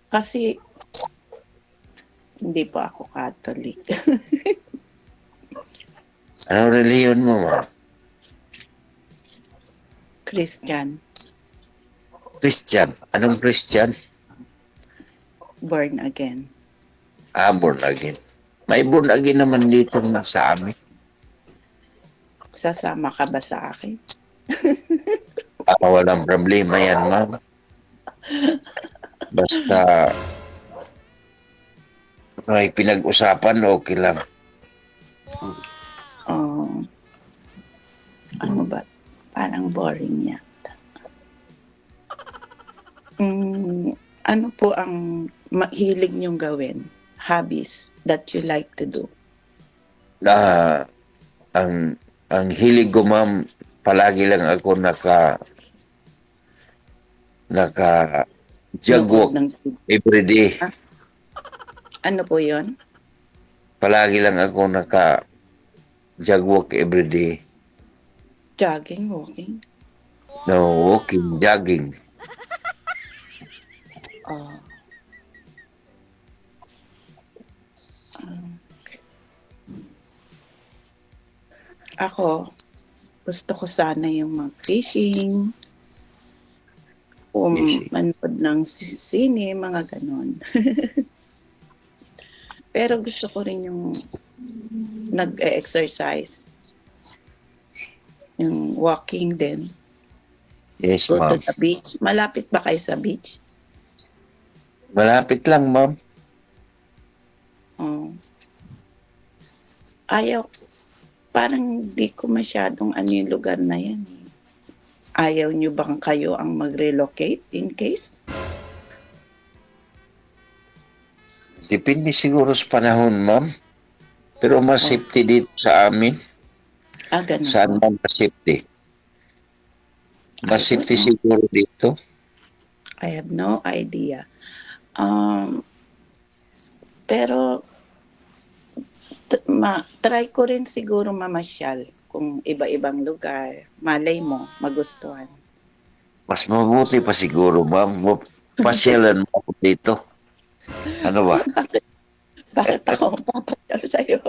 Speaker 8: Kasi hindi po ako Catholic.
Speaker 10: Ano reliyon mo, ma'am?
Speaker 8: Christian.
Speaker 10: Christian. Anong Christian?
Speaker 8: Born again.
Speaker 10: Born again. May born again naman dito na sa amin.
Speaker 8: Sasama ka ba sa akin?
Speaker 10: Walang problema yan, ma'am. Basta may pinag-usapan, okay lang.
Speaker 8: Ano ba? Parang boring yata. Ano po ang mahilig niyong gawin? Hobbies that you like to do?
Speaker 10: Ang hilig ko, ma'am, palagi lang ako jogwalk everyday.
Speaker 8: Ano po yon?
Speaker 10: Palagi lang ako jogwalk everyday.
Speaker 8: Jogging, walking?
Speaker 10: No, walking, jogging.
Speaker 8: Ako, gusto ko sana yung mag-fishing, manood ng sine, mga ganon. Pero gusto ko rin yung nag-exercise. Yung walking din.
Speaker 10: Yes,
Speaker 8: Go
Speaker 10: ma'am.
Speaker 8: to the beach. Malapit ba kayo sa beach?
Speaker 10: Malapit lang, ma'am.
Speaker 8: Ayaw. parang di ko masyadong ano yung lugar na yan. Ayaw nyo bang kayo ang mag-relocate in case?
Speaker 10: Depende siguro sa panahon, ma'am. Pero mas safety dito sa amin.
Speaker 8: Ganun
Speaker 10: Saan
Speaker 8: po.
Speaker 10: man mas safety? Mas
Speaker 8: I don't
Speaker 10: safety
Speaker 8: know.
Speaker 10: siguro dito.
Speaker 8: I have no idea. Pero try ko rin siguro mamasyal kung iba-ibang lugar. Malay mo, magustuhan.
Speaker 10: Mas mabuti pa siguro, ma'am. Pasyalan mo ako dito. Ano ba?
Speaker 8: Bakit ako ang papasyal sa'yo?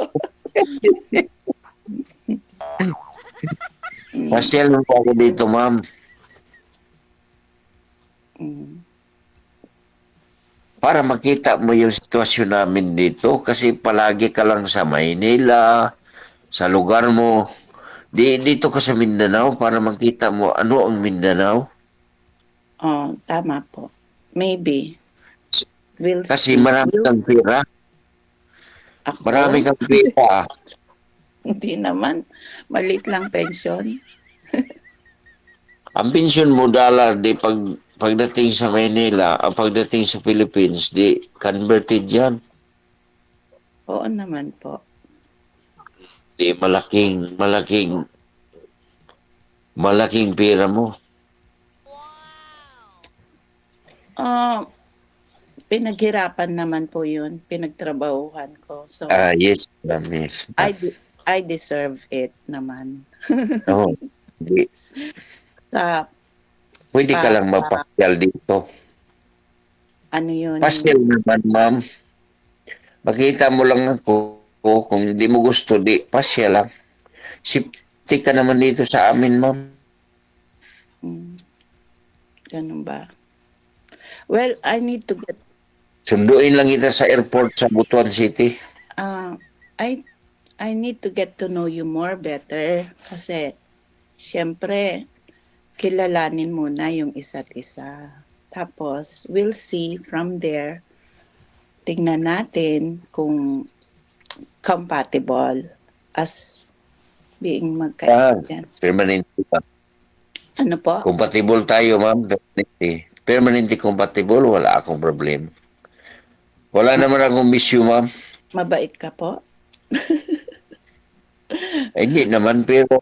Speaker 10: Pasyalan mo ako dito, ma'am. Para makita mo yung sitwasyon namin dito kasi palagi ka lang sa Maynila, sa lugar mo. Dito ka sa Mindanao para makita mo ano ang Mindanao.
Speaker 8: Tama po. Maybe. We'll
Speaker 10: Kasi
Speaker 8: see.
Speaker 10: marami kang pera.
Speaker 8: Ako?
Speaker 10: Marami kang pera.
Speaker 8: Hindi naman. Maliit lang pension.
Speaker 10: Ang pensyon mo dollar, di pagdating sa Manila, pagdating sa Philippines, di converted yan.
Speaker 8: Oo naman po.
Speaker 10: Di malaking pera mo.
Speaker 8: Pinaghirapan naman po yun. Pinagtrabahuhan ko. So,
Speaker 10: Yes, ma'am, yes.
Speaker 8: I deserve it naman.
Speaker 10: No, di. Pwede ka lang mapasyal dito.
Speaker 8: Ano yun?
Speaker 10: Pasyal naman, ma'am. Makita mo lang ako. Kung hindi mo gusto, di pasyal lang. Sipti ka naman dito sa amin, ma'am.
Speaker 8: Ganun ba? Well, I need to get...
Speaker 10: Sunduin lang kita sa airport sa Butuan City.
Speaker 8: I need to get to know you more better. Kasi, syempre, kilalanin muna yung isa't isa. Tapos, we'll see from there. Tingnan natin kung compatible as being magkaibigan.
Speaker 10: Permanente pa.
Speaker 8: Ano po?
Speaker 10: Compatible tayo, ma'am. Permanente compatible, wala akong problem. Wala naman akong bisyo, ma'am.
Speaker 8: Mabait ka po?
Speaker 10: Hindi naman, pero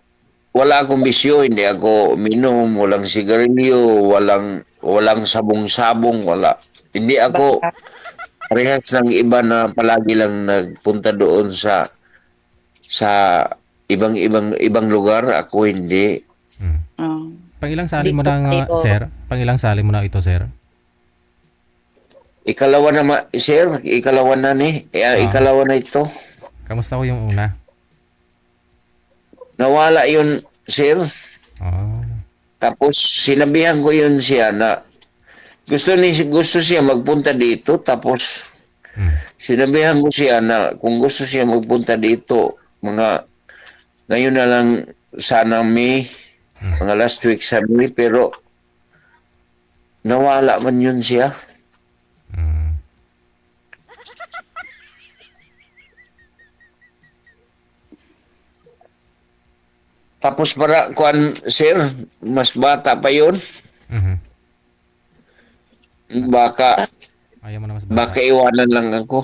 Speaker 10: wala akong bisyo. Hindi ako minom, walang sigarilyo, walang sabong-sabong, wala. Hindi ako parehas ng iba na palagi lang nagpunta doon sa ibang lugar. Ako hindi.
Speaker 1: Pangilang sali mo na, sir? Pangilang sali mo na ito, sir?
Speaker 10: Ikalawa na, sir. Ikalawa na ni. Ikalawa na ito.
Speaker 1: Kamusta ko yung una?
Speaker 10: Nawala yun, sir. Tapos sinabihan ko yun siya na gusto siya magpunta dito. Tapos sinabihan ko siya na kung gusto siya magpunta dito, ngayon na lang sana May, mga last week sa May, pero nawala man yun siya. Tapos para sir, mas bata pa yun. Baka
Speaker 1: ayaw mo na mas bata.
Speaker 10: Baka iwanan lang ako.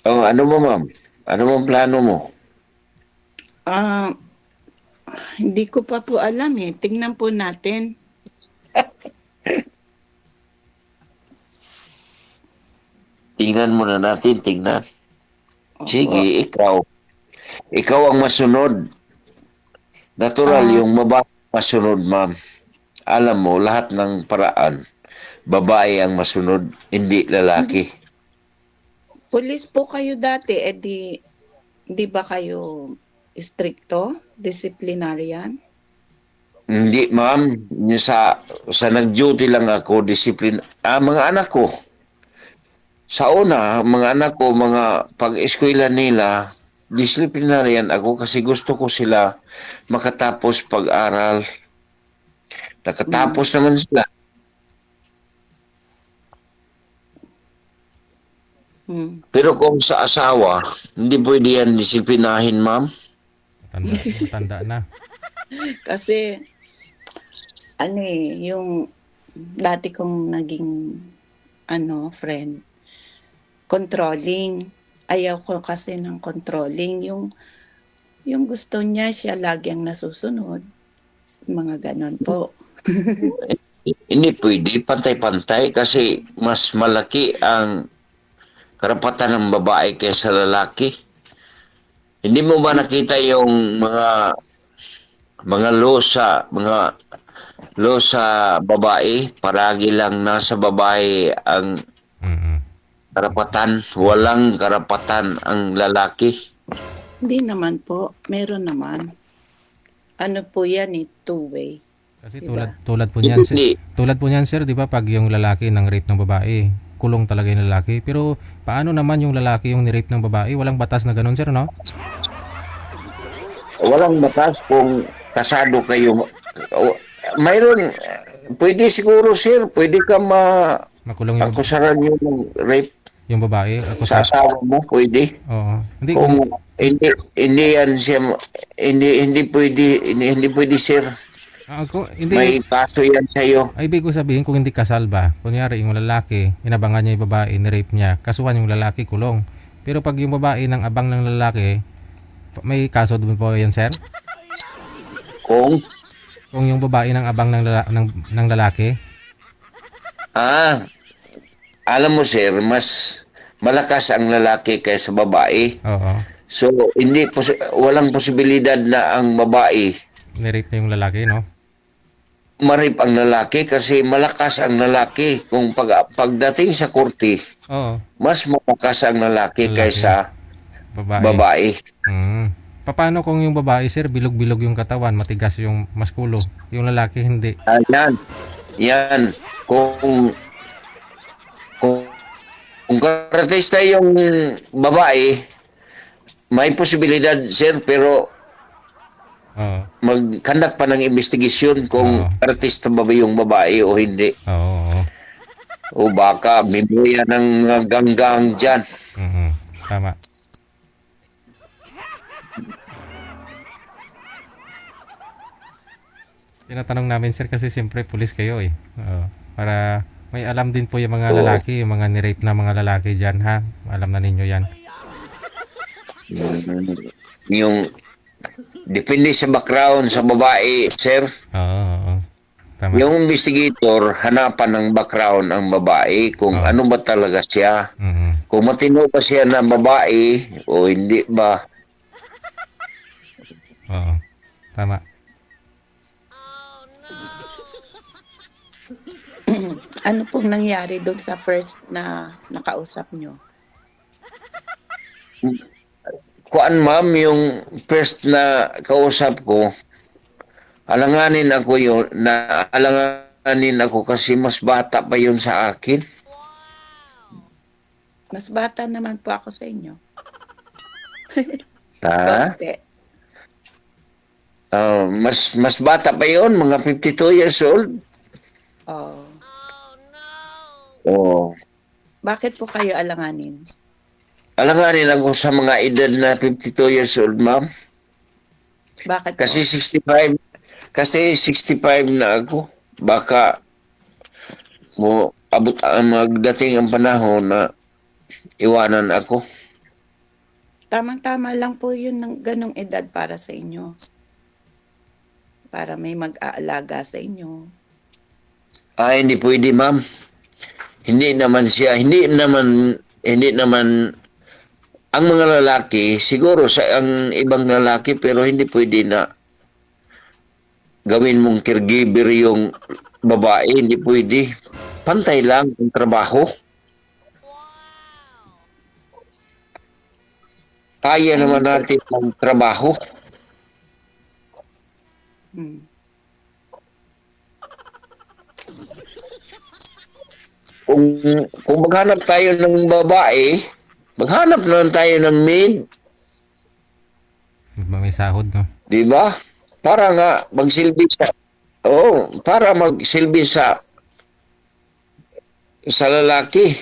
Speaker 10: Ano mo, ma'am? Ano mong plano mo?
Speaker 8: Hindi ko pa po alam eh. Tingnan po natin.
Speaker 10: Tingnan muna natin, tingnan. Sige, ikaw. Ikaw ang masunod. Natural yung babae masunod, ma'am. Alam mo, lahat ng paraan, babae ang masunod, hindi lalaki.
Speaker 8: Pulis po kayo dati, di ba kayo stricto? Disciplinarian?
Speaker 10: Hindi, ma'am. Sa nag-duty lang ako, mga anak ko. Sa una, mga anak ko, mga pag-eskwela nila, disciplinarian ako kasi gusto ko sila makatapos pag-aral. Nakatapos naman sila. Pero kung sa asawa, hindi pwede yan disipinahin, ma'am.
Speaker 1: Matanda na.
Speaker 8: Kasi, yung dati kong naging, friend, controlling. Ayaw ko kasi ng controlling. Yung gusto niya, siya lagi ang nasusunod. Mga ganon po.
Speaker 10: Hindi pwede, pantay-pantay kasi mas malaki ang karapatan ng babae kaysa lalaki. Hindi mo ba nakita yung mga law sa babae? Paragi lang nasa babae ang karapatan, walang karapatan ang lalaki.
Speaker 8: Hindi naman po, meron naman. Ano po yan two-way.
Speaker 1: Kasi
Speaker 8: Diba?
Speaker 1: tulad po niyan, sir, 'di ba, pag yung lalaki nang rape ng babae, kulong talaga yung lalaki. Pero paano naman yung lalaki yung ni-rape ng babae? Walang batas na ganun, sir, no?
Speaker 10: Walang batas kung kasado kayo. Mayroon, pwede siguro, sir, pwede ka
Speaker 1: Makulong yung
Speaker 10: akusaran yung rape
Speaker 1: yung babae.
Speaker 10: sa asawa mo, pwede.
Speaker 1: Oo. Hindi
Speaker 10: Kung hindi yan siya, hindi pwede, sir.
Speaker 1: hindi.
Speaker 10: May kaso yan sa'yo.
Speaker 1: Ay, ibig ko sabihin, kung hindi kasal ba, kunyari yung lalaki, inabangan niya yung babae, ni-rape niya, kasuhan yung lalaki, kulong. Pero pag yung babae nang abang ng lalaki, may kaso doon po yan, sir?
Speaker 10: Kung
Speaker 1: yung babae nang abang ng lalaki?
Speaker 10: Alam mo, sir, mas malakas ang lalaki kaysa babae.
Speaker 1: Oo.
Speaker 10: So, walang posibilidad na ang babae
Speaker 1: Ni-rape na yung lalaki, no?
Speaker 10: ma-rape ang lalaki kasi malakas ang lalaki. Kung pagdating sa korte,
Speaker 1: Oo.
Speaker 10: mas malakas ang lalaki kaysa babae.
Speaker 1: Paano kung yung babae, sir, bilog-bilog yung katawan, matigas yung maskulo, yung lalaki hindi?
Speaker 10: Yan. Kung karatista yung babae, may posibilidad, sir, pero mag-conduct pa ng investigasyon kung artista ba yung babae o hindi. O baka bibuya ng ganggang dyan.
Speaker 1: Tama. Tinatanong namin, sir, kasi siyempre pulis kayo eh. Para may alam din po yung mga lalaki, yung mga ni-rape na mga lalaki dyan, ha? Alam na ninyo yan.
Speaker 10: Yung depende sa background sa babae, sir.
Speaker 1: Oo. Tama.
Speaker 10: Yung investigator, hanapan ng background ang babae kung ano ba talaga siya. Kung matino ba siya na babae o hindi ba.
Speaker 1: Oo. Tama.
Speaker 8: Ano pong nangyari doon sa first na nakausap nyo?
Speaker 10: Kuan, ma'am, yung first na kausap ko, alanganin ako kasi mas bata pa yun sa akin.
Speaker 8: Mas bata naman po ako sa inyo.
Speaker 10: Konti. Mas bata pa yun, mga 52 years old.
Speaker 8: Bakit po kayo alanganin?
Speaker 10: Alanganin ako sa mga edad na 52 years old, ma'am.
Speaker 8: Bakit
Speaker 10: Kasi 65 na ako. Baka magdating ang panahon na iwanan ako.
Speaker 8: Tamang-tama lang po yun ng ganong edad para sa inyo. Para may mag-aalaga sa inyo.
Speaker 10: Hindi pwede, ma'am. Hindi naman ang mga lalaki, siguro sa ang ibang lalaki, pero hindi pwede na gawin mong caregiver yung babae, hindi pwede. Pantay lang ang trabaho. Kaya naman natin ang trabaho. Kung maghanap tayo ng babae, maghanap naman tayo ng maid.
Speaker 1: May sahod, no?
Speaker 10: Di ba? Para nga magsilbi para magsilbi sa lalaki.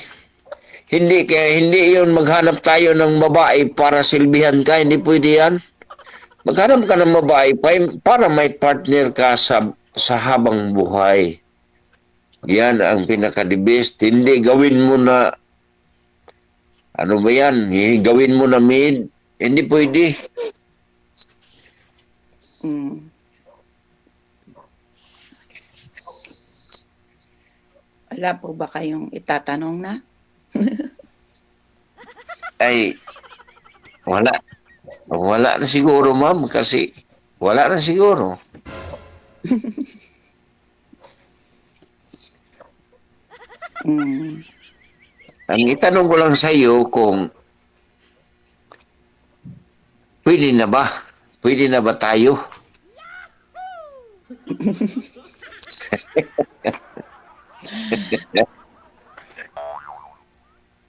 Speaker 10: hindi yun maghanap tayo ng babae para silbihan ka, hindi pwede yan. Maghanap ka ng babae para may partner ka sa habang buhay. Yan ang pinaka-the best. Hindi gawin mo na, ano ba yan? Gawin mo na maid. Hindi pwede.
Speaker 8: Wala po ba kayong itatanong na?
Speaker 10: Ay, wala. Wala na siguro, ma'am, kasi wala na siguro. Ang itanong ko lang sa iyo kung pwede na ba? Pwede na ba tayo?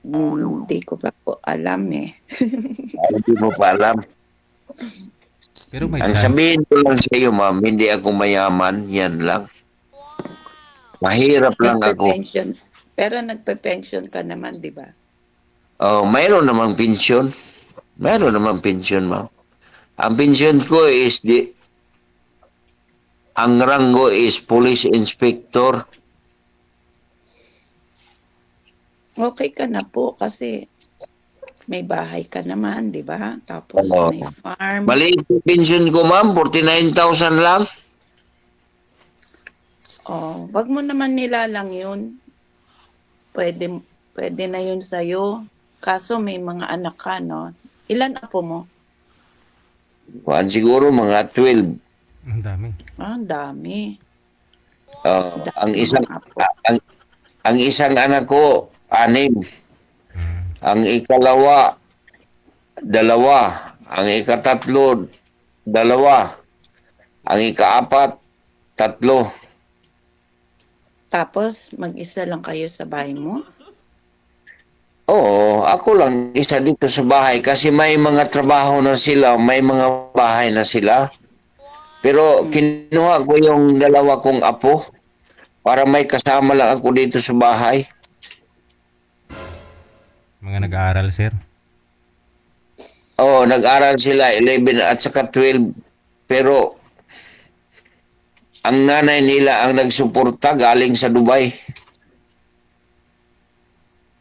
Speaker 8: Hindi ko pa po alam eh.
Speaker 10: Hindi mo pa alam.
Speaker 1: Pero may
Speaker 10: Ang
Speaker 1: chance.
Speaker 10: sabihin ko lang sa iyo, ma'am, hindi ako mayaman, yan lang. Mahirap lang ako.
Speaker 8: Nagpe-pension. Pero nagpe-pension ka naman, di ba?
Speaker 10: Oh, mayroon namang pensyon. Mayroon namang pensyon, ma'am. Ang pensyon ko is ang rango is police inspector.
Speaker 8: Okay ka na po kasi may bahay ka naman, di ba? Tapos
Speaker 10: Oo.
Speaker 8: may farm.
Speaker 10: Maliit yung pensyon ko, ma'am, 49,000 lang.
Speaker 8: Oh, wag mo naman nilalang yun. Pwede na yun sa'yo. Kaso may mga anak ka, no? Ilan apo mo?
Speaker 10: Kuan siguro mga 12.
Speaker 1: Ang dami.
Speaker 8: Ang dami.
Speaker 10: Ang isang
Speaker 8: Apo.
Speaker 10: ang isang anak ko 6. Ang ikalawa 2. Ang ikatatlo 2. Ang ikaapat 3.
Speaker 8: Tapos mag-isa lang kayo sa bahay mo?
Speaker 10: Oo, ako lang isa dito sa bahay kasi may mga trabaho na sila, may mga bahay na sila. Pero kinuha ko yung 2 kong apo para may kasama lang ako dito sa bahay.
Speaker 1: Mga nag-aaral, sir.
Speaker 10: Oo, nag-aral sila 11 at saka 12. Pero ang nanay nila ang nagsuporta galing sa Dubai.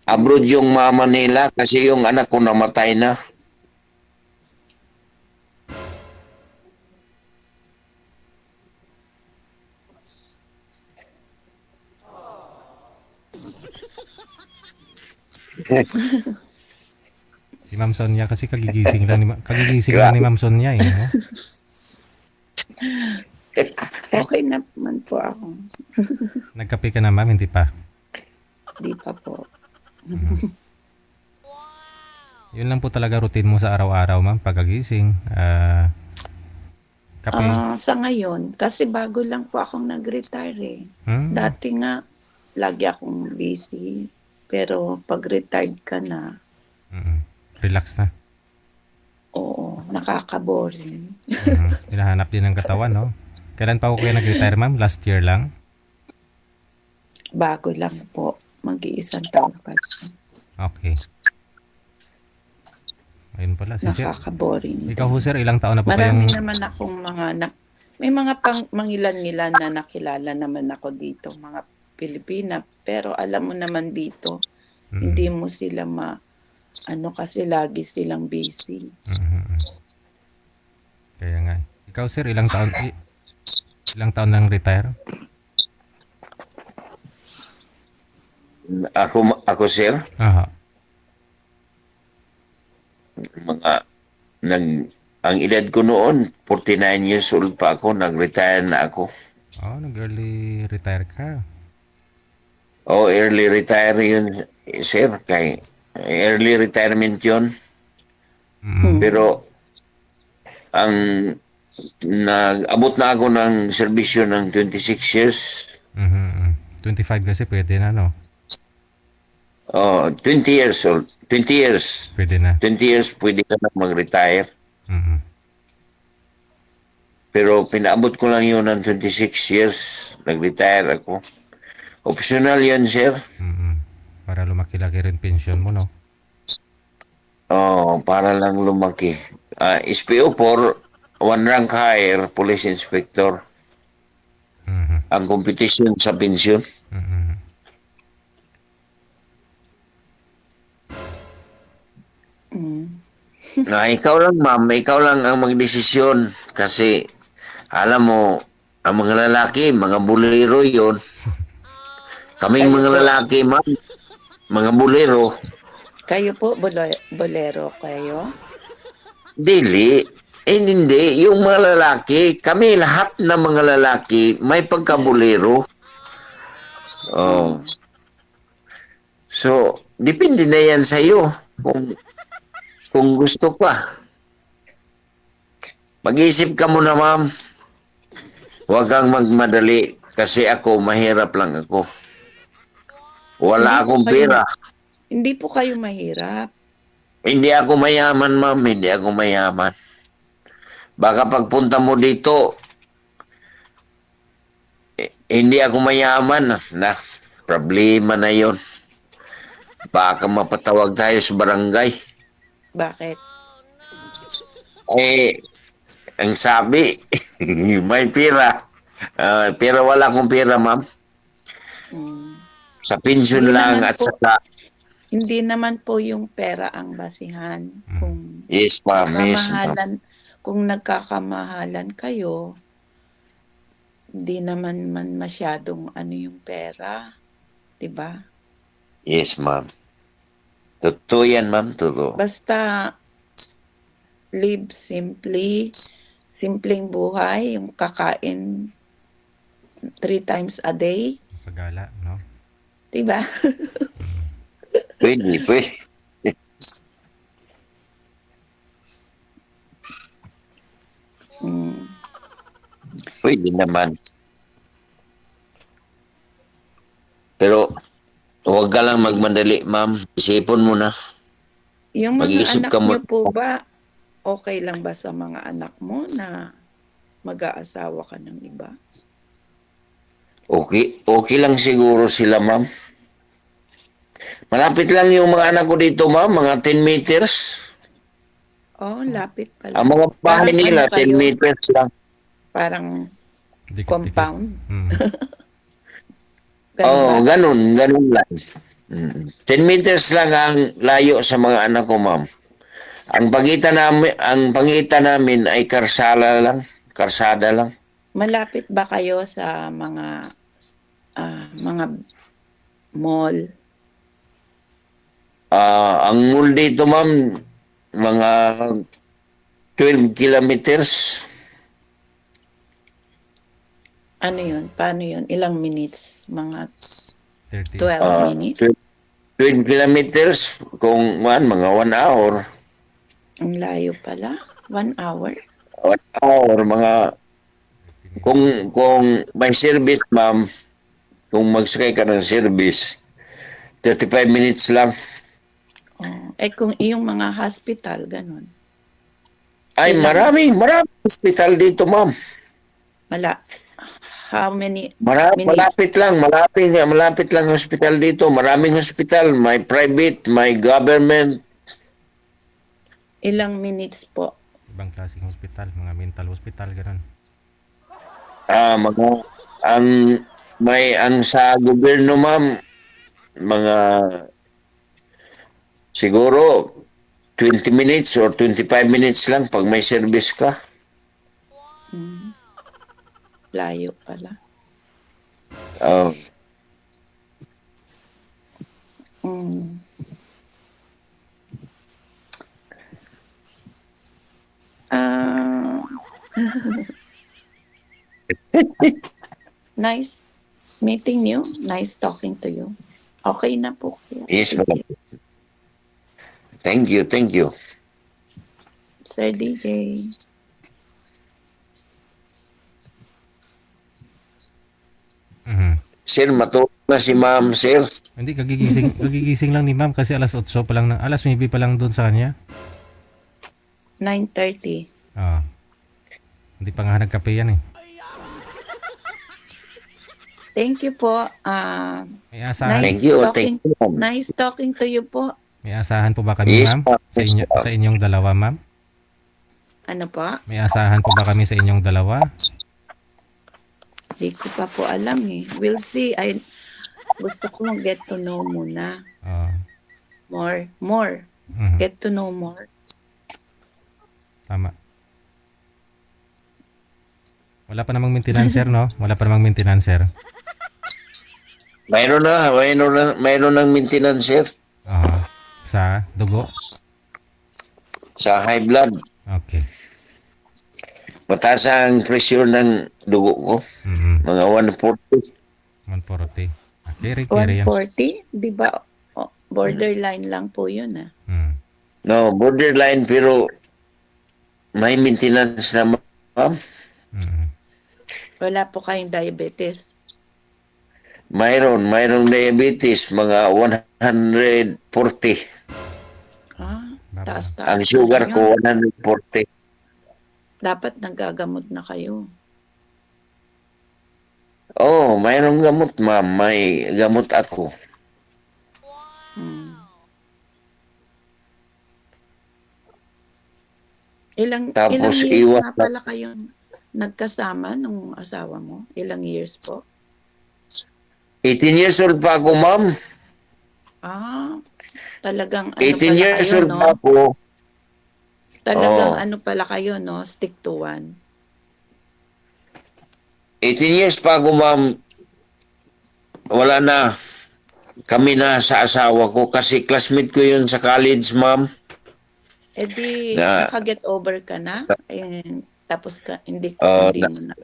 Speaker 10: Abroad yung mama nila kasi yung anak ko namatay na.
Speaker 1: Si Ma'am Sonia kasi kagigising lang ni Ma'am Sonia eh. No?
Speaker 8: Okay naman po ako.
Speaker 1: Nagkape ka na, ma'am, hindi pa.
Speaker 8: Di pa po.
Speaker 1: Yun lang po talaga routine mo sa araw-araw, ma'am, pagkagising. Kape.
Speaker 8: Sa ngayon, kasi bago lang po akong nag-retire eh. Dati nga, lagi akong busy. Pero pag retired ka na,
Speaker 1: Relax na.
Speaker 8: oo, nakaka-boring.
Speaker 1: Hinahanap din ng katawan, no? Kailan pa ako kaya nag-retire, ma'am? Last year lang?
Speaker 8: Bago lang po. Mag-iisang taon pa lang.
Speaker 1: Okay. Ayun pala. Si sir,
Speaker 8: Nakaka-boring.
Speaker 1: ikaw ho, sir, ilang taon na po
Speaker 8: Marami
Speaker 1: kayong...
Speaker 8: naman akong mga may mga mangilan-ngilan na nakilala naman ako dito, mga Pilipina. Pero alam mo naman dito, hindi mo sila kasi lagi silang busy.
Speaker 1: Kaya nga. Ikaw, sir, ilang taon nang retire?
Speaker 10: Ako sir,
Speaker 1: Aha.
Speaker 10: ang edad ko noon, 49 years old pa ako, nag-retire na ako.
Speaker 1: Oh, nag-early retire ka.
Speaker 10: Early retire yun, sir, kay early retirement yun. Pero ang nag-abot na ako ng serbisyo ng 26 years.
Speaker 1: 25 kasi pwede na, no?
Speaker 10: 20 years old. 20 years.
Speaker 1: Pwede na.
Speaker 10: 20 years pwede ka na mag-retire. Pero pinaabot ko lang yun ng 26 years. Nag-retire ako. Optional yan, sir.
Speaker 1: Para lumaki-laki rin pension mo, no?
Speaker 10: Oh, para lang lumaki. SPO4, one rank higher, police inspector. Ang competition sa pensyon. Ikaw lang, ma'am. Ikaw lang ang magdesisyon. Kasi, alam mo, ang mga lalaki, mga bulero yon. Kaming mga lalaki, ma'am, mga bulero.
Speaker 8: Kayo po, bolero kayo?
Speaker 10: Dili. Hindi. Yung mga lalaki, kami lahat na mga lalaki, may pagkabulero. Oh. So, depende na yan sa'yo. Kung gusto pa. Mag-isip ka muna, ma'am. Huwag kang magmadali kasi ako, mahirap lang ako. Wala akong pera.
Speaker 8: Hindi po kayo mahirap.
Speaker 10: Hindi ako mayaman, ma'am. Hindi ako mayaman. Baka pagpunta mo dito, hindi ako mayaman. Na, problema na yon. Baka mapatawag tayo sa barangay.
Speaker 8: Bakit?
Speaker 10: Ang sabi, may pera. Pero wala akong pera, ma'am. Sa pension
Speaker 8: Hindi
Speaker 10: lang
Speaker 8: naman
Speaker 10: at
Speaker 8: po.
Speaker 10: saka...
Speaker 8: Hindi naman po yung pera ang basihan. Kung
Speaker 10: Yes, ma'am. Yes, ma'am.
Speaker 8: kung nagkakamahalan kayo, hindi naman masyadong ano yung pera. 'Di ba?
Speaker 10: Yes, ma'am. Totoo yan, ma'am. Totoo.
Speaker 8: Basta live simply, simpleng buhay, yung kakain 3 times a day,
Speaker 1: Pagala, no?
Speaker 8: 'di ba?
Speaker 10: Pwede. Pwede naman. Pero, huwag ka lang magmadali, ma'am. Isipon mo na.
Speaker 8: Yung mga
Speaker 10: Mag-iisip
Speaker 8: anak
Speaker 10: ka mo.
Speaker 8: niyo po ba, okay lang ba sa mga anak mo na mag-aasawa ka ng iba?
Speaker 10: Okay lang siguro sila, ma'am. Malapit lang yung mga anak ko dito, ma'am. Mga 10 meters.
Speaker 8: Oh, lapit pala.
Speaker 10: Ang mga bahay
Speaker 8: Parang
Speaker 10: nila,
Speaker 8: ano kayo?
Speaker 10: 10 meters lang.
Speaker 8: Parang
Speaker 1: Dikit-dikit.
Speaker 8: compound.
Speaker 1: Mm.
Speaker 8: Ganun ba?
Speaker 10: Ganun lang. 10 meters lang ang layo sa mga anak ko, ma'am. Ang pangitan namin ay karsada lang.
Speaker 8: Malapit ba kayo sa mga mall?
Speaker 10: Ang mall dito, ma'am, mga 12 kilometers.
Speaker 8: Ano yun? Paano yun? Ilang minutes? Mga
Speaker 1: 30.
Speaker 8: 12 minutes?
Speaker 10: 12 kilometers kung mga 1 hour.
Speaker 8: Ang layo pala. 1 hour?
Speaker 10: 1 hour, kung may service, ma'am, kung magsakay ka ng service, 35 minutes lang.
Speaker 8: Oh. Kung yung mga hospital, ganun.
Speaker 10: Ay, maraming hospital dito, ma'am.
Speaker 8: How many
Speaker 10: Malapit lang hospital dito. Maraming hospital, may private, may government.
Speaker 8: Ilang minutes po?
Speaker 1: Ibang klaseng hospital, mga mental hospital, ganun.
Speaker 10: Ang sa gobyerno, ma'am, mga siguro 20 minutes or 25 minutes lang pag may service ka.
Speaker 8: Layo pala. Nice meeting you. Nice talking to you. Okay na po.
Speaker 10: Yes, ma'am. Thank you.
Speaker 8: Sir DJ.
Speaker 10: Sir, matulog na si ma'am, sir.
Speaker 1: Hindi, kagigising lang ni ma'am kasi alas 9 pa lang, alas 9 pa lang doon sa kanya.
Speaker 8: 9:30.
Speaker 1: Hindi pa nga nagkape yan eh.
Speaker 8: Thank you po.
Speaker 1: May asahan,
Speaker 10: Thank you, thank you, ma'am.
Speaker 8: Nice talking to you po.
Speaker 1: may asahan po ba kami,
Speaker 10: Yes,
Speaker 1: ma'am?
Speaker 10: ma'am.
Speaker 1: Sa,
Speaker 10: Yes, ma'am.
Speaker 1: sa inyong dalawa, ma'am?
Speaker 8: Ano po?
Speaker 1: May asahan po ba kami sa inyong dalawa?
Speaker 8: Hindi ko pa po alam eh. We'll see. Gusto ko mag-get to know muna.
Speaker 1: Oh.
Speaker 8: More.
Speaker 1: Mhm.
Speaker 8: Get to know more.
Speaker 1: Tama. Wala pa namang maintenancer, no? Wala pa namang maintenancer.
Speaker 10: Mayroon ng maintenance, sir.
Speaker 1: Sa dugo?
Speaker 10: Sa high blood.
Speaker 1: Okay.
Speaker 10: Mataas ang pressure ng dugo ko.
Speaker 1: Mhm.
Speaker 10: Mga 140.
Speaker 1: 140. Kiri yan.
Speaker 8: 140? Di ba? Borderline lang po yun ah.
Speaker 10: No, borderline pero may maintenance na, ma'am.
Speaker 8: Wala po kayong diabetes.
Speaker 10: Mayroong diabetes, mga 140.
Speaker 8: Taas.
Speaker 10: Ang sugar ko, 140.
Speaker 8: Dapat nagagamot na kayo.
Speaker 10: Oh, mayroong gamot, ma'am. May gamot ako.
Speaker 8: Ilang
Speaker 10: Tapos
Speaker 8: years
Speaker 10: iwas
Speaker 8: na pala kayong nagkasama nung asawa mo? Ilang years po?
Speaker 10: 18 years old pa ako, ma'am.
Speaker 8: Talagang
Speaker 10: 18 years
Speaker 8: kayo,
Speaker 10: old
Speaker 8: no?
Speaker 10: pa ako.
Speaker 8: Talagang
Speaker 10: Oo.
Speaker 8: pala kayo, no? Stick to one.
Speaker 10: 18 years pa ako, ma'am. Wala na. Kami na sa asawa ko kasi classmate ko yun sa college, ma'am.
Speaker 8: Eh di,
Speaker 10: Na-
Speaker 8: naka-get over ka na? Tapos hindi
Speaker 10: Oo,
Speaker 8: mo na.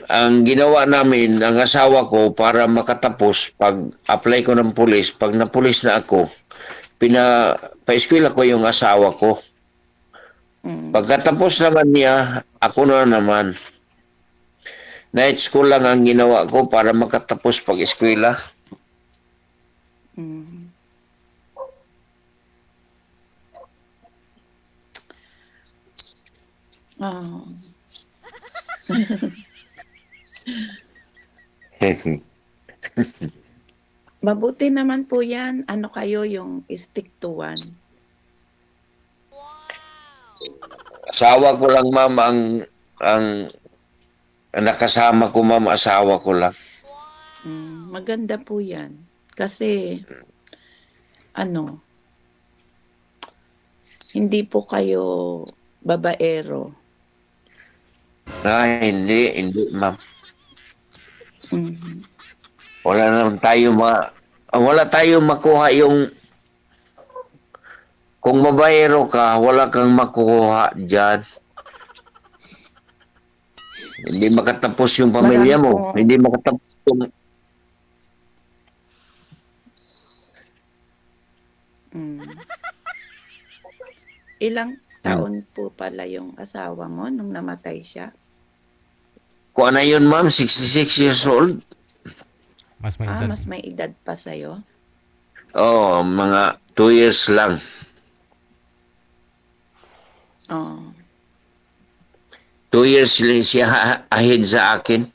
Speaker 10: Ang ginawa namin, ang asawa ko, para makatapos, pag-apply ko ng pulis, pag napulis na ako, pa-eskwela ko yung asawa ko. Pagkatapos naman niya, ako na naman. Night school lang ang ginawa ko para makatapos pag-eskwela.
Speaker 8: Oh. Mabuti naman po yan. Ano kayo yung stick to one?
Speaker 10: Asawa ko lang, ma'am, ang nakasama ko, ma'am, asawa ko lang.
Speaker 8: Maganda po yan. Kasi, hindi po kayo babaero.
Speaker 10: Hindi, ma'am. Wala tayo makuha yung kung mabayero ka, wala kang makuha dyan. Hindi makatapos yung pamilya mo. Hindi makatapos yung...
Speaker 8: Ilang taon po pala yung asawa mo nung namatay siya?
Speaker 10: Kung ano yun, ma'am, 66 years old.
Speaker 1: Mas may edad.
Speaker 8: Mas may edad pa sa'yo?
Speaker 10: Oo, mga 2 years lang.
Speaker 8: Oh.
Speaker 10: 2 years lang siya ahead sa akin.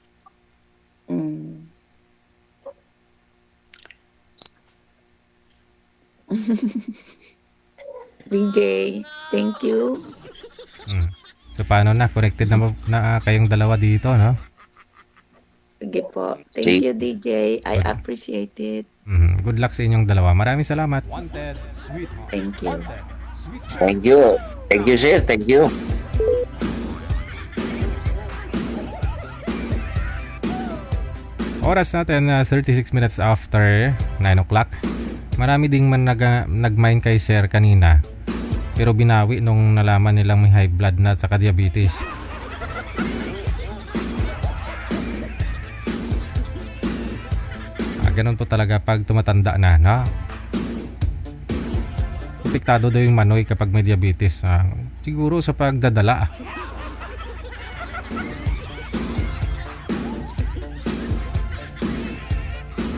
Speaker 8: DJ, thank you.
Speaker 1: So paano na? Connected na kayong dalawa dito, no?
Speaker 8: Sige po. Thank you, DJ. I appreciate it.
Speaker 1: Good luck sa inyong dalawa. Maraming salamat.
Speaker 4: Wanted, sweetheart.
Speaker 8: Thank you.
Speaker 10: Thank you. Thank you, sir. Thank you.
Speaker 1: Oras natin 36 minutes after 9 o'clock. Marami ding nag-mind kay Sir kanina. Pero binawi nung nalaman nilang may high blood na at saka diabetes. Ganun po talaga pag tumatanda na, no? Apektado daw yung manoy kapag may diabetes. Siguro sa pagdadala.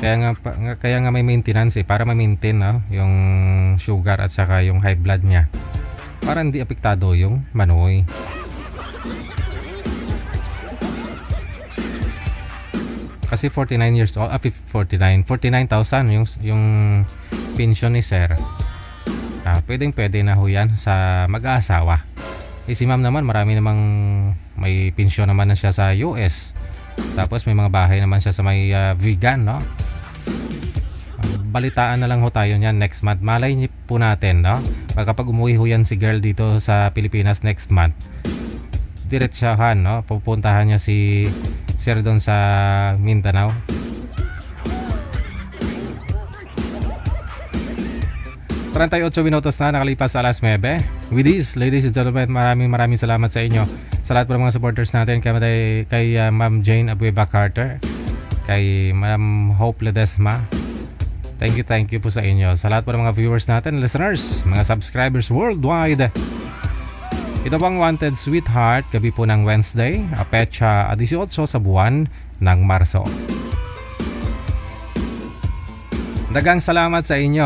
Speaker 1: Kaya nga may maintenance para ma-maintain yung sugar at saka yung high blood niya. Para hindi apektado yung manoy. Kasi 49 years old, 49,000 yung pension ni sir. Pwede na ho yan sa mag-aasawa. Si ma'am naman, marami namang may pension naman na siya sa US. Tapos may mga bahay naman siya sa may vegan, no? Balitaan na lang ho tayo niyan next month. Malay niyo po natin, no? Kapag umuwi ho yan si girl dito sa Pilipinas next month, diretsyahan, no? Pupuntahan niya si sir doon sa Mindanao. Trentay 8 minutos na nakalipas sa alas 9. With this, ladies and gentlemen, maraming salamat sa inyo. Sa lahat po ng mga supporters natin, kay Ma'am Jane Abueva Carter, kay Ma'am Hope Ledesma. Thank you po sa inyo. Sa lahat po ng mga viewers natin, listeners, mga subscribers worldwide. Ito pang Wanted Sweetheart, gabi po ng Wednesday, petsa 18 sa buwan ng Marso. Dagang salamat sa inyo.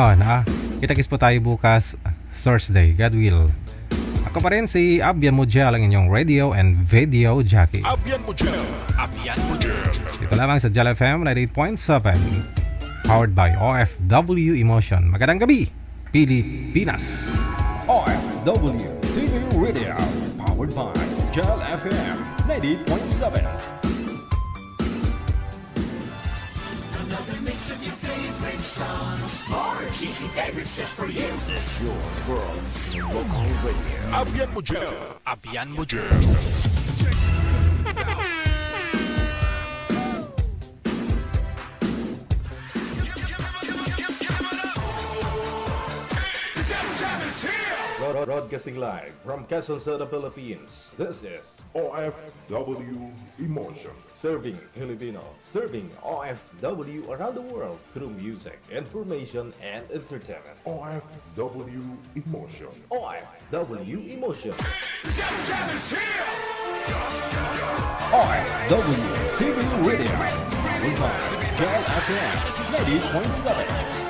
Speaker 1: Kita-kits po tayo bukas Thursday, God will. Ako pa rin si Abian Mujel, ang inyong radio and video jockey.
Speaker 5: Abian Mujel.
Speaker 1: Ito lamang sa Jal FM 98.7, powered by OFW Emotion. Magandang gabi, Pilipinas.
Speaker 4: OFW TV Radio, powered by Jal FM 98.7.
Speaker 5: Abian Mujel. Abian Mujel.
Speaker 11: Broadcasting live from Quezon City, Philippines. This is
Speaker 2: OFW Emotion.
Speaker 11: Serving Filipino, serving OFW around the world through music, information, and entertainment.
Speaker 2: OFW Emotion.
Speaker 11: OFW Emotion.
Speaker 4: OFW TV Radio, powered by Jal FM 98.7.